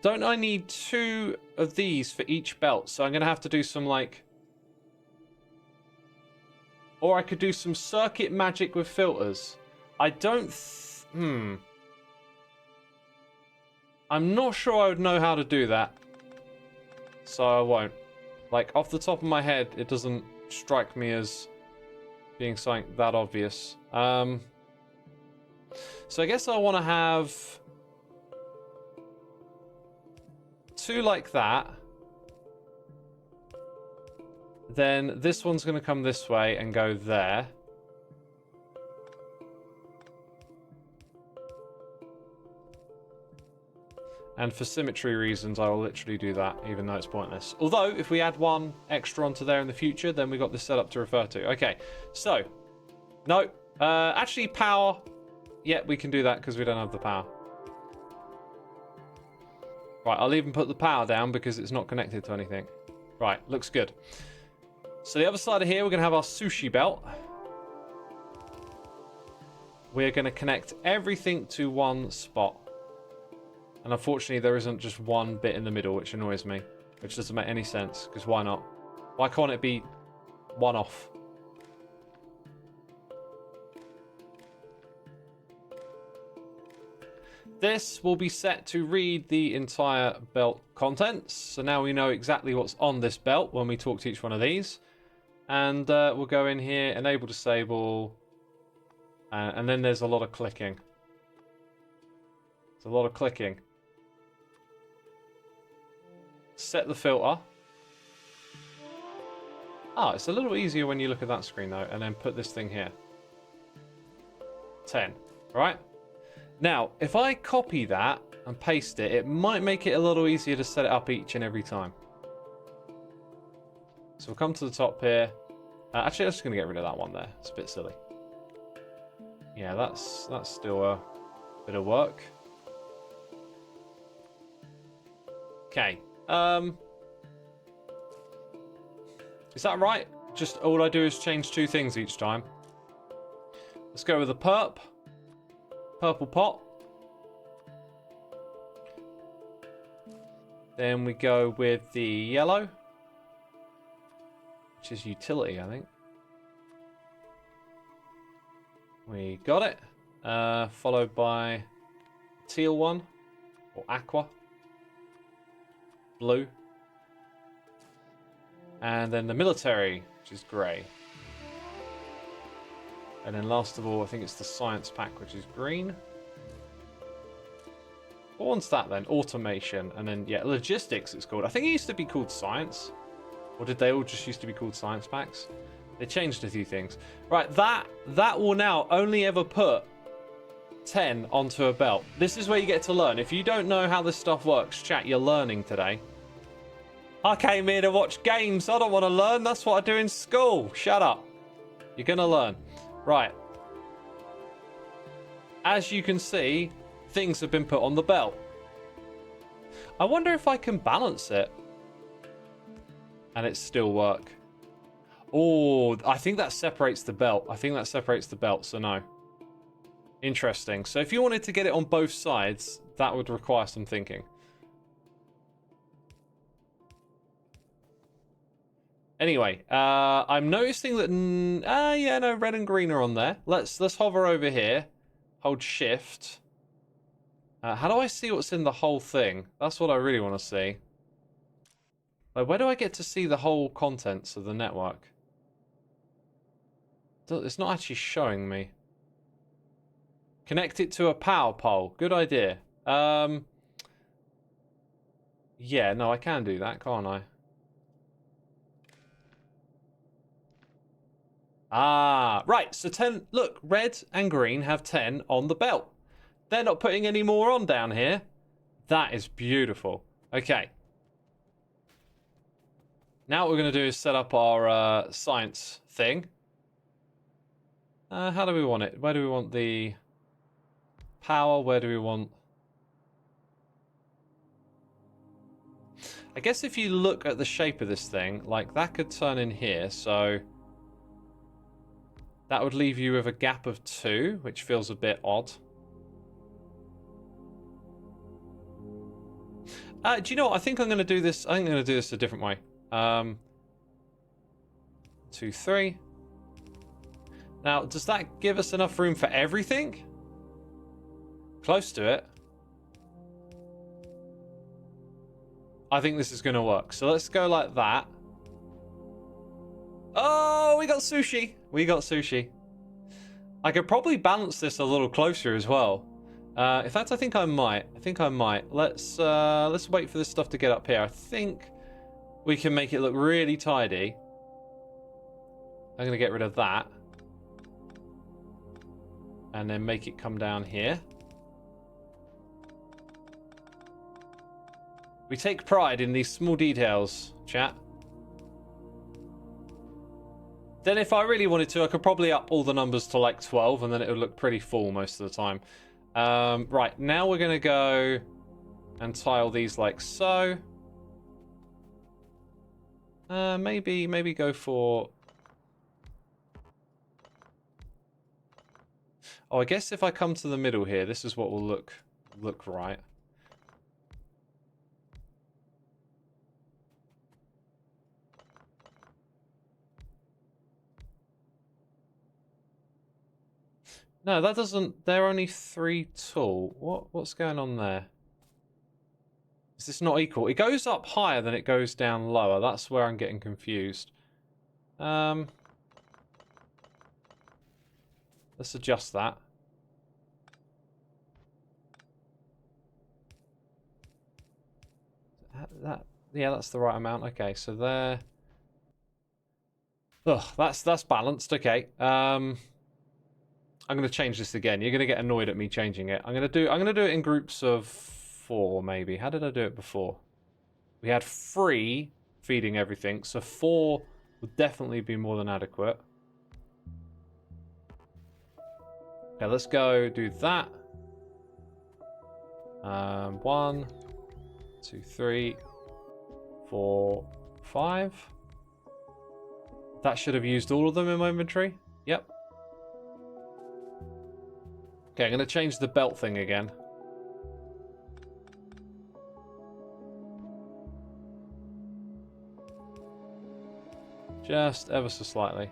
Don't I need 2 of these for each belt? So I'm going to have to do some, like... Or I could do some circuit magic with filters. I don't... I'm not sure I would know how to do that. So I won't. Like, off the top of my head, it doesn't strike me as being something that obvious. So I guess I want to have 2 like that. Then this one's going to come this way and go there. And for symmetry reasons, I will literally do that, even though it's pointless. Although, if we add 1 extra onto there in the future, then we got this set up to refer to. Okay, so. No. Actually, power. Yeah, we can do that because we don't have the power. Right, I'll even put the power down because it's not connected to anything. Right, looks good. So the other side of here, we're going to have our sushi belt. We're going to connect everything to 1 spot. And unfortunately, there isn't just 1 bit in the middle, which annoys me. Which doesn't make any sense, because why not? Why can't it be 1 off? This will be set to read the entire belt contents. So now we know exactly what's on this belt when we talk to each one of these. And we'll go in here, enable, disable. And then there's a lot of clicking. There's a lot of clicking. Set the filter. Ah, it's a little easier when you look at that screen though, and then put this thing here. 10, right? Now, if I copy that and paste it, it might make it a little easier to set it up each and every time. So we'll come to the top here. Actually, I'm just going to get rid of that one there. It's a bit silly. Yeah, that's still a bit of work. Okay. Is that right? Just all I do is change 2 things each time. Let's go with the purple pot. Then we go with the yellow, which is utility, I think. We got it. Followed by teal one, or aqua. Blue. And then the military, which is grey. And then last of all, I think it's the science pack, which is green. What one's that then? Automation. And then, yeah, logistics it's called. I think it used to be called science. Or did they all just used to be called science packs? They changed a few things. Right, that will now only ever put 10 onto a belt. This is where you get to learn. If you don't know how this stuff works, chat, you're learning today. I came here to watch games. I don't want to learn. That's what I do in school. Shut up. You're going to learn. Right. As you can see, things have been put on the belt. I wonder if I can balance it. And it still work. Oh, I think that separates the belt. I think that separates the belt, so no. Interesting. So if you wanted to get it on both sides, that would require some thinking. Anyway, I'm noticing that... yeah, no, red and green are on there. Let's hover over here. Hold shift. How do I see what's in the whole thing? That's what I really want to see. Like, where do I get to see the whole contents of the network? It's not actually showing me. Connect it to a power pole. Good idea. Yeah, no, I can do that, can't I? Ah, right. So 10... Look, red and green have 10 on the belt. They're not putting any more on down here. That is beautiful. Okay. Now what we're going to do is set up our science thing. How do we want it? Where do we want the power? Where do we want... I guess if you look at the shape of this thing, like that could turn in here, so... That would leave you with a gap of 2, which feels a bit odd. Do you know what? I think I'm going to do this. I think I'm going to do this a different way. 2, 3. Now, does that give us enough room for everything? Close to it. I think this is going to work. So let's go like that. Oh, we got sushi. We got sushi. I could probably balance this a little closer as well. In fact, I think I might. Let's wait for this stuff to get up here. I think we can make it look really tidy. I'm going to get rid of that. And then make it come down here. We take pride in these small details, chat. Then if I really wanted to, I could probably up all the numbers to like 12 and then it would look pretty full most of the time. Right, now we're going to go and tile these like so. Maybe go for... Oh, I guess if I come to the middle here, this is what will look right. No, that doesn't... They're only 3 tall. What's going on there? Is this not equal? It goes up higher than it goes down lower. That's where I'm getting confused. Let's adjust that. Yeah, that's the right amount. Okay, so there... Ugh, that's balanced. Okay. I'm going to change this again. You're going to get annoyed at me changing it. I'm going to do it in groups of 4 maybe. How did I do it before? We had 3 feeding everything, so 4 would definitely be more than adequate. Okay, let's go do that. 1, 2, 3, 4, 5. That should have used all of them in my inventory. Yep. Okay, I'm going to change the belt thing again. Just ever so slightly.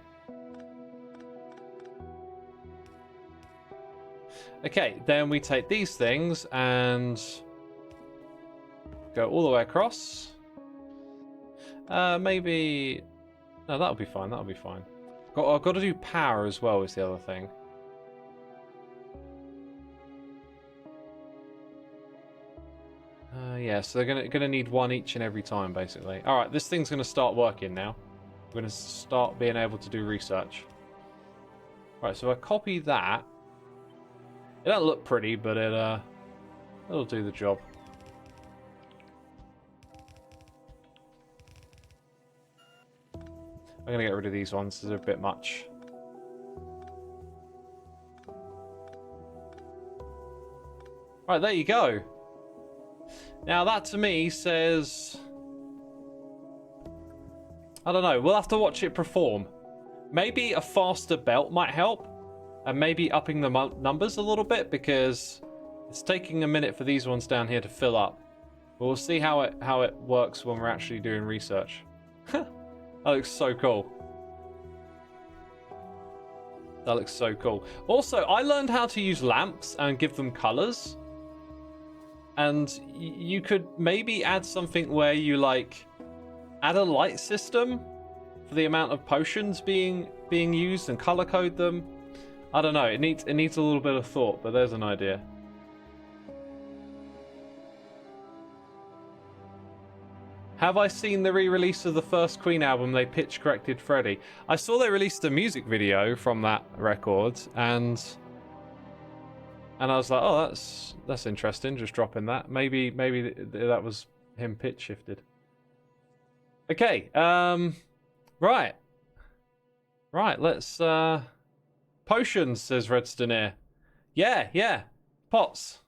Okay, then we take these things and go all the way across. Maybe... No, that'll be fine, that'll be fine. I've got to do power as well is the other thing. Yeah, so they're gonna need one each and every time, basically. All right, this thing's gonna start working now. We're gonna start being able to do research. Right, so I copy that. It don't look pretty, but it'll do the job. I'm gonna get rid of these ones. They're a bit much. Right, there you go. Now that to me says, I don't know, we'll have to watch it perform. Maybe a faster belt might help, and maybe upping the numbers a little bit, because it's taking a minute for these ones down here to fill up. But we'll see how it works when we're actually doing research. That looks so cool. That looks so cool. Also, I learned how to use lamps and give them colors. And you could maybe add something where you like add a light system for the amount of potions being used and color code them. I don't know. It needs a little bit of thought, but there's an idea. Have I seen the re-release of the first Queen album? They pitch corrected Freddie. I saw they released a music video from that record, and I was like, oh, that's interesting. Just dropping that. Maybe that was him pitch shifted. Okay. Right. Let's potions, says Redstoneer. Yeah. Pots.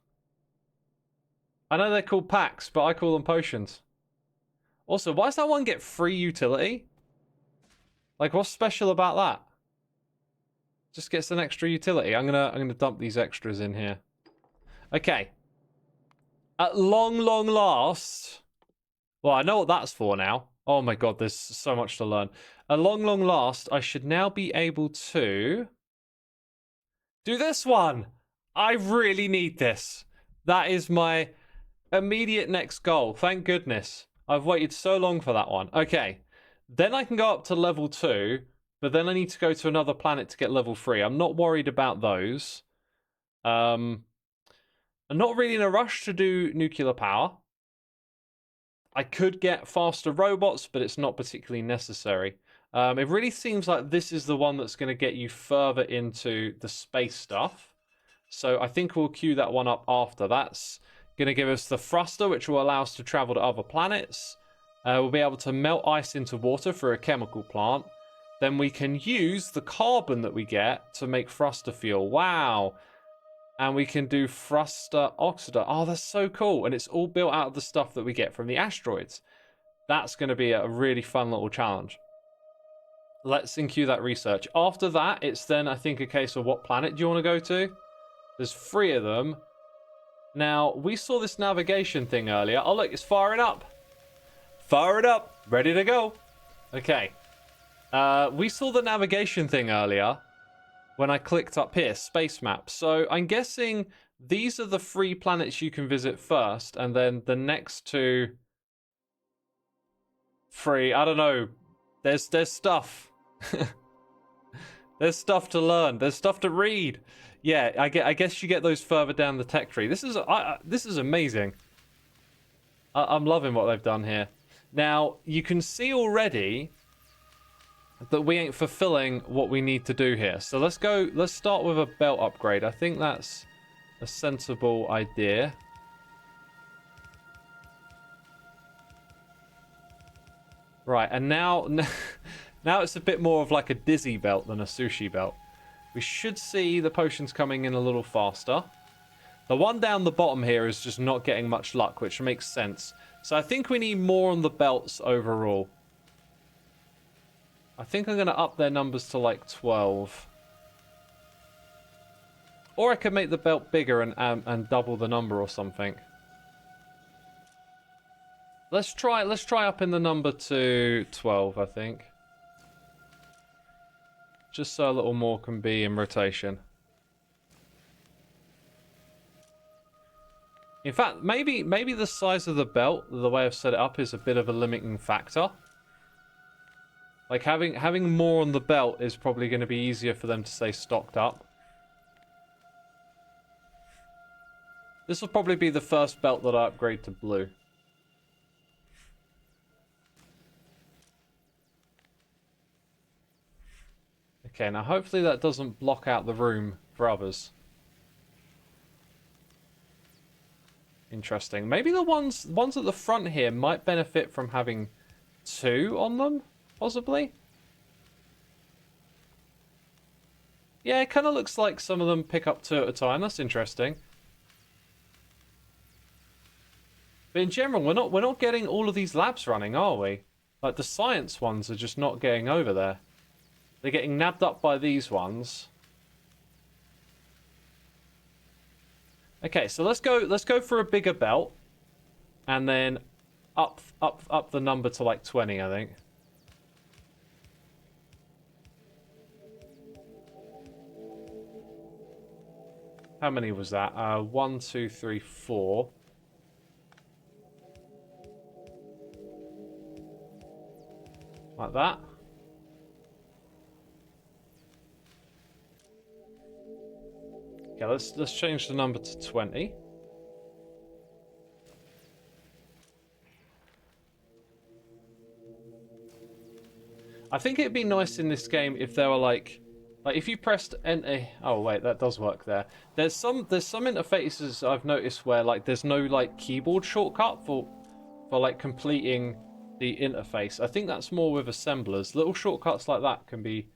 I know they're called packs, but I call them potions. Also, why does that one get free utility? Like, what's special about that? Just gets an extra utility. I'm gonna dump these extras in here. Okay. At long last. Well, I know what that's for now. Oh my god, there's so much to learn. At long last, I should now be able to do this one. I really need this. That is my immediate next goal. Thank goodness. I've waited so long for that one. Okay. Then I can go up to level 2, but then I need to go to another planet to get level 3. I'm not worried about those. I'm not really in a rush to do nuclear power. I could get faster robots, but it's not particularly necessary. It really seems like this is the one that's going to get you further into the space stuff. So I think we'll queue that one up after. That's going to give us the thruster, which will allow us to travel to other planets. We'll be able to melt ice into water for a chemical plant. Then we can use the carbon that we get to make thruster fuel. Wow. And we can do thruster oxidizer. Oh, that's so cool. And it's all built out of the stuff that we get from the asteroids. That's going to be a really fun little challenge. Let's enqueue that research. After that, it's then, I think, a case of what planet do you want to go to? There's 3 of them. Now, we saw this navigation thing earlier. Oh, look, it's firing up. Fire it up. Ready to go. Okay. We saw the navigation thing earlier when I clicked up here, space map. So I'm guessing these are the 3 planets you can visit first, and then the next 2... 3, I don't know. There's stuff. There's stuff to learn. There's stuff to read. Yeah, I guess you get those further down the tech tree. This is amazing. I'm loving what they've done here. Now, you can see already that we ain't fulfilling what we need to do here. So let's start with a belt upgrade. I think that's a sensible idea. Right, and now it's a bit more of like a dizzy belt than a sushi belt. We should see the potions coming in a little faster. The one down the bottom here is just not getting much luck, which makes sense. So I think we need more on the belts overall. I think I'm going to up their numbers to like 12. Or I could make the belt bigger and double the number or something. Let's try upping the number to 12, I think. Just so a little more can be in rotation. In fact, maybe the size of the belt, the way I've set it up, is a bit of a limiting factor. Like having more on the belt is probably going to be easier for them to stay stocked up. This will probably be the first belt that I upgrade to blue. Okay, now hopefully that doesn't block out the room for others. Interesting. Maybe the ones at the front here might benefit from having 2 on them, possibly. Yeah, it kind of looks like some of them pick up 2 at a time. That's interesting. But in general, we're not getting all of these labs running, are we? Like the science ones are just not getting over there. They're getting nabbed up by these ones. Okay, so let's go for a bigger belt, and then up the number to like 20, I think. How many was that? 1, 2, 3, 4. Like that. Okay, let's change the number to 20. I think it'd be nice in this game if there were like if you pressed enter. Oh wait, that does work there. There's some interfaces I've noticed where like there's no like keyboard shortcut for like completing the interface. I think that's more with assemblers. Little shortcuts like that can be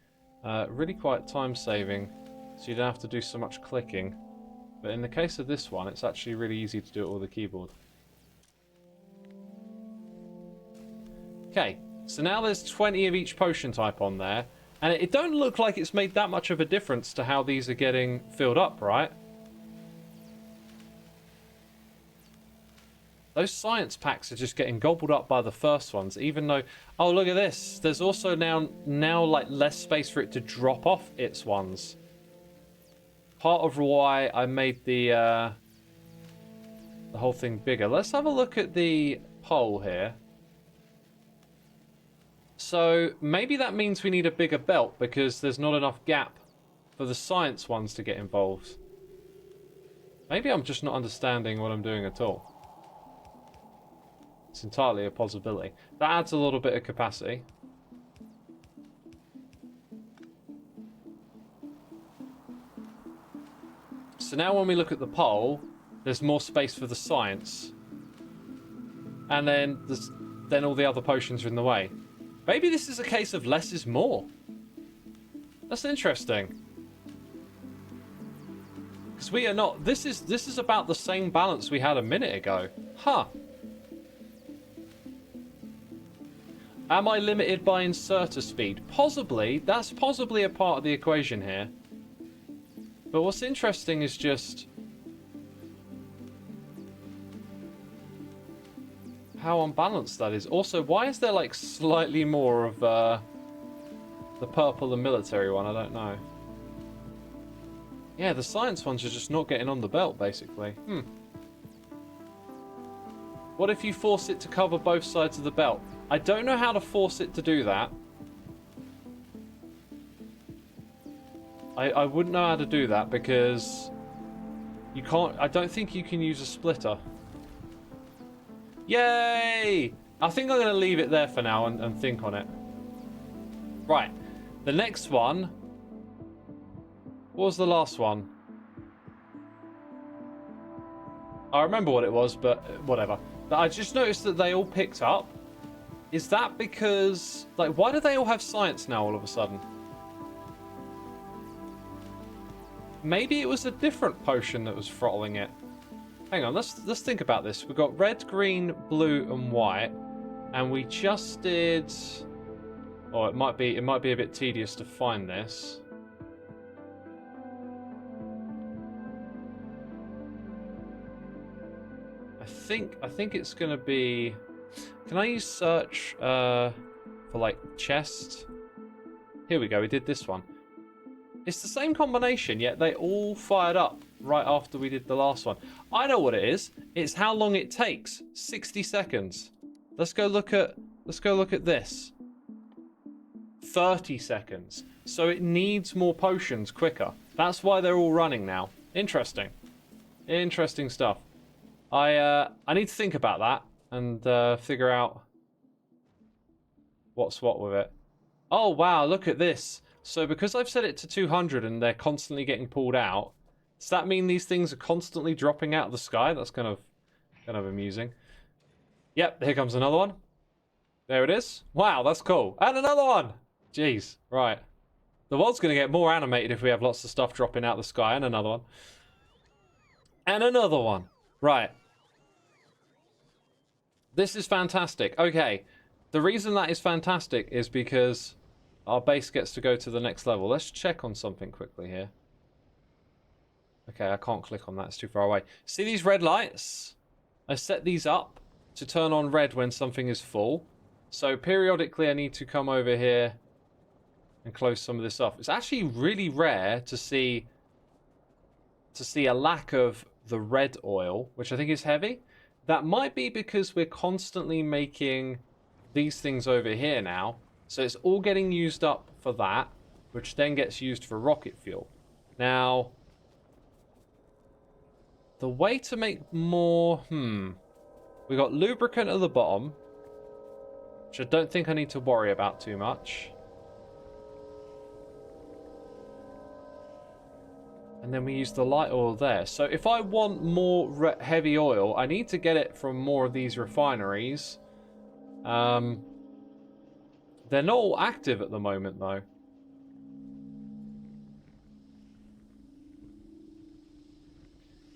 really quite time saving, so you don't have to do so much clicking. But in the case of this one, it's actually really easy to do it with the keyboard. Okay, so now there's 20 of each potion type on there, and it don't look like it's made that much of a difference to how these are getting filled up, right? Those science packs are just getting gobbled up by the first ones, even though... Oh, look at this. There's also now like less space for it to drop off its ones. Part of why I made the whole thing bigger. Let's have a look at the pole here. So maybe that means we need a bigger belt because there's not enough gap for the science ones to get involved. Maybe I'm just not understanding what I'm doing at all. It's entirely a possibility. That adds a little bit of capacity. So now when we look at the pole, there's more space for the science. And then all the other potions are in the way. Maybe this is a case of less is more. That's interesting. Because we are not... This is about the same balance we had a minute ago. Huh. Am I limited by inserter speed? Possibly. That's possibly a part of the equation here. But what's interesting is just how unbalanced that is. Also, why is there like slightly more of the purple and military one? I don't know. Yeah, the science ones are just not getting on the belt, basically. What if you force it to cover both sides of the belt? I don't know how to force it to do that. I wouldn't know how to do that because you can't... I don't think you can use a splitter. Yay! I think I'm going to leave it there for now and think on it. Right. The next one... What was the last one? I remember what it was, but whatever. I just noticed that they all picked up. Is that because... Like, why do they all have science now all of a sudden? Maybe it was a different potion that was throttling it. Hang on, let's think about this. We've got red, green, blue, and white, and we just did... Oh, it might be a bit tedious to find this. I think it's gonna be... Can I use search for like chest? Here we go. We did this one. It's the same combination, yet they all fired up right after we did the last one. I know what it is. It's how long it takes. 60 seconds. Let's go look at this. 30 seconds. So it needs more potions quicker. That's why they're all running now. Interesting. Interesting stuff. I need to think about that and figure out what's what with it. Oh wow, look at this. So because I've set it to 200 and they're constantly getting pulled out, does that mean these things are constantly dropping out of the sky? That's kind of amusing. Yep, here comes another one. There it is. Wow, that's cool. And another one! Jeez, right. The world's going to get more animated if we have lots of stuff dropping out of the sky. And another one. And another one. Right. This is fantastic. Okay. The reason that is fantastic is because our base gets to go to the next level. Let's check on something quickly here. Okay, I can't click on that. It's too far away. See these red lights? I set these up to turn on red when something is full. So periodically I need to come over here and close some of this off. It's actually really rare to see a lack of the red oil, which I think is heavy. That might be because we're constantly making these things over here now. So it's all getting used up for that, which then gets used for rocket fuel. Now, the way to make more... We got lubricant at the bottom, which I don't think I need to worry about too much. And then we use the light oil there. So if I want more heavy oil, I need to get it from more of these refineries. They're not all active at the moment, though.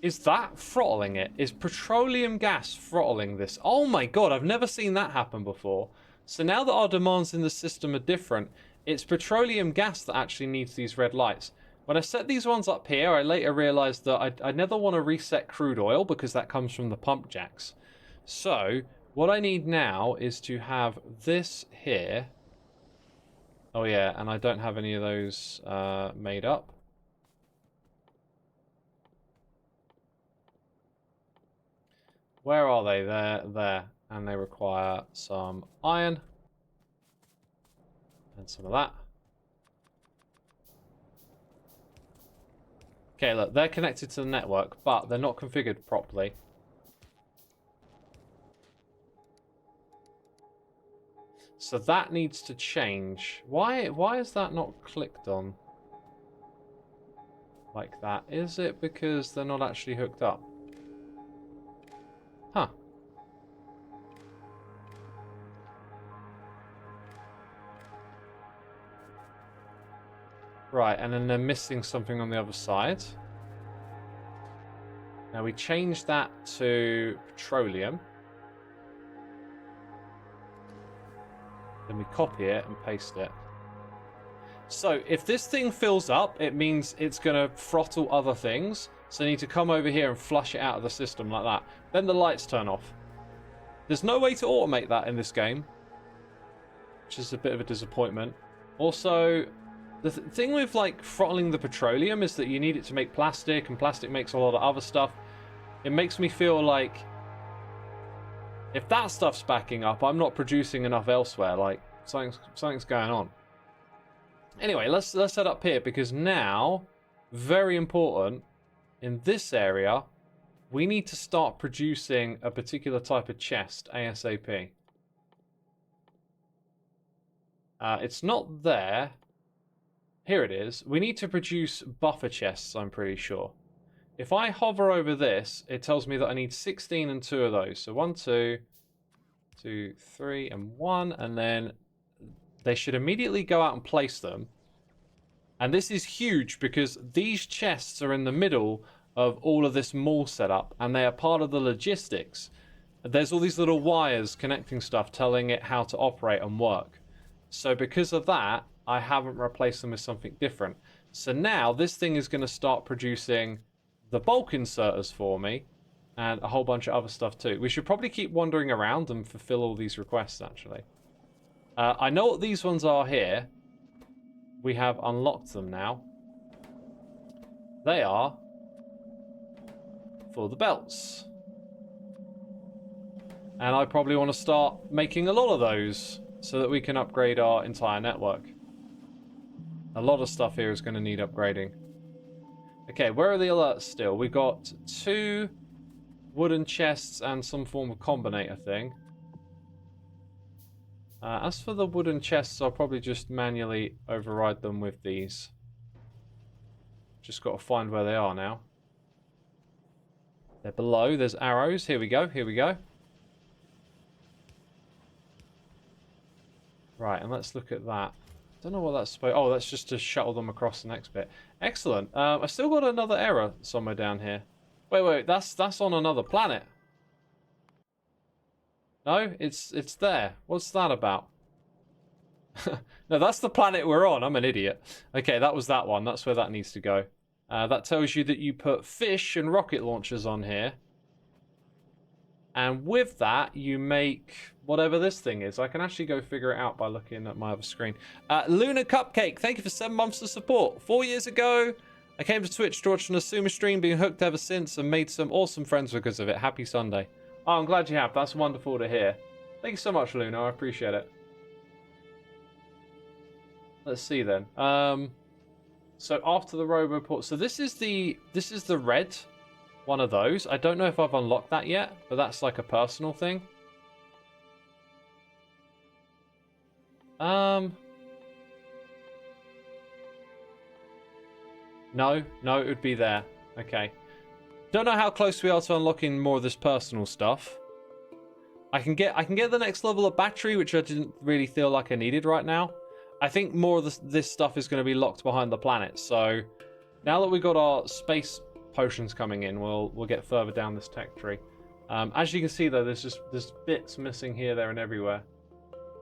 Is that throttling it? Is petroleum gas throttling this? Oh my god, I've never seen that happen before. So now that our demands in the system are different, it's petroleum gas that actually needs these red lights. When I set these ones up here, I later realized that I never want to reset crude oil because that comes from the pump jacks. So what I need now is to have this here. Oh yeah, and I don't have any of those made up. Where are they? There. And they require some iron. And some of that. Okay, look, they're connected to the network, but they're not configured properly. So that needs to change. Why is that not clicked on? Like that. Is it because they're not actually hooked up? Huh. Right, and then they're missing something on the other side. Now we change that to petroleum. Then we copy it and paste it. So if this thing fills up, it means it's going to throttle other things. So you need to come over here and flush it out of the system like that. Then the lights turn off. There's no way to automate that in this game, which is a bit of a disappointment. Also, the thing with like throttling the petroleum is that you need it to make plastic, and plastic makes a lot of other stuff. It makes me feel like if that stuff's backing up, I'm not producing enough elsewhere. Like something's going on. Anyway, let's head up here because now, very important, in this area, we need to start producing a particular type of chest ASAP. It's not there. Here it is. We need to produce buffer chests, I'm pretty sure. If I hover over this, it tells me that I need 16 and 2 of those. So 1, 2, 2, 3, and 1. And then they should immediately go out and place them. And this is huge because these chests are in the middle of all of this mall setup. And they are part of the logistics. There's all these little wires connecting stuff, telling it how to operate and work. So because of that, I haven't replaced them with something different. So now this thing is going to start producing the bulk inserters for me and a whole bunch of other stuff too. We should probably keep wandering around and fulfill all these requests actually. I know what these ones are here. We have unlocked them now. They are for the belts. And I probably want to start making a lot of those so that we can upgrade our entire network. A lot of stuff here is going to need upgrading. Okay, where are the alerts still? We got 2 wooden chests and some form of combinator thing. As for the wooden chests, I'll probably just manually override them with these. Just got to find where they are now. They're below. There's arrows. Here we go. Here we go. Right, and let's look at that. Don't know what that's supposed... Oh, that's just to shuttle them across the next bit. Excellent. I still got another error somewhere down here. Wait. That's on another planet. No, it's there. What's that about? No, that's the planet we're on. I'm an idiot. Okay, that was that one. That's where that needs to go. That tells you that you put fish and rocket launchers on here. And with that, you make whatever this thing is. I can actually go figure it out by looking at my other screen. Luna Cupcake, thank you for 7 months of support. 4 years ago, I came to Twitch to watch an Xisuma stream, been hooked ever since, and made some awesome friends because of it. Happy Sunday. Oh, I'm glad you have. That's wonderful to hear. Thank you so much, Luna. I appreciate it. Let's see then. So after the Roboport, so this is the red one of those. I don't know if I've unlocked that yet, but that's like a personal thing. No, it would be there. Okay. Don't know how close we are to unlocking more of this personal stuff. I can get the next level of battery, which I didn't really feel like I needed right now. I think more of this stuff is going to be locked behind the planet. So now that we've got our space potions coming in, we'll get further down this tech tree. As you can see, though, there's bits missing here, there, and everywhere.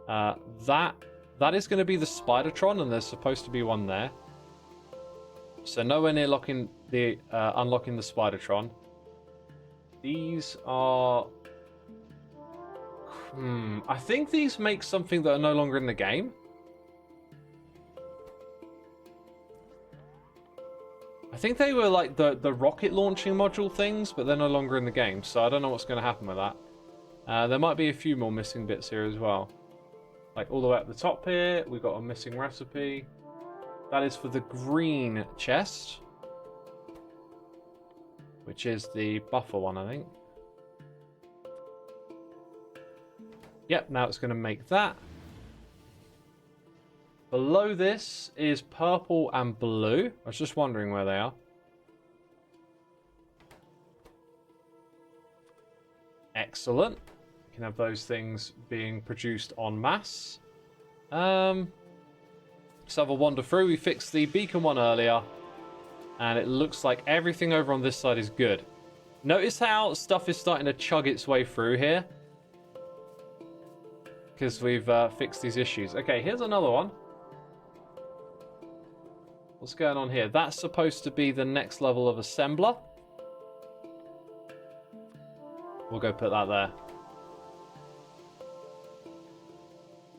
That is going to be the Spidertron, and there's supposed to be one there. So nowhere near unlocking the Spidertron. These are... I think these make something that are no longer in the game. I think they were like the rocket launching module things, but they're no longer in the game. So I don't know what's going to happen with that. There might be a few more missing bits here as well. Like all the way up the top here, we've got a missing recipe. That is for the green chest, which is the buffer one, I think. Yep, now it's going to make that. Below this is purple and blue. I was just wondering where they are. Excellent. You can have those things being produced en masse. Let's have a wander through. We fixed the beacon one earlier, and it looks like everything over on this side is good. Notice how stuff is starting to chug its way through here, because we've fixed these issues. Okay, here's another one. What's going on here? That's supposed to be the next level of assembler. We'll go put that there.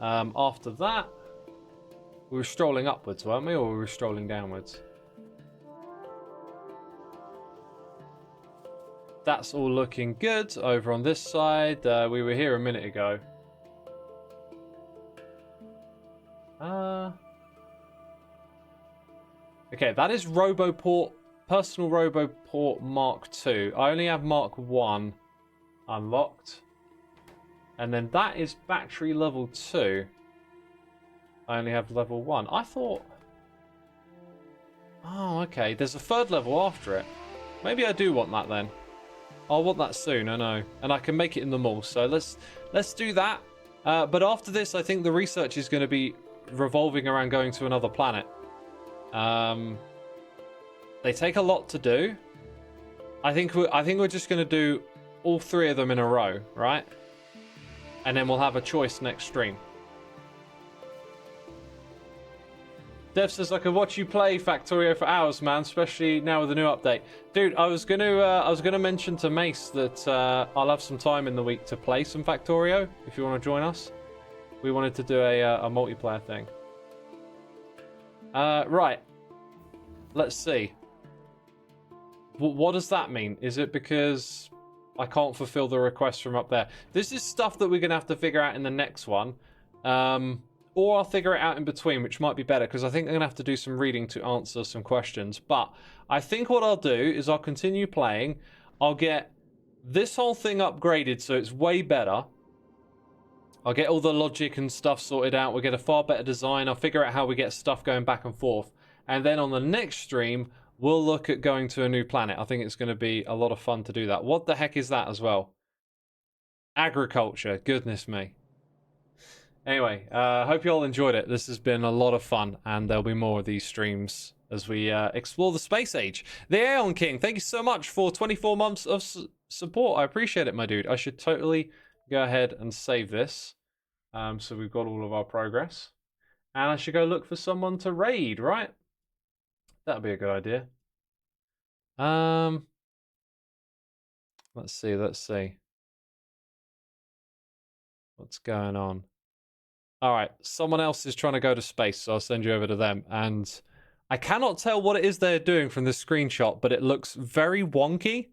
After that, we were strolling upwards, weren't we? Or we were strolling downwards? That's all looking good. Over on this side, we were here a minute ago. Okay, that is Roboport, personal Roboport Mark II. I only have Mark I unlocked. And then that is battery level 2. I only have level 1. I thought... Oh, okay. There's a third level after it. Maybe I do want that then. I'll want that soon, I know. And I can make it in the mall. So let's do that. But after this, I think the research is going to be revolving around going to another planet. They take a lot to do. I think we're just going to do all 3 of them in a row, right? And then we'll have a choice next stream. Dev says, I could watch you play Factorio for hours, man, especially now with the new update. Dude, I was gonna mention to Mace that I'll have some time in the week to play some Factorio, if you want to join us. We wanted to do a multiplayer thing. Right. Let's see. What does that mean? Is it because I can't fulfill the request from up there? This is stuff that we're going to have to figure out in the next one. Or I'll figure it out in between, which might be better, because I think I'm going to have to do some reading to answer some questions. But I think what I'll do is I'll continue playing. I'll get this whole thing upgraded so it's way better. I'll get all the logic and stuff sorted out. We'll get a far better design. I'll figure out how we get stuff going back and forth. And then on the next stream, we'll look at going to a new planet. I think it's going to be a lot of fun to do that. What the heck is that as well? Agriculture. Goodness me. Anyway, hope you all enjoyed it. This has been a lot of fun, and there'll be more of these streams as we explore the space age. The Aeon King, thank you so much for 24 months of support. I appreciate it, my dude. I should totally go ahead and save this. So we've got all of our progress. And I should go look for someone to raid, right? That'd be a good idea. Let's see. What's going on? All right, someone else is trying to go to space, so I'll send you over to them. And I cannot tell what it is they're doing from this screenshot, but it looks very wonky.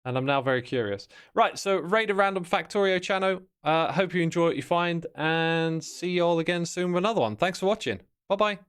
And I'm now very curious. Right, so raid a random Factorio channel. Hope you enjoy what you find, and see you all again soon with another one. Thanks for watching. Bye-bye.